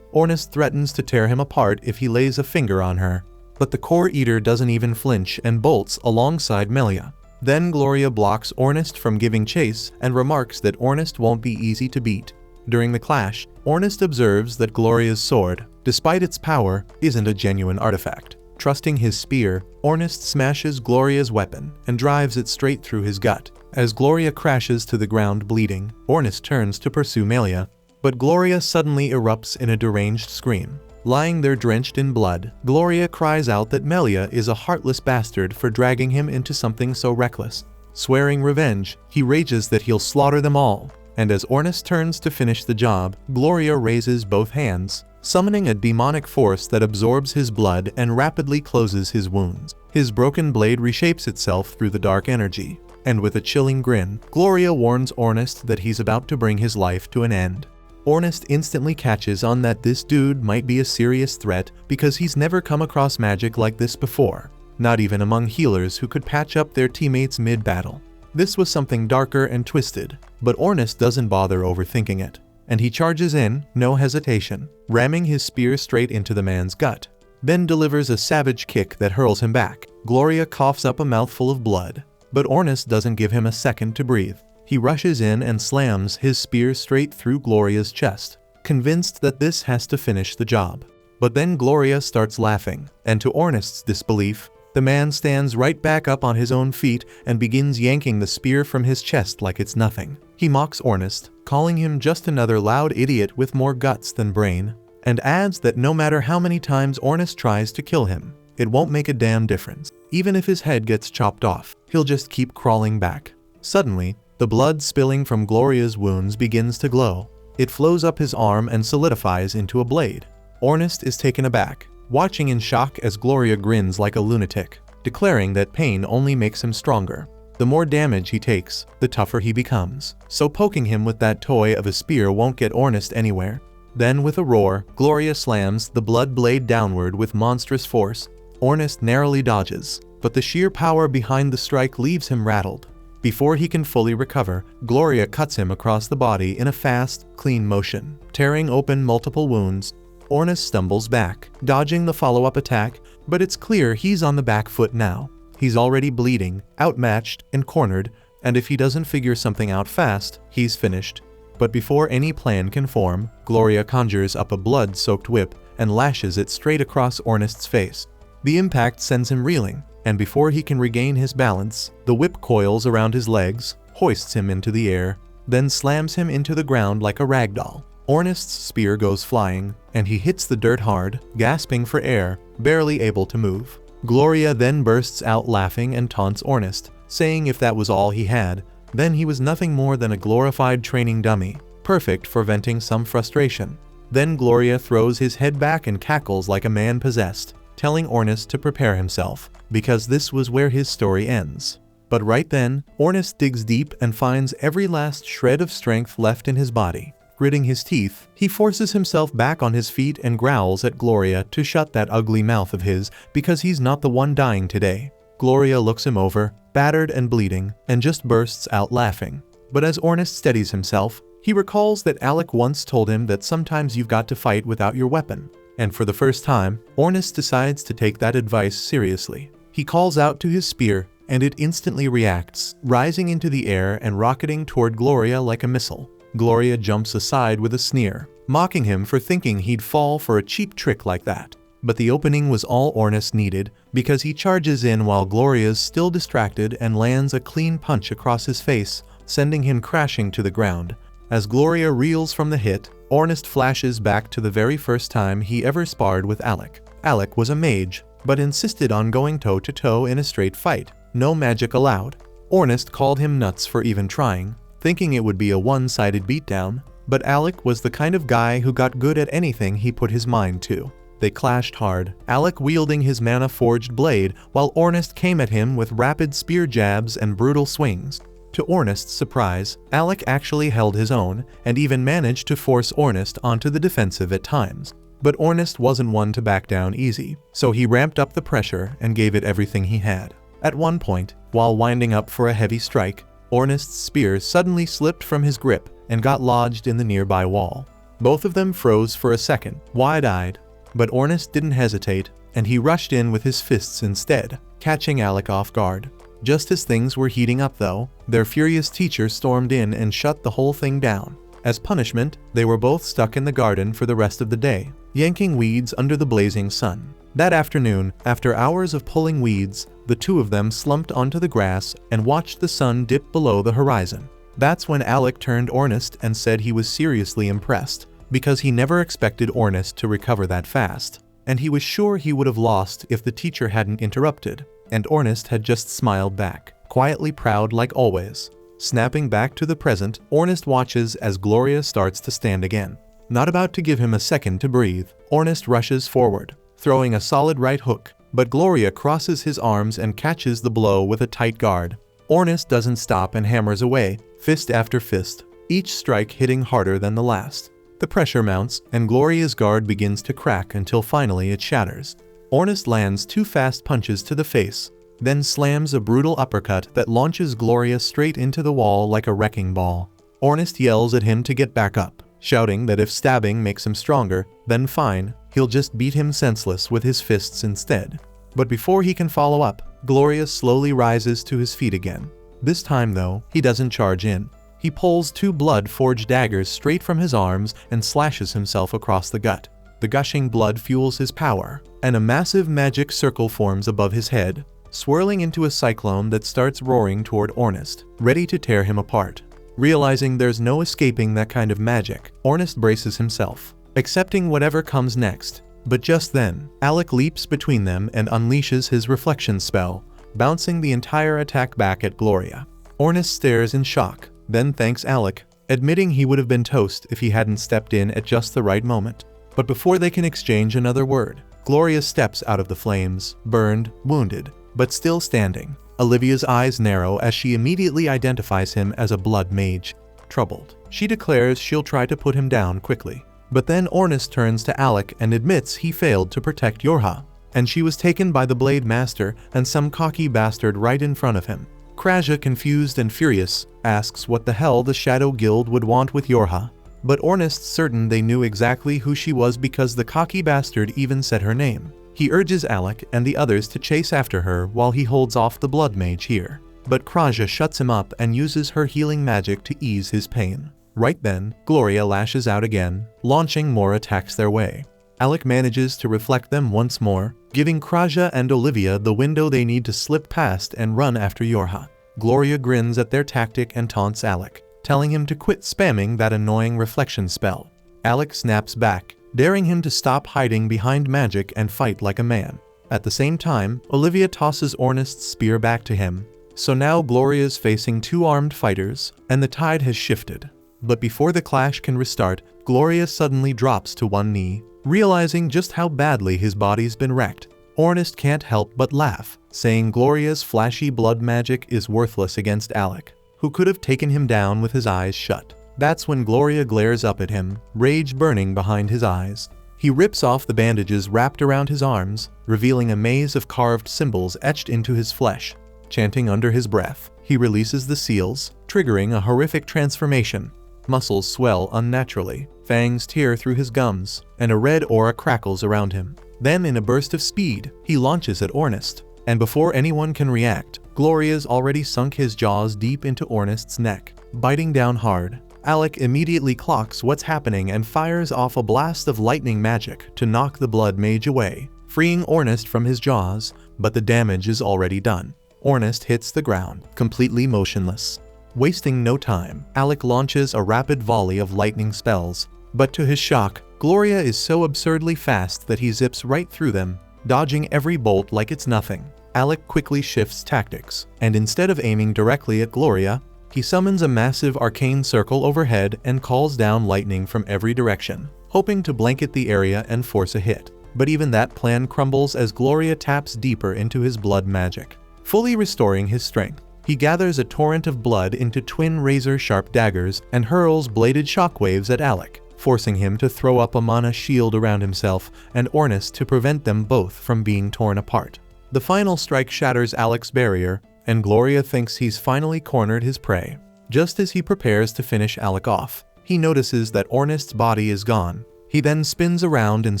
Ornest threatens to tear him apart if he lays a finger on her, but the core eater doesn't even flinch and bolts alongside Melia. Then Gloria blocks Ornest from giving chase and remarks that Ornest won't be easy to beat. During the clash, Ornest observes that Gloria's sword, despite its power, isn't a genuine artifact. Trusting his spear, Ornest smashes Gloria's weapon and drives it straight through his gut. As Gloria crashes to the ground bleeding, Ornest turns to pursue Melia, but Gloria suddenly erupts in a deranged scream. Lying there drenched in blood, Gloria cries out that Melia is a heartless bastard for dragging him into something so reckless. Swearing revenge, he rages that he'll slaughter them all, and as Ornest turns to finish the job, Gloria raises both hands, summoning a demonic force that absorbs his blood and rapidly closes his wounds. His broken blade reshapes itself through the dark energy, and with a chilling grin, Gloria warns Ornest that he's about to bring his life to an end. Ornest instantly catches on that this dude might be a serious threat because he's never come across magic like this before, not even among healers who could patch up their teammates mid-battle. This was something darker and twisted, but Ornest doesn't bother overthinking it, and he charges in, no hesitation, ramming his spear straight into the man's gut, then delivers a savage kick that hurls him back. Gloria coughs up a mouthful of blood, but Ornest doesn't give him a second to breathe. He rushes in and slams his spear straight through Gloria's chest, convinced that this has to finish the job. But then Gloria starts laughing, and to Ornest's disbelief, the man stands right back up on his own feet and begins yanking the spear from his chest like it's nothing. He mocks Ornest, calling him just another loud idiot with more guts than brain, and adds that no matter how many times Ornest tries to kill him, it won't make a damn difference. Even if his head gets chopped off, he'll just keep crawling back. Suddenly, the blood spilling from Gloria's wounds begins to glow. It flows up his arm and solidifies into a blade. Ornest is taken aback, watching in shock as Gloria grins like a lunatic, declaring that pain only makes him stronger. The more damage he takes, the tougher he becomes, so poking him with that toy of a spear won't get Ornest anywhere. Then with a roar, Gloria slams the blood blade downward with monstrous force. Ornest narrowly dodges, but the sheer power behind the strike leaves him rattled. Before he can fully recover, Gloria cuts him across the body in a fast, clean motion, tearing open multiple wounds. Ornus stumbles back, dodging the follow-up attack, but it's clear he's on the back foot now. He's already bleeding, outmatched, and cornered, and if he doesn't figure something out fast, he's finished. But before any plan can form, Gloria conjures up a blood-soaked whip and lashes it straight across Ornust's face. The impact sends him reeling, and before he can regain his balance, the whip coils around his legs, hoists him into the air, then slams him into the ground like a ragdoll. Ornust's spear goes flying, and he hits the dirt hard, gasping for air, barely able to move. Gloria then bursts out laughing and taunts Ornust, saying if that was all he had, then he was nothing more than a glorified training dummy, perfect for venting some frustration. Then Gloria throws his head back and cackles like a man possessed, telling Ornust to prepare himself, because this was where his story ends. But right then, Ornust digs deep and finds every last shred of strength left in his body. Gritting his teeth, he forces himself back on his feet and growls at Gloria to shut that ugly mouth of his, because he's not the one dying today. Gloria looks him over, battered and bleeding, and just bursts out laughing. But as Ornust steadies himself, he recalls that Alec once told him that sometimes you've got to fight without your weapon. And for the first time, Ornust decides to take that advice seriously. He calls out to his spear, and it instantly reacts, rising into the air and rocketing toward Gloria like a missile. Gloria jumps aside with a sneer, mocking him for thinking he'd fall for a cheap trick like that. But the opening was all Ornust needed, because he charges in while Gloria's still distracted and lands a clean punch across his face, sending him crashing to the ground. As Gloria reels from the hit, Ornust flashes back to the very first time he ever sparred with Alec. Alec was a mage, but insisted on going toe-to-toe in a straight fight, no magic allowed. Ornust called him nuts for even trying, thinking it would be a one-sided beatdown, but Alec was the kind of guy who got good at anything he put his mind to. They clashed hard, Alec wielding his mana-forged blade, while Ornust came at him with rapid spear jabs and brutal swings. To Ornust's surprise, Alec actually held his own, and even managed to force Ornust onto the defensive at times. But Ornust wasn't one to back down easy, so he ramped up the pressure and gave it everything he had. At one point, while winding up for a heavy strike, Ornust's spear suddenly slipped from his grip and got lodged in the nearby wall. Both of them froze for a second, wide-eyed, but Ornust didn't hesitate, and he rushed in with his fists instead, catching Alec off guard. Just as things were heating up though, their furious teacher stormed in and shut the whole thing down. As punishment, they were both stuck in the garden for the rest of the day, yanking weeds under the blazing sun. That afternoon, after hours of pulling weeds, the two of them slumped onto the grass and watched the sun dip below the horizon. That's when Alec turned Ornust and said he was seriously impressed, because he never expected Ornust to recover that fast, and he was sure he would have lost if the teacher hadn't interrupted, and Ornust had just smiled back, quietly proud like always. Snapping back to the present, Ornust watches as Gloria starts to stand again. Not about to give him a second to breathe, Ornust rushes forward, throwing a solid right hook, but Gloria crosses his arms and catches the blow with a tight guard. Ornust doesn't stop and hammers away, fist after fist, each strike hitting harder than the last. The pressure mounts, and Gloria's guard begins to crack until finally it shatters. Ornust lands 2 fast punches to the face, then slams a brutal uppercut that launches Gloria straight into the wall like a wrecking ball. Ornust yells at him to get back up, shouting that if stabbing makes him stronger, then fine, he'll just beat him senseless with his fists instead. But before he can follow up, Gloria slowly rises to his feet again. This time though, he doesn't charge in. He pulls 2 blood-forged daggers straight from his arms and slashes himself across the gut. The gushing blood fuels his power, and a massive magic circle forms above his head, swirling into a cyclone that starts roaring toward Ornust, ready to tear him apart. Realizing there's no escaping that kind of magic, Ornust braces himself, accepting whatever comes next. But just then, Alec leaps between them and unleashes his reflection spell, bouncing the entire attack back at Gloria. Ornust stares in shock, then thanks Alec, admitting he would have been toast if he hadn't stepped in at just the right moment. But before they can exchange another word, Gloria steps out of the flames, burned, wounded, but still standing. Olivia's eyes narrow as she immediately identifies him as a blood mage. Troubled, she declares she'll try to put him down quickly. But then Ornust turns to Alec and admits he failed to protect Yorha. and she was taken by the Blade Master and some cocky bastard right in front of him. Kraja, confused and furious, asks what the hell the Shadow Guild would want with Yorha, but Ornest's certain they knew exactly who she was because the cocky bastard even said her name. He urges Alec and the others to chase after her while he holds off the Blood Mage here, but Kraja shuts him up and uses her healing magic to ease his pain. Right then, Gloria lashes out again, launching more attacks their way. Alec manages to reflect them once more, giving Kraja and Olivia the window they need to slip past and run after Yorha. Gloria grins at their tactic and taunts Alec, telling him to quit spamming that annoying reflection spell. Alec snaps back, daring him to stop hiding behind magic and fight like a man. At the same time, Olivia tosses Ornest's spear back to him, so now Gloria's facing two armed fighters, and the tide has shifted. But before the clash can restart, Gloria suddenly drops to one knee, realizing just how badly his body's been wrecked. Ornest can't help but laugh, saying Gloria's flashy blood magic is worthless against Alec, who could have taken him down with his eyes shut. That's when Gloria glares up at him, rage burning behind his eyes. He rips off the bandages wrapped around his arms, revealing a maze of carved symbols etched into his flesh. Chanting under his breath, he releases the seals, triggering a horrific transformation. Muscles swell unnaturally, fangs tear through his gums, and a red aura crackles around him. Then in a burst of speed, he launches at Ornest, and before anyone can react, Gloria's already sunk his jaws deep into Ornest's neck, biting down hard. Alec immediately clocks what's happening and fires off a blast of lightning magic to knock the Blood Mage away, freeing Ornest from his jaws, but the damage is already done. Ornest hits the ground, completely motionless. Wasting no time, Alec launches a rapid volley of lightning spells, but to his shock, Gloria is so absurdly fast that he zips right through them, dodging every bolt like it's nothing. Alec quickly shifts tactics, and instead of aiming directly at Gloria, he summons a massive arcane circle overhead and calls down lightning from every direction, hoping to blanket the area and force a hit. But even that plan crumbles as Gloria taps deeper into his blood magic. Fully restoring his strength, he gathers a torrent of blood into twin razor-sharp daggers and hurls bladed shockwaves at Alec, forcing him to throw up a mana shield around himself and Ornest to prevent them both from being torn apart. The final strike shatters Alec's barrier, and Gloria thinks he's finally cornered his prey. Just as he prepares to finish Alec off, he notices that Ornest's body is gone. He then spins around and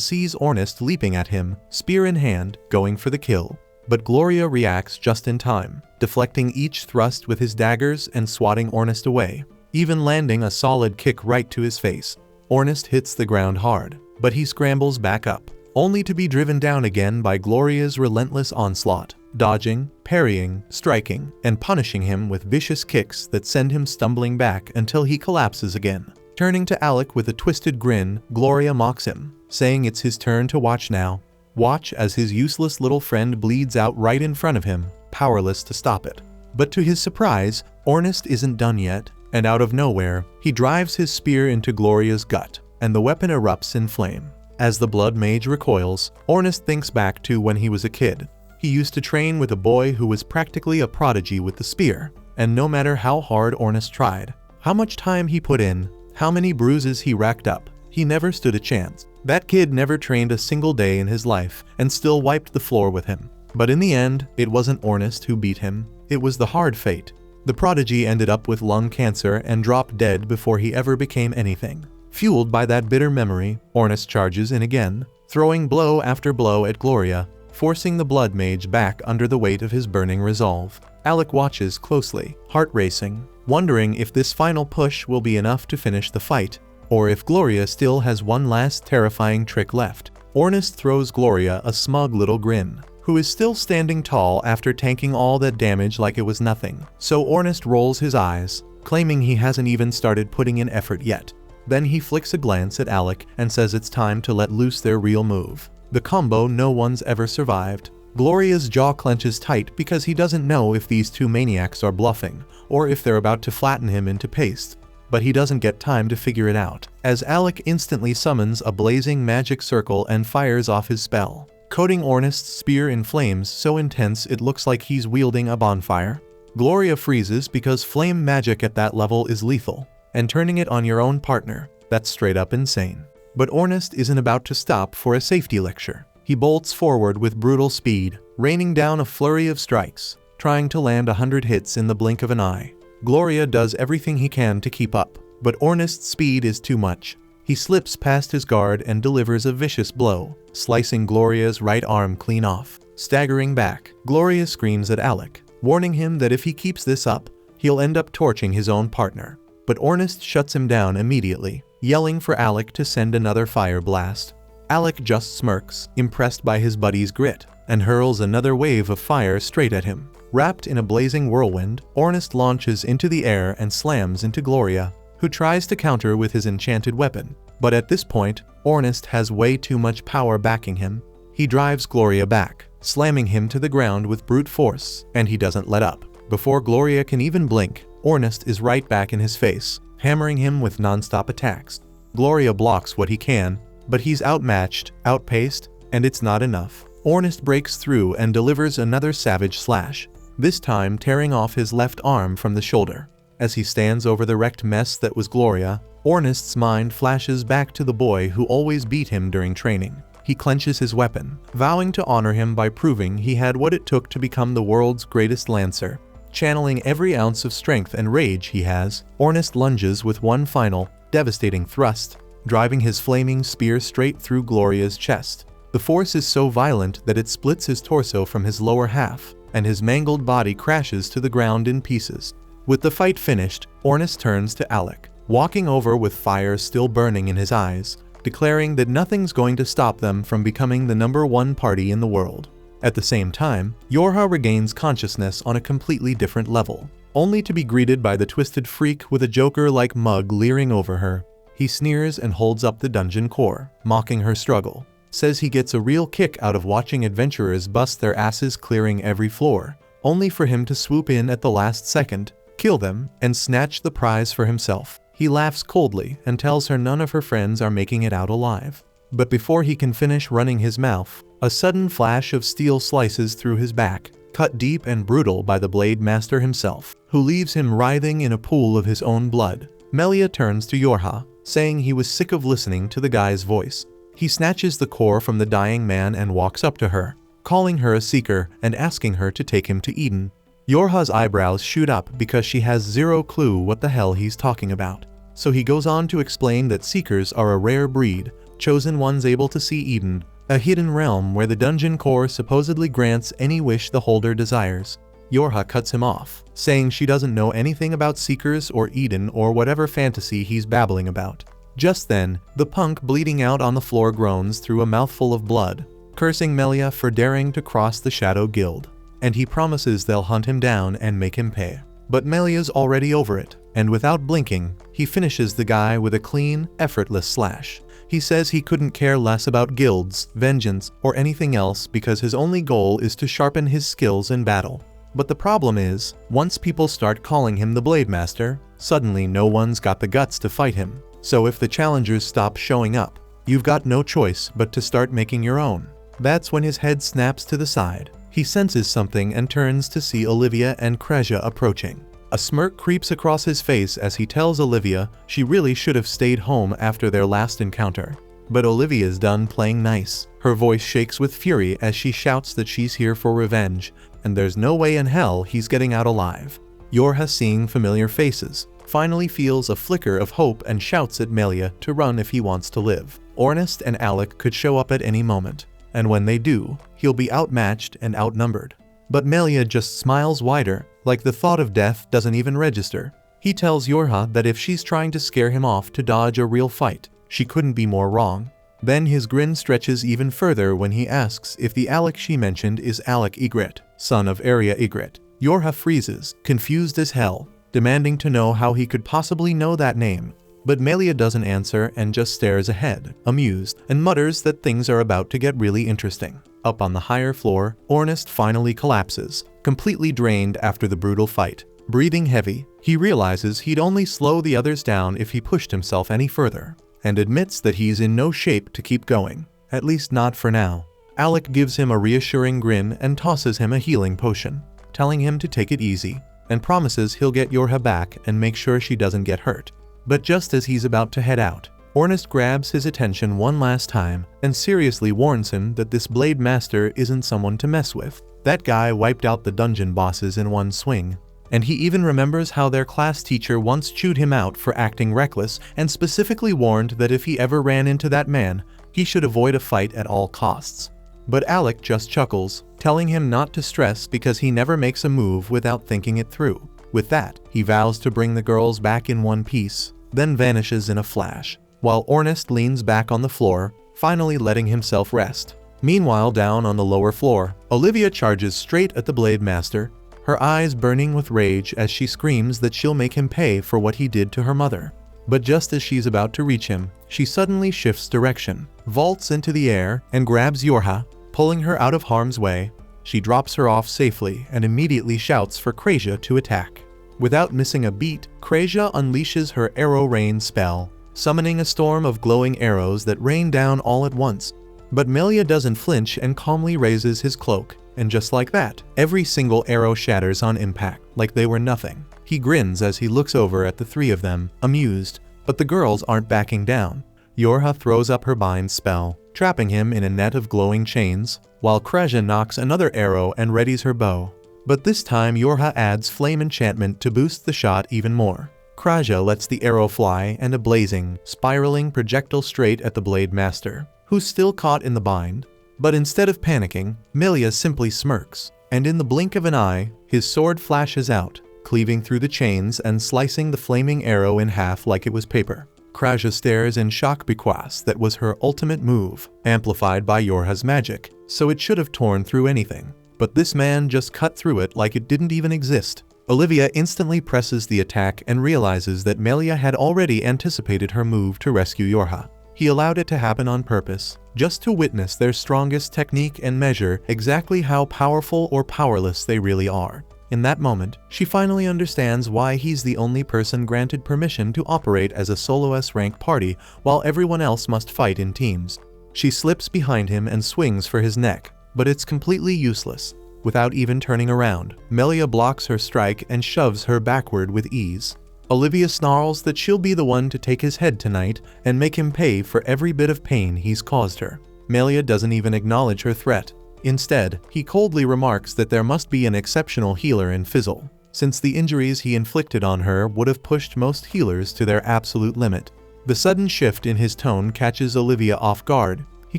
sees Ornest leaping at him, spear in hand, going for the kill. But Gloria reacts just in time, deflecting each thrust with his daggers and swatting Ornest away, even landing a solid kick right to his face. Ornest hits the ground hard, but he scrambles back up, only to be driven down again by Gloria's relentless onslaught, dodging, parrying, striking, and punishing him with vicious kicks that send him stumbling back until he collapses again. Turning to Alec with a twisted grin, Gloria mocks him, saying it's his turn to watch now. Watch as his useless little friend bleeds out right in front of him, powerless to stop it. But to his surprise, Ornest isn't done yet, and out of nowhere, he drives his spear into Gloria's gut, and the weapon erupts in flame. As the Blood Mage recoils, Ornest thinks back to when he was a kid. He used to train with a boy who was practically a prodigy with the spear, and no matter how hard Ornest tried, how much time he put in, how many bruises he racked up, he never stood a chance. That kid never trained a single day in his life and still wiped the floor with him. But in the end, it wasn't Ornest who beat him, it was the hard fate. The prodigy ended up with lung cancer and dropped dead before he ever became anything. Fueled by that bitter memory, Ornest charges in again, throwing blow after blow at Gloria, forcing the Blood Mage back under the weight of his burning resolve. Alec watches closely, heart racing, wondering if this final push will be enough to finish the fight, or if Gloria still has one last terrifying trick left. Ornest throws Gloria a smug little grin, who is still standing tall after tanking all that damage like it was nothing. So Ornest rolls his eyes, claiming he hasn't even started putting in effort yet. Then he flicks a glance at Alec and says it's time to let loose their real move. The combo no one's ever survived. Gloria's jaw clenches tight because he doesn't know if these two maniacs are bluffing, or if they're about to flatten him into paste. But he doesn't get time to figure it out, as Alec instantly summons a blazing magic circle and fires off his spell, coating Ornest's spear in flames so intense it looks like he's wielding a bonfire. Gloria freezes because flame magic at that level is lethal, and turning it on your own partner, that's straight up insane. But Ornest isn't about to stop for a safety lecture. He bolts forward with brutal speed, raining down a flurry of strikes, trying to land 100 hits in the blink of an eye. Gloria does everything he can to keep up, but Ornest's speed is too much. He slips past his guard and delivers a vicious blow, slicing Gloria's right arm clean off. Staggering back, Gloria screams at Alec, warning him that if he keeps this up, he'll end up torching his own partner. But Ornest shuts him down immediately, yelling for Alec to send another fire blast. Alec just smirks, impressed by his buddy's grit, and hurls another wave of fire straight at him. Wrapped in a blazing whirlwind, Ornest launches into the air and slams into Gloria, who tries to counter with his enchanted weapon. But at this point, Ornest has way too much power backing him. He drives Gloria back, slamming him to the ground with brute force, and he doesn't let up. Before Gloria can even blink, Ornest is right back in his face, hammering him with non-stop attacks. Gloria blocks what he can, but he's outmatched, outpaced, and it's not enough. Ornest breaks through and delivers another savage slash, this time tearing off his left arm from the shoulder. As he stands over the wrecked mess that was Gloria, Ornest's mind flashes back to the boy who always beat him during training. He clenches his weapon, vowing to honor him by proving he had what it took to become the world's greatest lancer. Channeling every ounce of strength and rage he has, Ornest lunges with one final, devastating thrust, driving his flaming spear straight through Gloria's chest. The force is so violent that it splits his torso from his lower half, and his mangled body crashes to the ground in pieces. With the fight finished, Ornest turns to Alec, walking over with fire still burning in his eyes, declaring that nothing's going to stop them from becoming the #1 party in the world. At the same time, Yorha regains consciousness on a completely different level, only to be greeted by the twisted freak with a Joker-like mug leering over her. He sneers and holds up the dungeon core, mocking her struggle. Says he gets a real kick out of watching adventurers bust their asses clearing every floor, only for him to swoop in at the last second, kill them, and snatch the prize for himself. He laughs coldly and tells her none of her friends are making it out alive. But before he can finish running his mouth, a sudden flash of steel slices through his back, cut deep and brutal by the Blade Master himself, who leaves him writhing in a pool of his own blood. Melia turns to Yorha, saying he was sick of listening to the guy's voice. He snatches the core from the dying man and walks up to her, calling her a seeker and asking her to take him to Eden. Yorha's eyebrows shoot up because she has zero clue what the hell he's talking about. So he goes on to explain that seekers are a rare breed, chosen ones able to see Eden, a hidden realm where the dungeon core supposedly grants any wish the holder desires. Yorha cuts him off, saying she doesn't know anything about seekers or Eden or whatever fantasy he's babbling about. Just then, the punk bleeding out on the floor groans through a mouthful of blood, cursing Melia for daring to cross the Shadow Guild. And he promises they'll hunt him down and make him pay. But Melia's already over it, and without blinking, he finishes the guy with a clean, effortless slash. He says he couldn't care less about guilds, vengeance, or anything else because his only goal is to sharpen his skills in battle. But the problem is, once people start calling him the Blade Master, suddenly no one's got the guts to fight him. So if the challengers stop showing up, you've got no choice but to start making your own. That's when his head snaps to the side. He senses something and turns to see Olivia and Kresia approaching. A smirk creeps across his face as he tells Olivia she really should have stayed home after their last encounter. But Olivia's done playing nice. Her voice shakes with fury as she shouts that she's here for revenge, and there's no way in hell he's getting out alive. Yorha, seeing familiar faces, finally feels a flicker of hope and shouts at Melia to run if he wants to live. Ornest and Alec could show up at any moment, and when they do, he'll be outmatched and outnumbered. But Melia just smiles wider, like the thought of death doesn't even register. He tells Yorha that if she's trying to scare him off to dodge a real fight, she couldn't be more wrong. Then his grin stretches even further when he asks if the Alec she mentioned is Alec Ygritte, son of Arya Ygritte. Yorha freezes, confused as hell, demanding to know how he could possibly know that name. But Melia doesn't answer and just stares ahead, amused, and mutters that things are about to get really interesting. Up on the higher floor, Ornest finally collapses, completely drained after the brutal fight. Breathing heavy, he realizes he'd only slow the others down if he pushed himself any further, and admits that he's in no shape to keep going, at least not for now. Alec gives him a reassuring grin and tosses him a healing potion, telling him to take it easy, and promises he'll get Yorha back and make sure she doesn't get hurt. But just as he's about to head out, Ornest grabs his attention one last time and seriously warns him that this Blade Master isn't someone to mess with. That guy wiped out the dungeon bosses in one swing. And he even remembers how their class teacher once chewed him out for acting reckless and specifically warned that if he ever ran into that man, he should avoid a fight at all costs. But Alec just chuckles, telling him not to stress because he never makes a move without thinking it through. With that, he vows to bring the girls back in one piece, then vanishes in a flash, while Ornest leans back on the floor, finally letting himself rest. Meanwhile, down on the lower floor, Olivia charges straight at the Blade Master, her eyes burning with rage as she screams that she'll make him pay for what he did to her mother. But just as she's about to reach him, she suddenly shifts direction, vaults into the air, and grabs Yorha, pulling her out of harm's way. She drops her off safely and immediately shouts for Krasia to attack. Without missing a beat, Krasia unleashes her Arrow Rain spell, summoning a storm of glowing arrows that rain down all at once. But Melia doesn't flinch and calmly raises his cloak, and just like that, every single arrow shatters on impact, like they were nothing. He grins as he looks over at the three of them, amused, but the girls aren't backing down. Yorha throws up her bind spell, trapping him in a net of glowing chains, while Krasia knocks another arrow and readies her bow. But this time Yorha adds flame enchantment to boost the shot even more. Krasia lets the arrow fly and a blazing, spiraling projectile straight at the Blade Master, who's still caught in the bind. But instead of panicking, Melia simply smirks, and in the blink of an eye, his sword flashes out, cleaving through the chains and slicing the flaming arrow in half like it was paper. Krasia stares in shock because that was her ultimate move, amplified by Yorha's magic, so it should have torn through anything. But this man just cut through it like it didn't even exist. Olivia instantly presses the attack and realizes that Melia had already anticipated her move to rescue Yorha. He allowed it to happen on purpose, just to witness their strongest technique and measure exactly how powerful or powerless they really are. In that moment, she finally understands why he's the only person granted permission to operate as a solo S-rank party while everyone else must fight in teams. She slips behind him and swings for his neck, but it's completely useless. Without even turning around, Melia blocks her strike and shoves her backward with ease. Olivia snarls that she'll be the one to take his head tonight and make him pay for every bit of pain he's caused her. Melia doesn't even acknowledge her threat. Instead, he coldly remarks that there must be an exceptional healer in Fizzle, since the injuries he inflicted on her would have pushed most healers to their absolute limit. The sudden shift in his tone catches Olivia off guard. He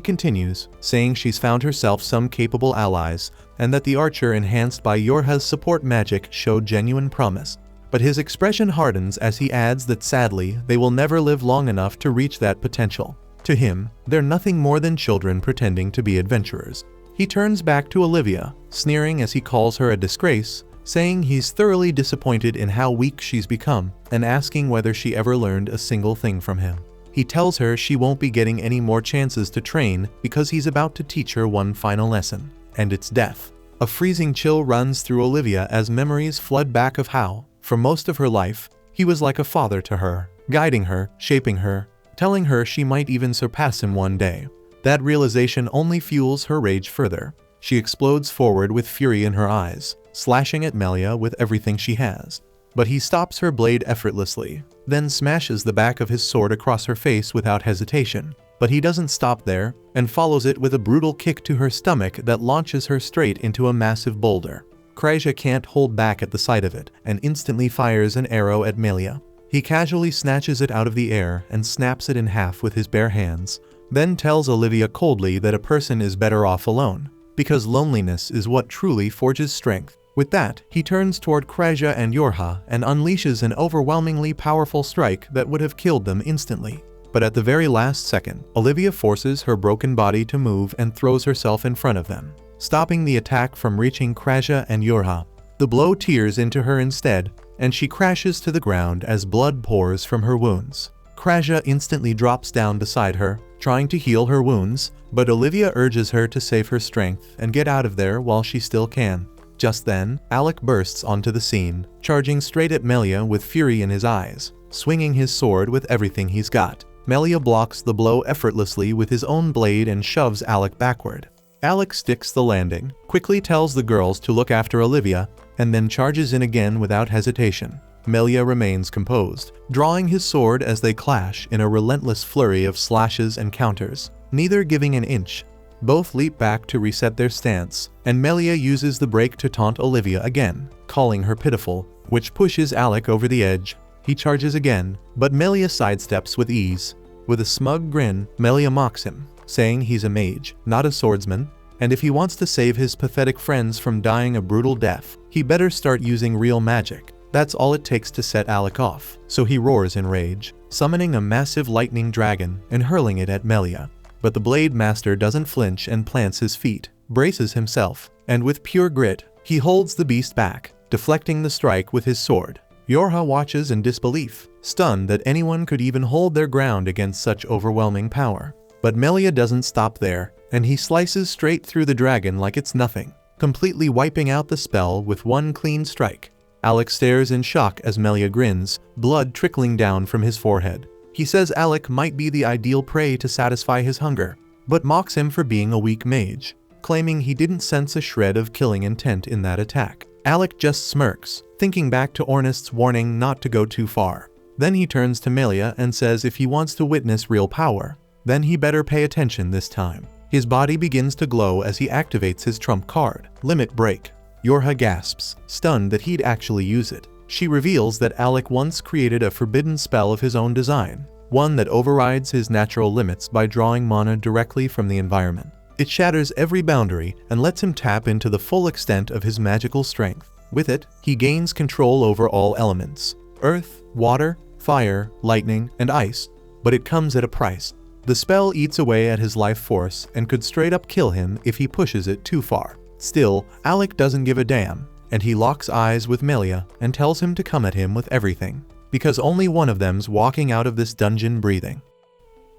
continues, saying she's found herself some capable allies, and that the archer enhanced by Yorha's support magic showed genuine promise. But his expression hardens as he adds that sadly, they will never live long enough to reach that potential. To him, they're nothing more than children pretending to be adventurers. He turns back to Olivia, sneering as he calls her a disgrace, saying he's thoroughly disappointed in how weak she's become, and asking whether she ever learned a single thing from him. He tells her she won't be getting any more chances to train because he's about to teach her one final lesson, and it's death. A freezing chill runs through Olivia as memories flood back of how, for most of her life, he was like a father to her, guiding her, shaping her, telling her she might even surpass him one day. That realization only fuels her rage further. She explodes forward with fury in her eyes, slashing at Melia with everything she has. But he stops her blade effortlessly, then smashes the back of his sword across her face without hesitation. But he doesn't stop there, and follows it with a brutal kick to her stomach that launches her straight into a massive boulder. Krasia can't hold back at the sight of it, and instantly fires an arrow at Melia. He casually snatches it out of the air and snaps it in half with his bare hands, then tells Olivia coldly that a person is better off alone, because loneliness is what truly forges strength. With that, he turns toward Krasia and Yorha and unleashes an overwhelmingly powerful strike that would have killed them instantly. But at the very last second, Olivia forces her broken body to move and throws herself in front of them, stopping the attack from reaching Krasia and Yorha. The blow tears into her instead, and she crashes to the ground as blood pours from her wounds. Krasia instantly drops down beside her, trying to heal her wounds, but Olivia urges her to save her strength and get out of there while she still can. Just then, Alec bursts onto the scene, charging straight at Melia with fury in his eyes, swinging his sword with everything he's got. Melia blocks the blow effortlessly with his own blade and shoves Alec backward. Alec sticks the landing, quickly tells the girls to look after Olivia, and then charges in again without hesitation. Melia remains composed, drawing his sword as they clash in a relentless flurry of slashes and counters, neither giving an inch. Both leap back to reset their stance, and Melia uses the break to taunt Olivia again, calling her pitiful, which pushes Alec over the edge. He charges again, but Melia sidesteps with ease. With a smug grin, Melia mocks him, saying he's a mage, not a swordsman, and if he wants to save his pathetic friends from dying a brutal death, he better start using real magic. That's all it takes to set Alec off, so he roars in rage, summoning a massive lightning dragon and hurling it at Melia. But the Blade Master doesn't flinch and plants his feet, braces himself, and with pure grit, he holds the beast back, deflecting the strike with his sword. Yorha watches in disbelief, stunned that anyone could even hold their ground against such overwhelming power. But Melia doesn't stop there, and he slices straight through the dragon like it's nothing, completely wiping out the spell with one clean strike. Alec stares in shock as Melia grins, blood trickling down from his forehead. He says Alec might be the ideal prey to satisfy his hunger, but mocks him for being a weak mage, claiming he didn't sense a shred of killing intent in that attack. Alec just smirks, thinking back to Ornest's warning not to go too far. Then he turns to Melia and says if he wants to witness real power, then he better pay attention this time. His body begins to glow as he activates his trump card, Limit Break. Yorha gasps, stunned that he'd actually use it. She reveals that Alec once created a forbidden spell of his own design, one that overrides his natural limits by drawing mana directly from the environment. It shatters every boundary and lets him tap into the full extent of his magical strength. With it, he gains control over all elements: earth, water, fire, lightning, and ice. But it comes at a price. The spell eats away at his life force and could straight up kill him if he pushes it too far. Still, Alec doesn't give a damn, and he locks eyes with Melia and tells him to come at him with everything, because only one of them's walking out of this dungeon breathing.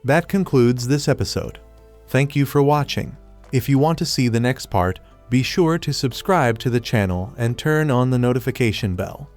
That concludes this episode. Thank you for watching. If you want to see the next part, be sure to subscribe to the channel and turn on the notification bell.